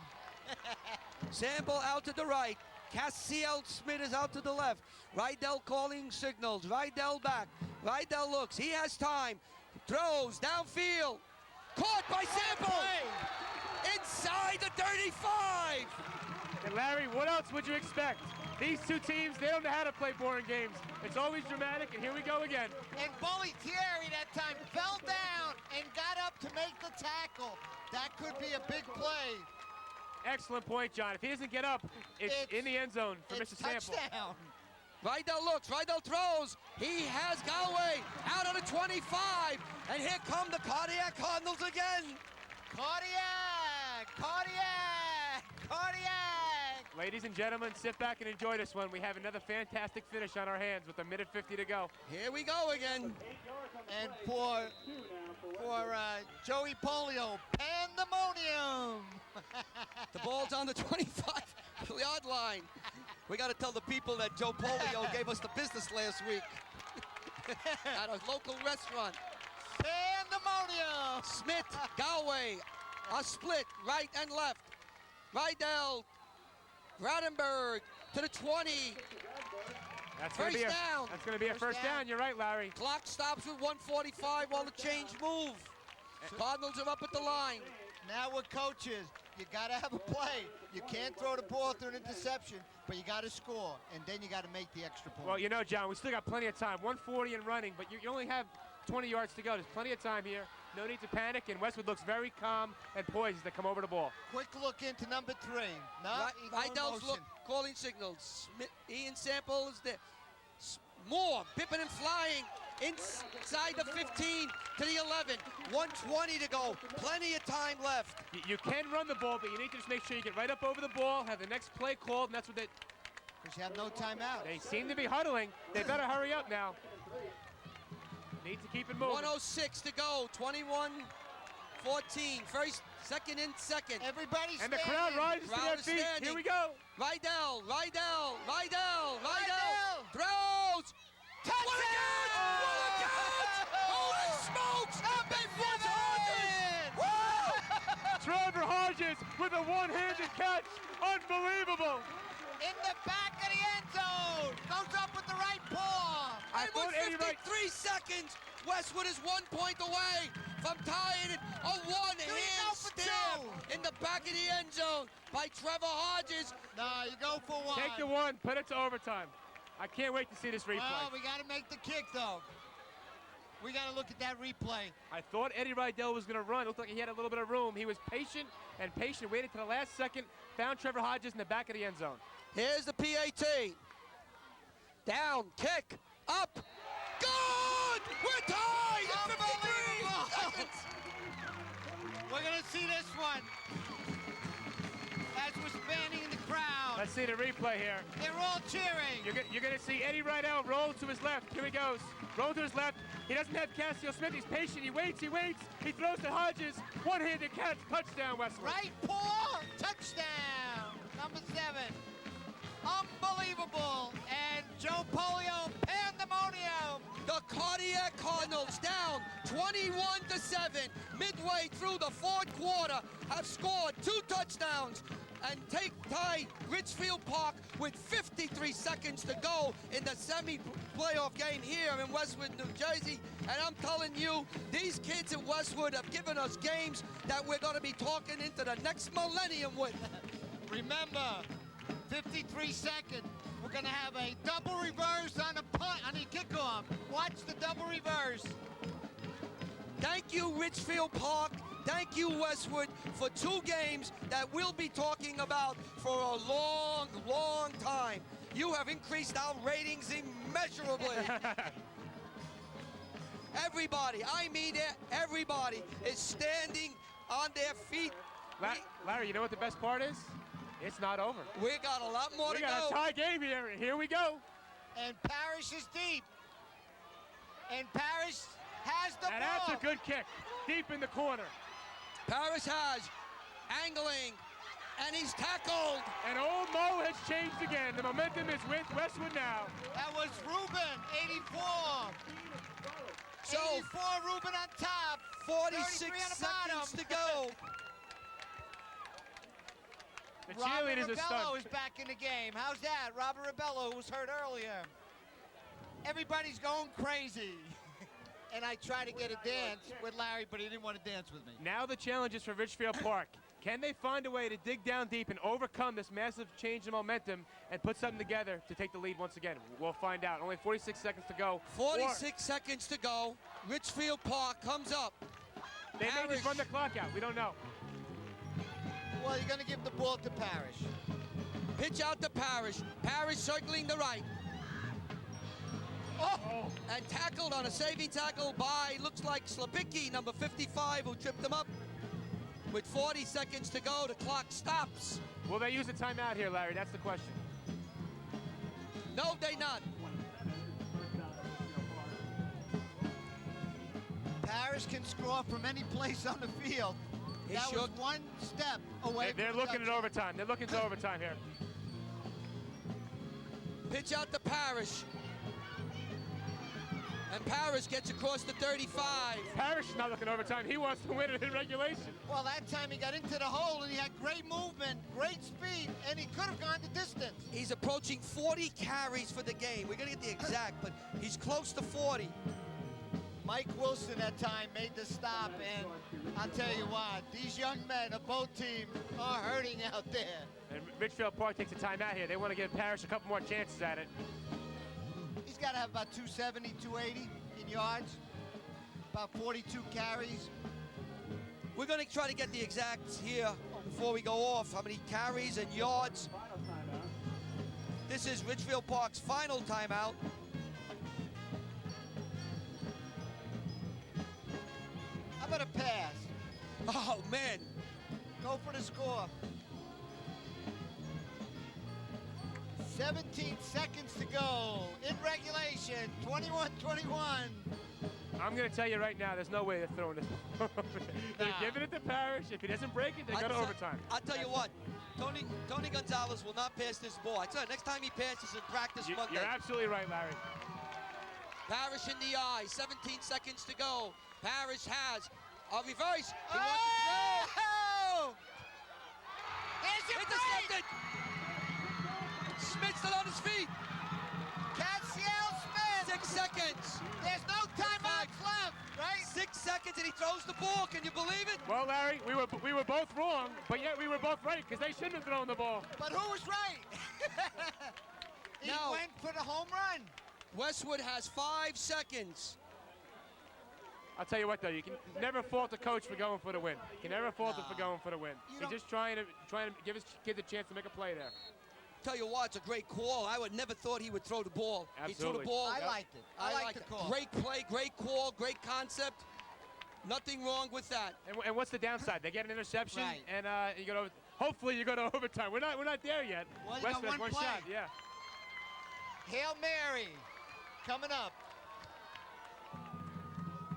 Sample out to the right. Cassiel Smith is out to the left. Rydell calling signals. Rydell back. Rydell looks. He has time. Throws downfield. Caught by Sample. Inside the 35. And Larry, what else would you expect? These two teams, they don't know how to play boring games. It's always dramatic, and here we go again. And Bully Thierry that time fell down and got up to make the tackle. That could be a big play. Excellent point, John. If he doesn't get up, it's in the end zone for Mr. Sample. Touchdown. Rydell looks, Rydell throws. He has Galway out on the 25. And here come the Cardiac Cardinals again. Cardiac, Cardiac, Cardiac. Ladies and gentlemen, sit back and enjoy this one. We have another fantastic finish on our hands with a minute 50 to go. Here we go again. And for Joey Polio, pandemonium. The ball's on the 25-yard line. We got to tell the people that Joe Polio gave us the business last week at a local restaurant. Pandemonium. Smith, Galway, a split, right and left. Rydell, Gradenberg to the 20. That's going to be a first down. You're right, Larry. Clock stops with 1:45 while the change move. Cardinals are up at the line. Now we're coaches. You got to have a play. You can't throw the ball through an interception, but you got to score, and then you got to make the extra point. Well, you know, John, we still got plenty of time. 140 and running, but you only have 20 yards to go. There's plenty of time here. No need to panic, and Westwood looks very calm and poised as they come over the ball. Quick look into number 3. Rydell's look, calling signals. Ian Sample is there. Moore, pipping and flying inside the 15 to the 11. 1:20 to go. Plenty of time left. You can run the ball, but you need to just make sure you get right up over the ball, have the next play called, and that's what because you have no timeout. They seem to be huddling. They better hurry up now. Need to keep it moving. 1:06 to go. 21-14. First, second and second. Everybody's and the crowd rises to their feet. Standing. Here we go. Rydell throws. Touchdown! What a catch! What a catch! Holy smokes! Trevor Hodges with a one-handed catch. Unbelievable. In the back of the end zone. Goes up with the right paw. I And thought with Eddie Wright. 53 seconds, Westwood is 1 point away from tying it. A one-hand stab in the back of the end zone by Trevor Hodges. No, you go for one. Take the one, put it to overtime. I can't wait to see this replay. Well, we got to make the kick, though. We got to look at that replay. I thought Eddie Rydell was going to run. It looked like he had a little bit of room. He was patient, waited to the last second, found Trevor Hodges in the back of the end zone. Here's the PAT. Down, kick, up, good! We're tied at 53 seconds. We're going to see this one. As we're spanning the crowd. Let's see the replay here. They're all cheering. You're going to see Eddie Rydell roll to his left. Here he goes. Roll to his left. He doesn't have Cassiel Smith. He's patient. He waits. He throws to Hodges. One-handed catch. Touchdown, Westwood. Right paw. Touchdown. Number 7. Unbelievable. And Joe Polio, pandemonium. The Cardiac Cardinals down 21-7 midway through the fourth quarter have scored 2 touchdowns and tie Ridgefield Park with 53 seconds to go in the semi-playoff game here in Westwood, New Jersey. And I'm telling you, these kids at Westwood have given us games that we're going to be talking into the next millennium with. Remember, 53 seconds. We're going to have a double reverse on the punt, on the kickoff. Watch the double reverse. Thank you, Ridgefield Park. Thank you, Westwood, for 2 games that we'll be talking about for a long, long time. You have increased our ratings immeasurably. Everybody, I mean everybody, is standing on their feet. Larry, you know what the best part is? It's not over. We got a lot more to go. We got a tie game here. Here we go. And Parrish is deep. And Parrish has the And ball. that's a good kick, deep in the corner. Parrish has angling, and he's tackled. And old Mo has changed again. The momentum is with Westwood now. That was Ruben, 84. So 84, Ruben on top. 46 33 on the seconds bottom. to go. The Robert cheerleaders are Ribello stunned. is back in the game. How's that? Robert Ribello, who was hurt earlier. Everybody's going crazy. And I tried to get a dance with Larry, but he didn't want to dance with me. Now the challenge is for Ridgefield Park. Can they find a way to dig down deep and overcome this massive change in momentum and put something together to take the lead once again? We'll find out. Only 46 seconds to go. 46 seconds to go. Ridgefield Park comes up. They may just Parrish. run the clock out. We don't know. Well, you're going to give the ball to Parrish. Pitch out to Parrish. Parrish circling the right. Oh! And tackled on a saving tackle by, looks like Slabicki, number 55, who tripped him up. With 40 seconds to go, the clock stops. Will they use a timeout here, Larry? That's the question. No, they not. Parrish can score from any place on the field. He That was should. one step away They're from the looking at touchdown. overtime. They're looking to overtime here. Pitch out to Parrish. And Parrish gets across the 35. Parrish is not looking overtime. He wants to win it in regulation. Well, that time he got into the hole and he had great movement, great speed, and he could have gone the distance. He's approaching 40 carries for the game. We're going to get the exact, but he's close to 40. Mike Wilson that time made the stop, and I'll tell you what, these young men of both teams are hurting out there. And Ridgefield Park takes a timeout here. They want to give Parrish a couple more chances at it. He's got to have about 270, 280 in yards, about 42 carries. We're going to try to get the exacts here before we go off. How many carries and yards. This is Ridgefield Park's final timeout. How about a pass? Oh, man. Go for the score. 17 seconds to go in regulation, 21-21. I'm going to tell you right now, there's no way they're throwing this. They're Nah. giving it to Parrish. If he doesn't break it, they go to overtime. I'll tell you what, Tony Gonzalez will not pass this ball. I tell you, next time he passes in practice Monday. You're absolutely right, Larry. Parrish in the eye, 17 seconds to go. Parrish has a reverse. He wants Oh! There's to your throw. break! Intercepted. Smith still on his feet. Cassiel Smith! 6 seconds. There's no timeouts left, right? 6 seconds and he throws the ball. Can you believe it? Well, Larry, we were both wrong, but yet we were both right because they shouldn't have thrown the ball. But who was right? He No. went for the home run. Westwood has 5 seconds. I'll tell you what, though, you can never fault a coach for going for the win. You can never fault him for going for the win. You He's don't- just trying to give his kids a chance to make a play there. Tell you what, it's a great call. I would never thought he would throw the ball. He threw Absolutely. the ball. I liked it. I liked the it. call. Great play, great call, great concept. Nothing wrong with that. And what's the downside? They get an interception, Right. and you go to hopefully you go to overtime. We're not there yet. Well, you got Westwood has one one shot. play. Yeah. Hail Mary coming up.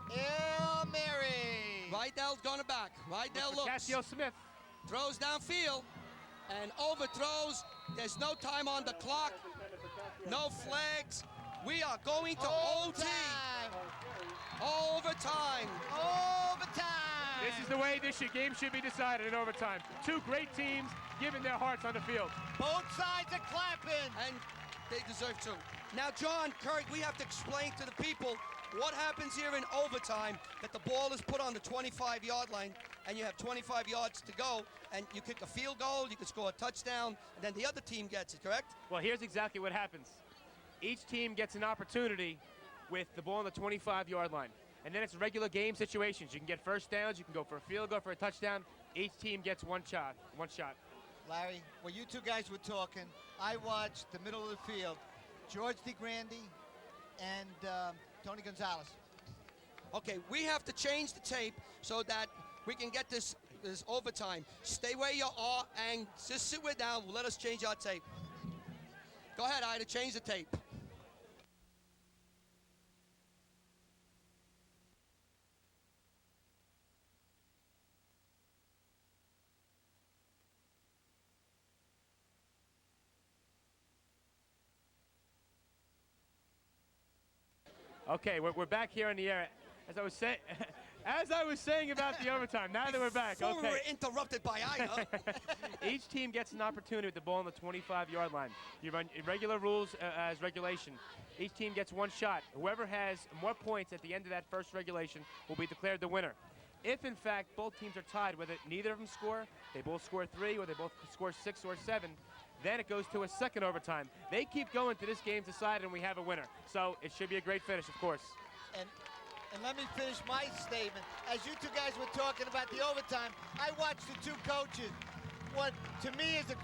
Hail Mary. Rydell's going back. Rydell looks. Cassiel Smith. Throws downfield and overthrows. There's no time on the clock. No flags. We are going to OT. Overtime. Overtime. This is the way this game should be decided in overtime. Two great teams giving their hearts on the field. Both sides are clapping. And they deserve to. Now, John, Kurt, we have to explain to the people what happens here in overtime, that the ball is put on the 25-yard line, and you have 25 yards to go, and you kick a field goal, you can score a touchdown, and then the other team gets it, correct? Well, here's exactly what happens. Each team gets an opportunity with the ball on the 25-yard line. And then it's regular game situations. You can get first downs, you can go for a field goal, for a touchdown. Each team gets one shot. Larry, when you two guys were talking, I watched the middle of the field, George DeGrande and Tony Gonzalez. Okay, we have to change the tape so that we can get this overtime. Stay where you are and just sit down. Let us change our tape. Go ahead, Ida, change the tape. Okay, we're back here in the air. As I was saying about the overtime, now that we're back, Before we okay. were interrupted by Ida. Each team gets an opportunity with the ball on the 25-yard line. You run regular rules as regulation. Each team gets one shot. Whoever has more points at the end of that first regulation will be declared the winner. If, in fact, both teams are tied, whether neither of them score, they both score 3, or they both score 6 or 7, then it goes to a second overtime. They keep going to this game's decided, and we have a winner. So it should be a great finish, of course. And let me finish my statement. As you two guys were talking about the overtime, I watched the two coaches. What, to me, is the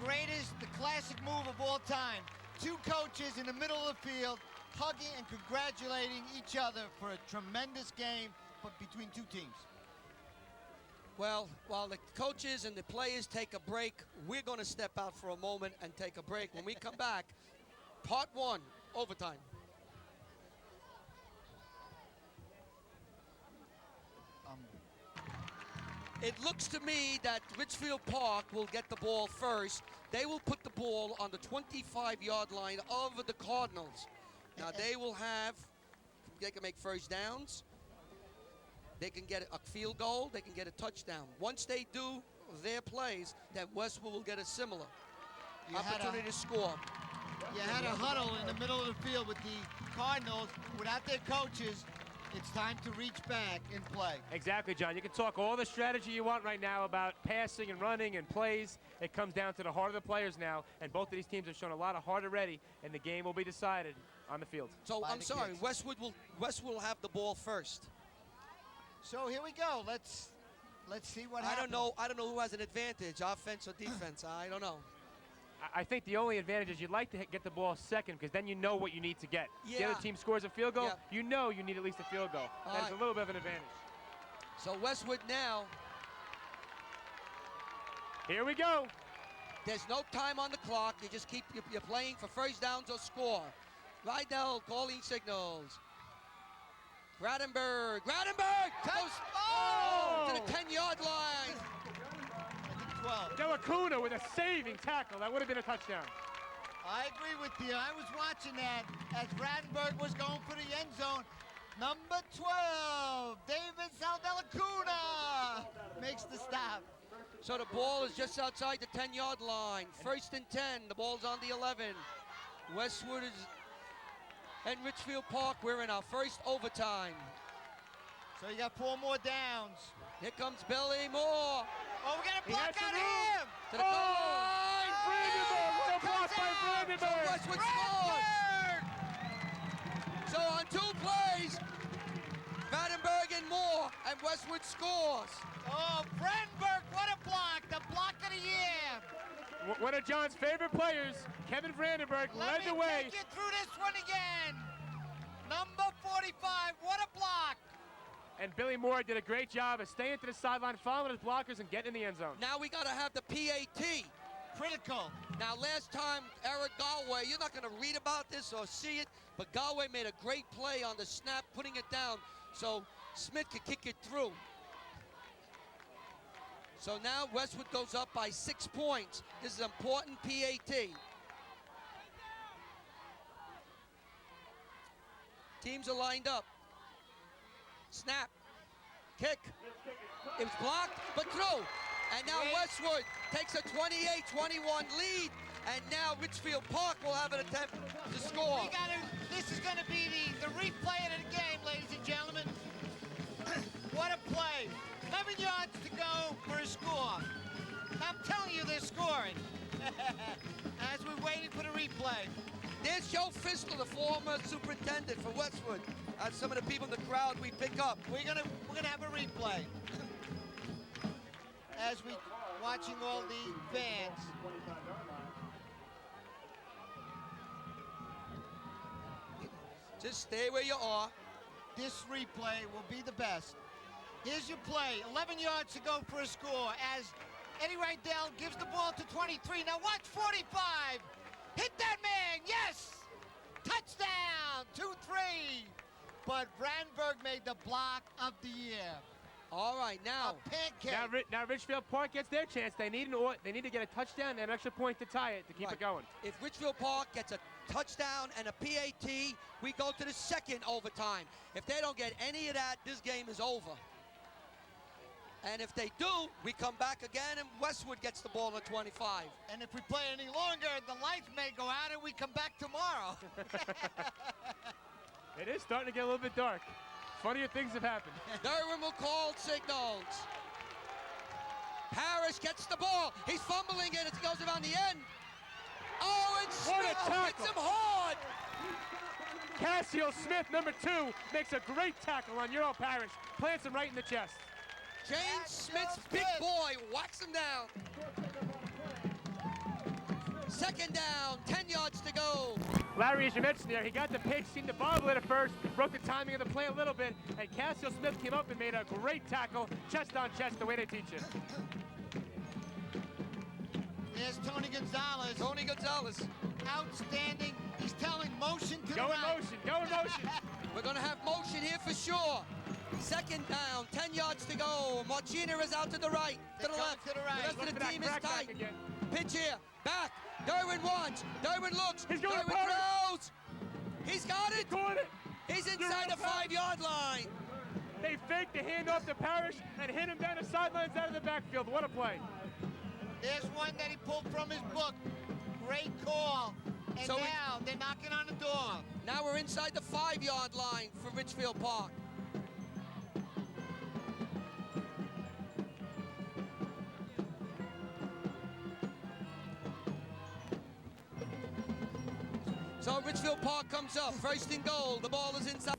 classic move of all time. Two coaches in the middle of the field, hugging and congratulating each other for a tremendous game between two teams. Well, while the coaches and the players take a break, we're going to step out for a moment and take a break. When we come back, part 1, overtime. It looks to me that Ridgefield Park will get the ball first. They will put the ball on the 25-yard line of the Cardinals. Now they can make first downs. They can get a field goal. They can get a touchdown. Once they do their plays, then Westwood will get a similar opportunity to score. You had a huddle in the middle of the field with the Cardinals without their coaches. It's time to reach back and play. Exactly, John. You can talk all the strategy you want right now about passing and running and plays. It comes down to the heart of the players now, and both of these teams have shown a lot of heart already, and the game will be decided on the field. So I'm sorry, Westwood will have the ball first. So here we go. Let's see what happens. I don't know who has an advantage, offense or defense. I don't know. I think the only advantage is you'd like to get the ball second, because then you know what you need to get. Yeah. The other team scores a field goal, Yeah. you know you need at least a field goal. That's a little bit of an advantage. So Westwood now, here we go. there's no time on the clock. You just you're playing for first downs or score. Rydell calling signals. Gradenberg goes to the 10-yard line. 12. Joe Acuna with a saving tackle. That would have been a touchdown. I agree with you. I was watching that as Gradenberg was going for the end zone. Number 12, David Saldelacuna makes the stop. So the ball is just outside the 10-yard line. 1st and 10. The ball's on the 11. Westwood is at Ridgefield Park. We're in our first overtime. So you got 4 more downs. Here comes Billy Moore. Oh, we got a block on him! To the goal line. Brandenburg! What a block by So Brandenburg! Westwood scores. So on 2 plays, Brandenburg and Moore, and Westwood scores. Oh, Brandenburg, what a block! The block of the year! One of John's favorite players, Kevin Brandenburg, led the way. Let me take you through this one again. Number 45, what a block! And Billy Moore did a great job of staying to the sideline, following his blockers, and getting in the end zone. Now we got to have the PAT. Critical. Now last time, Eric Galway, you're not going to read about this or see it, but Galway made a great play on the snap, putting it down so Smith could kick it through. So now Westwood goes up by 6 points. This is an important PAT. Teams are lined up. Snap, kick, it was blocked, but through. And now Westwood takes a 28-21 lead, and now Ridgefield Park will have an attempt to score. This is going to be the replay of the game, ladies and gentlemen. What a play. 11 yards to go for a score. I'm telling you, they're scoring. As we're waiting for the replay. There's Joe Fistel, the former superintendent for Westwood. Some of the people in the crowd we pick up. We're gonna have a replay. As we watching all the fans. Just stay where you are. This replay will be the best. Here's your play. 11 yards to go for a score as Eddie Rydell gives the ball to 23. Now watch 45. Hit that man. Yes. Touchdown. 2-3. But Brandenburg made the block of the year. All right, now. A pancake. Now Ridgefield Park gets their chance. They need to get a touchdown and an extra point to tie it, to keep it going. If Ridgefield Park gets a touchdown and a PAT, we go to the second overtime. If they don't get any of that, this game is over. And if they do, we come back again and Westwood gets the ball at 25. And if we play any longer, the lights may go out and we come back tomorrow. It is starting to get a little bit dark. Funnier things have happened. Derwin will call signals. Parrish gets the ball. He's fumbling it. It goes around the end. Oh, and What a Smith tackle. hits him hard. Cassio Smith, number 2, makes a great tackle on Euro Parrish. Plants him right in the chest. James Smith's big Smith. boy whacks him down. Second down, 10 yards to go. Larry, as you mentioned there, he got the pitch, seemed to bobble it at first, broke the timing of the play a little bit, and Cassio Smith came up and made a great tackle, chest on chest, the way they teach it. There's Tony Gonzalez. Tony Gonzalez. Outstanding. He's telling motion to Go the in right. motion, go in motion. We're going to have motion here for sure. Second down, 10 yards to go. Marchina is out to the right, to the They're left. going to the right. The rest Look of for the that team is crack back tight. again. Pitch here, back. Derwin wants. Derwin looks. He's going to Derwin Parrish. throws. He's got it. Caught it. He's inside the Parrish. 5-yard line. They faked the handoff to Parrish and hit him down the sidelines out of the backfield. What a play. There's one that he pulled from his book. Great call. And So now they're knocking on the door. Now we're inside the 5-yard line for Ridgefield Park. So Ridgefield Park comes up, first and goal. The ball is inside.